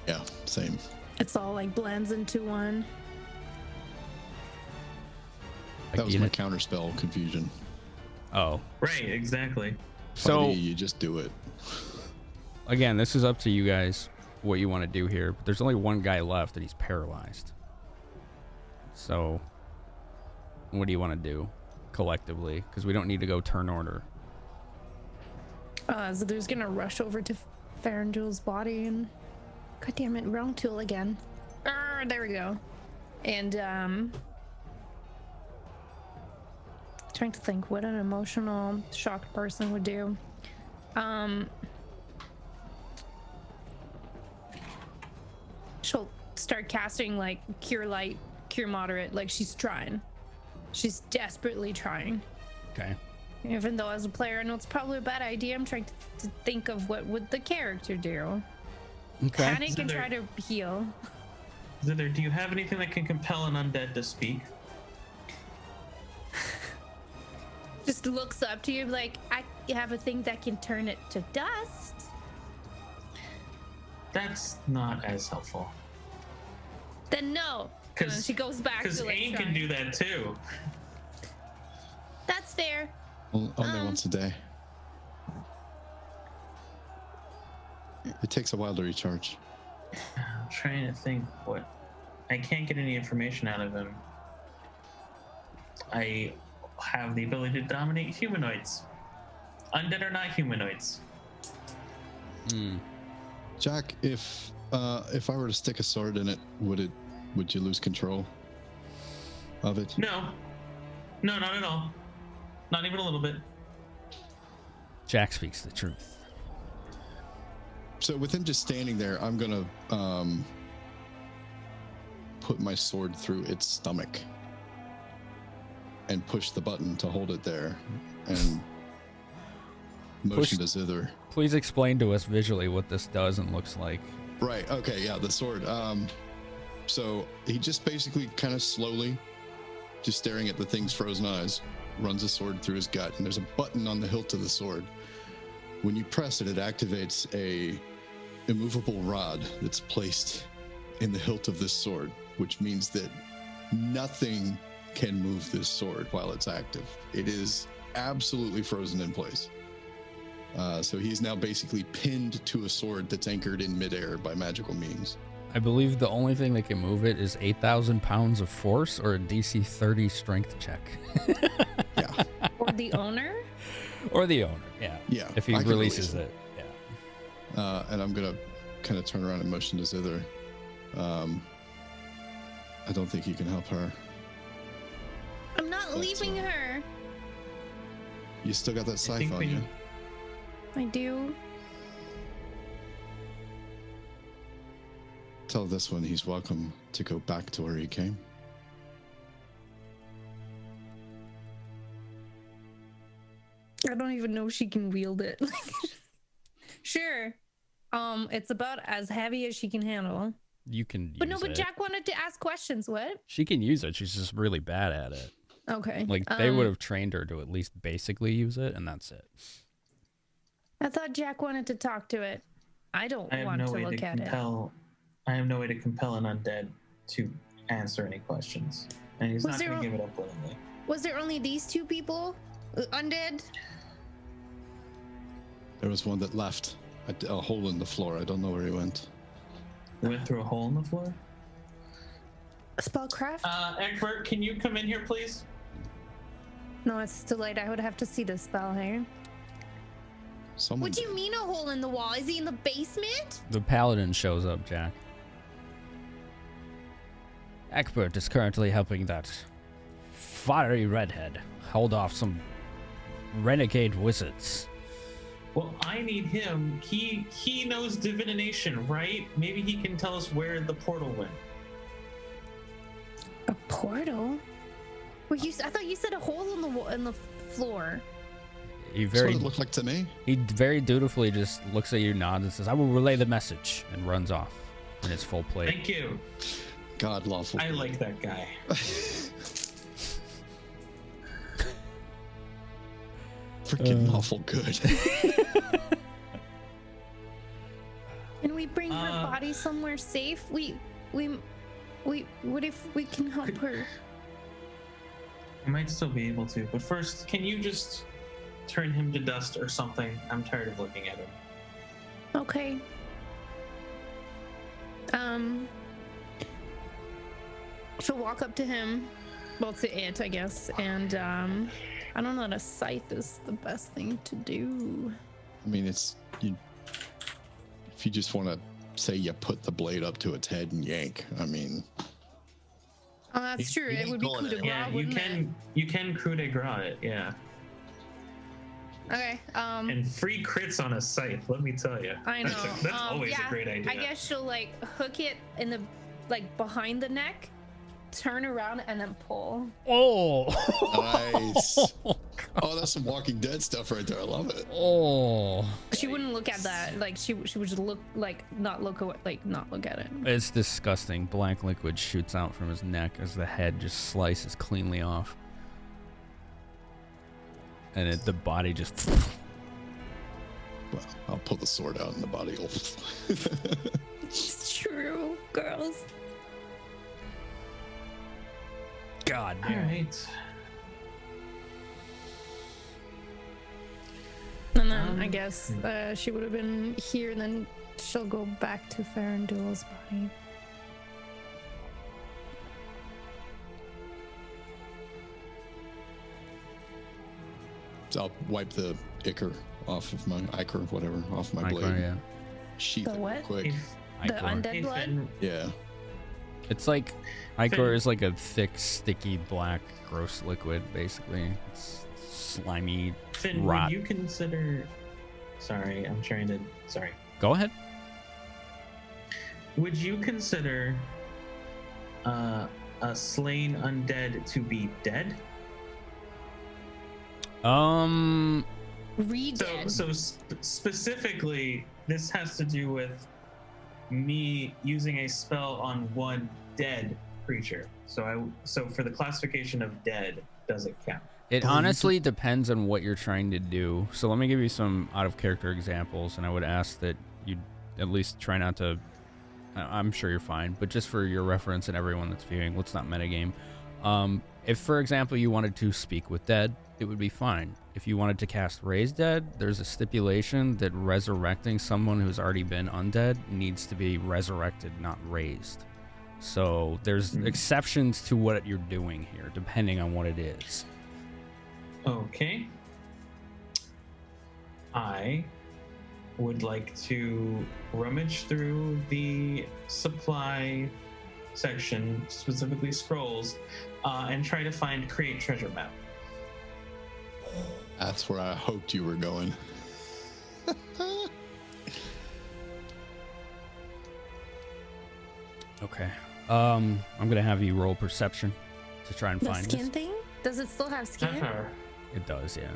Yeah, same. It's all like blends into one. That was my counterspell confusion. Oh. Right, exactly. So you just do it. Again, this is up to you guys what you want to do here. But there's only one guy left and he's paralyzed. So what do you want to do collectively? Because we don't need to go turn order. So there's gonna rush over to Faranjul's body and god damn it, wrong tool again. There we go. And trying to think what an emotional shocked person would do. She'll start casting like cure light, cure moderate, like she's trying. She's desperately trying. Okay. Even though as a player I know it's probably a bad idea, I'm trying to think of what would the character do. Okay. Panic and try to heal. Zither, do you have anything that can compel an undead to speak? Just looks up to you like, I have a thing that can turn it to dust. That's not as helpful. Then no. And she goes back to like Aang trying. can do that too. That's fair. Only once a day. It takes a while to recharge. I'm trying to think what. I can't get any information out of him. I have the ability to dominate humanoids. Undead or not humanoids. Jack, if I were to stick a sword in it, would you lose control of it? No, not at all. Not even a little bit. Jack speaks the truth. So with him just standing there, I'm gonna put my sword through its stomach and push the button to hold it there and motion to Zither. Please explain to us visually what this does and looks like. Right. Okay. Yeah. The sword. So he just basically kind of slowly, just staring at the thing's frozen eyes, runs a sword through his gut, and there's a button on the hilt of the sword. When you press it, it activates a immovable rod that's placed in the hilt of this sword, which means that nothing can move this sword while it's active. It is absolutely frozen in place. So he's now basically pinned to a sword that's anchored in midair by magical means. I believe the only thing that can move it is 8,000 pounds of force or a DC 30 strength check. Yeah. Or the owner? Or the owner, yeah. Yeah. If he releases it. Yeah. And I'm going to kind of turn around and motion to Zither. I don't think you can help her. I'm not leaving her. You still got that scythe on you. I do. Tell this one he's welcome to go back to where he came. I don't even know if she can wield it. Sure. It's about as heavy as she can handle. You can But no, use but it. Jack wanted to ask questions. What? She can use it. She's just really bad at it. Okay. Like, they would have trained her to at least basically use it, and that's it. I thought Jack wanted to talk to it. I don't I have want no to way look to at it. compel. I have no way to compel an undead to answer any questions, and he's Was not there going to a- give it up willingly. Was there only these two people? Undead? There was one that left a hole in the floor. I don't know where he went. He went through a hole in the floor. Spellcraft? Egbert, can you come in here, please? No, it's too late. I would have to see the spell here. Someone What do you mean a hole in the wall? Is he in the basement? The paladin shows up, Jack. Egbert is currently helping that fiery redhead hold off some renegade wizards. Well, I need him. He knows divination, right? Maybe he can tell us where the portal went. A portal? Well, I thought you said a hole in the floor. He That's what it looked like to me. He very dutifully just looks at you, nods, and says, "I will relay the message," and runs off in his full plate. Thank you. God lawful. I like that guy. Freaking awful good. Can we bring her body somewhere safe? We what if we can help her? I might still be able to, but first, can you just turn him to dust or something? I'm tired of looking at him. Okay. She'll walk up to him, well, to it, I guess, and I don't know that a scythe is the best thing to do. I mean, if you just want to say you put the blade up to its head and yank, I mean. Oh, that's true. It would be coup de grace, Yeah, you wouldn't can coup de grace it, yeah. it? Okay. And free crits on a scythe, let me tell you. I know. That's always yeah, a great idea. I guess she'll like hook it in the behind the neck, turn around, and then pull. Oh, nice. Oh, that's some Walking Dead stuff right there. I love it. Oh, She wouldn't look at that. Like she would just look not look away, not look at it. it's disgusting. Black liquid shoots out from his neck as the head just slices cleanly off, and the body just. Well, I'll pull the sword out and the body will. It's true, girls. God All damn. right. And then I guess she would have been here, and then she'll go back to Farandul's body. So I'll wipe the ichor off of my whatever, off my Ichor, blade. yeah. Sheath The it real what? quick. The Ichor. undead blood? Yeah. It's like ichor is like a thick, sticky, black, gross liquid. Basically, it's slimy Finn, rot. would you consider... Sorry, I'm trying to... Sorry. Go ahead. Would you consider a slain undead to be dead? Re-dead. So specifically, this has to do with me using a spell on one dead creature. So for the classification of dead, does it count? It honestly depends on what you're trying to do. So let me give you some out of character examples, and I would ask that you at least try not to. I'm sure you're fine, but just for your reference and everyone that's viewing, let's not metagame. If, for example, you wanted to speak with dead, it would be fine. If you wanted to cast Raise Dead, there's a stipulation that resurrecting someone who's already been undead needs to be resurrected, not raised. So there's exceptions to what you're doing here, depending on what it is. Okay. I would like to rummage through the supply section, specifically scrolls, and try to find Create Treasure Map. That's where I hoped you were going. Okay. I'm gonna have you roll perception to try and The find skin this. thing? Does it still have skin? It does, yeah.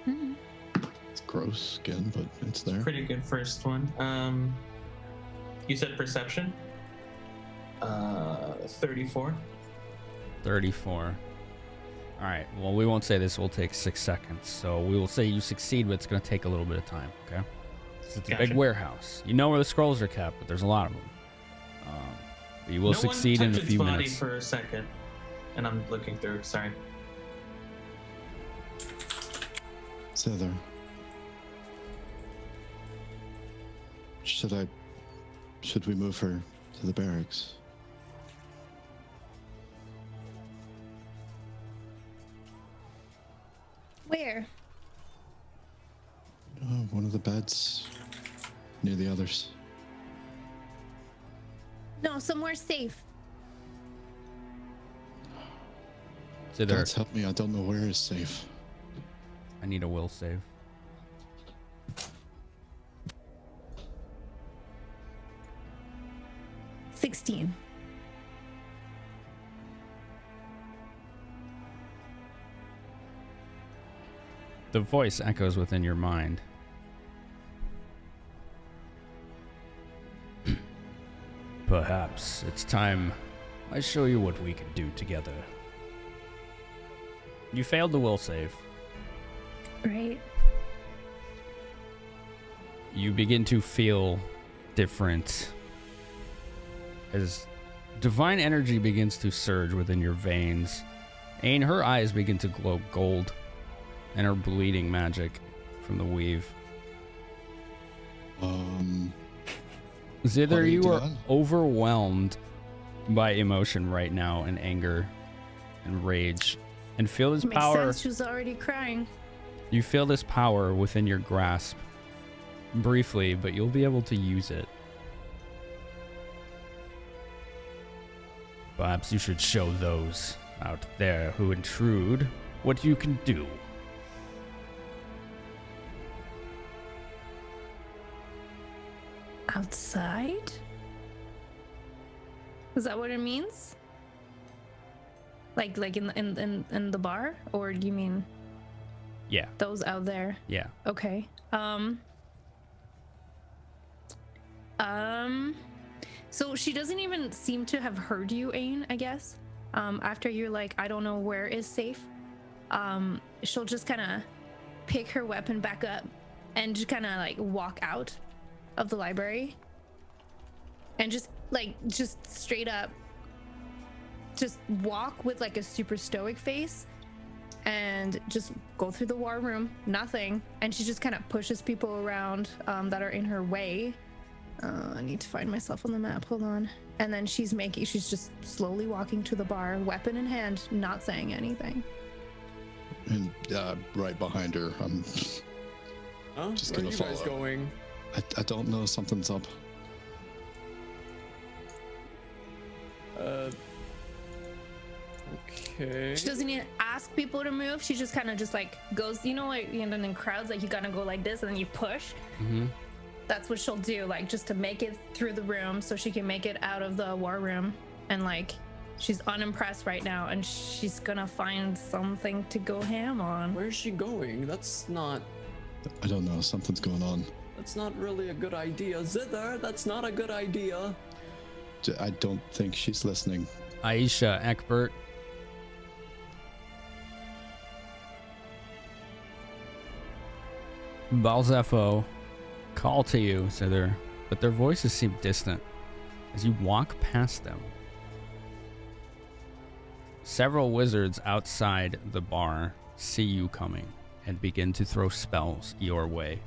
It's gross skin, but it's there. Pretty good first one. You said perception? 34. 34. All right. Well, we won't say this will take 6 seconds. So we will say you succeed, but it's going to take a little bit of time. Okay. It's a big warehouse. You know where the scrolls are kept, but there's a lot of them. But you will succeed in a few body minutes. For a second, and I'm looking through. Sorry. Zither. Should we move her to the barracks? Where? One of the beds near the others. No, somewhere safe. Zither, God's help me, I don't know where is safe. I need a will save. $16. The voice echoes within your mind. Perhaps it's time I show you what we can do together. You failed the will save. Right. You begin to feel different as divine energy begins to surge within your veins. Ain, her eyes begin to glow gold, and her bleeding magic from the weave. Zither, you are overwhelmed by emotion right now, and anger and rage, and feel this Makes power. sense. She was already crying. You feel this power within your grasp briefly, but you'll be able to use it. Perhaps you should show those out there who intrude what you can do. Outside? Is that what it means? Like in the bar, or do you mean? Yeah. Those out there. Yeah. Okay. So she doesn't even seem to have heard you, Ain, I guess. After you're like, I don't know where is safe. She'll just kind of pick her weapon back up and just kind of like walk out of the library and just straight up just walk with like a super stoic face and just go through the war room, nothing. And she just kind of pushes people around that are in her way. I need to find myself on the map, hold on. And then she's just slowly walking to the bar, weapon in hand, not saying anything. And right behind her, I'm just where gonna are you follow. guys going? I don't know, something's up. Okay. She doesn't even ask people to move. She just kind of just like goes, you know, like, you know, in crowds, like you gotta go like this and then you push. Mm-hmm. That's what she'll do, like just to make it through the room so she can make it out of the war room. And like, she's unimpressed right now and she's gonna find something to go ham on. Where's she going? That's not... I don't know, something's going on. That's not really a good idea. Zither, that's not a good idea. I don't think she's listening. Aisha, Eckbert. Balzepho call to you, Zither, but their voices seem distant as you walk past them. Several wizards outside the bar see you coming and begin to throw spells your way.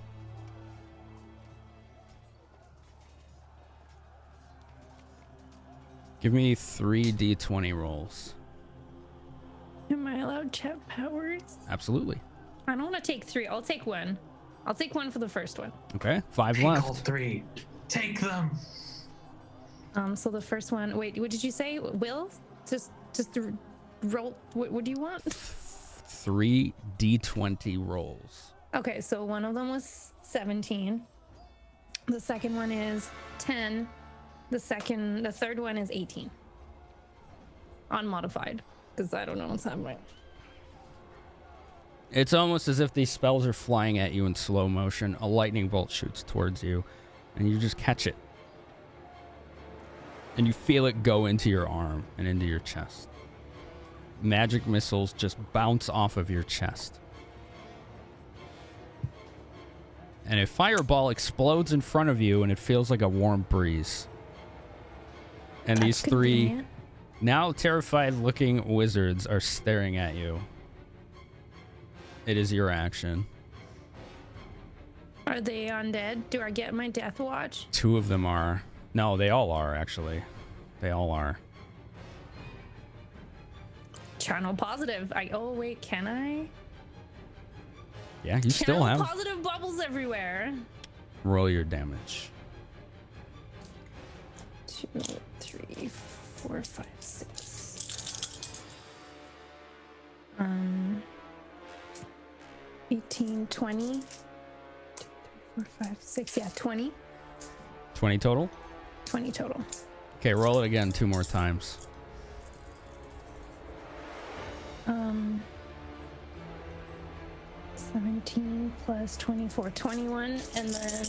Give me 3 d20 rolls. Am I allowed chat powers? Absolutely. I don't want to take 3. I'll take 1. I'll take 1 for the first one. Okay, 5 Take left. all 3. Take them. So the first one. Wait, what did you say? Will? Just roll. What do you want? 3 d20 rolls. Okay, so one of them was 17. The second one is 10. The third one is 18. Unmodified, because I don't know what's happening. It's almost as if these spells are flying at you in slow motion. A lightning bolt shoots towards you, and you just catch it. And you feel it go into your arm and into your chest. Magic missiles just bounce off of your chest. And a fireball explodes in front of you, and it feels like a warm breeze. And these three now terrified-looking wizards are staring at you. It is your action. Are they undead? Do I get my death watch? 2 of them are. No, they all are, actually. They all are. Channel positive. Oh, wait, can I? Yeah, you still have. Positive bubbles everywhere. Roll your damage. 2, 3, 4, 5, 6. 18, 20. 2, 3, 4, 5, 6. Yeah, 20. 20 total? 20 total. Okay, roll it again 2 more times. 17 plus 24, 21, and then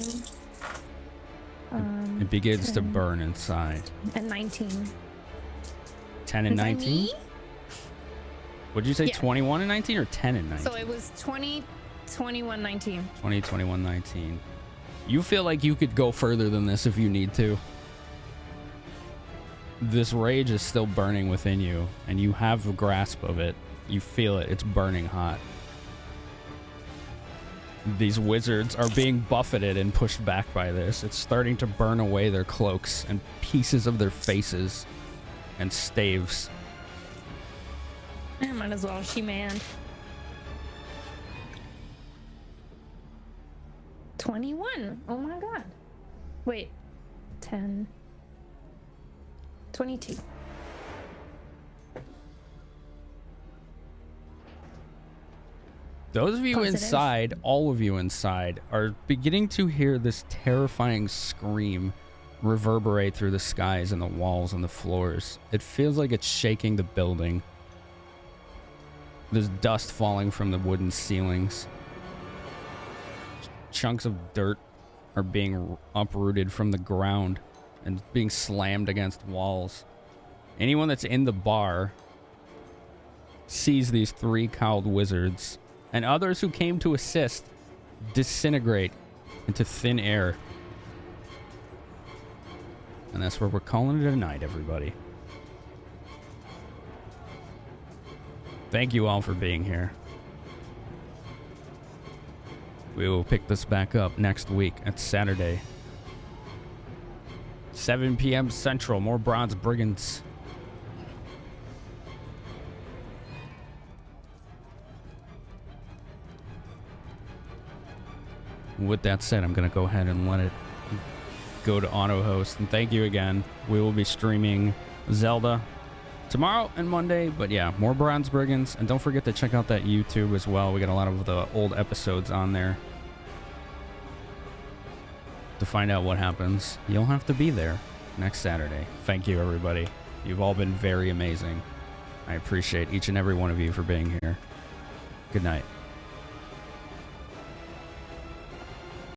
It begins 10, to burn inside. and 19. 10 and Is that 19? me? Would you say Yeah. 21 and 19 or 10 and 19? So it was 20, 21, 19. 20, 21, 19. You feel like you could go further than this if you need to. This rage is still burning within you, and you have a grasp of it. You feel it. It's burning hot. These wizards are being buffeted and pushed back by this. It's starting to burn away their cloaks and pieces of their faces and staves. I might as well she-man. 21. Oh my god. Wait. 10. 22. Those of you Positive. inside, all of you inside, are beginning to hear this terrifying scream reverberate through the skies and the walls and the floors. It feels like it's shaking the building. There's dust falling from the wooden ceilings. Chunks of dirt are being uprooted from the ground and being slammed against walls. Anyone that's in the bar sees these 3 cowled wizards, and others who came to assist disintegrate into thin air. And that's where we're calling it a night, everybody. Thank you all for being here. We will pick this back up next week. It's Saturday. 7 p.m. Central. More Bronze Brigands. With that said, I'm going to go ahead and let it go to auto host. And thank you again. We will be streaming Zelda tomorrow and Monday. But yeah, more Bronze Brigands. And don't forget to check out that YouTube as well. We got a lot of the old episodes on there. To find out what happens, you'll have to be there next Saturday. Thank you, everybody. You've all been very amazing. I appreciate each and every one of you for being here. Good night.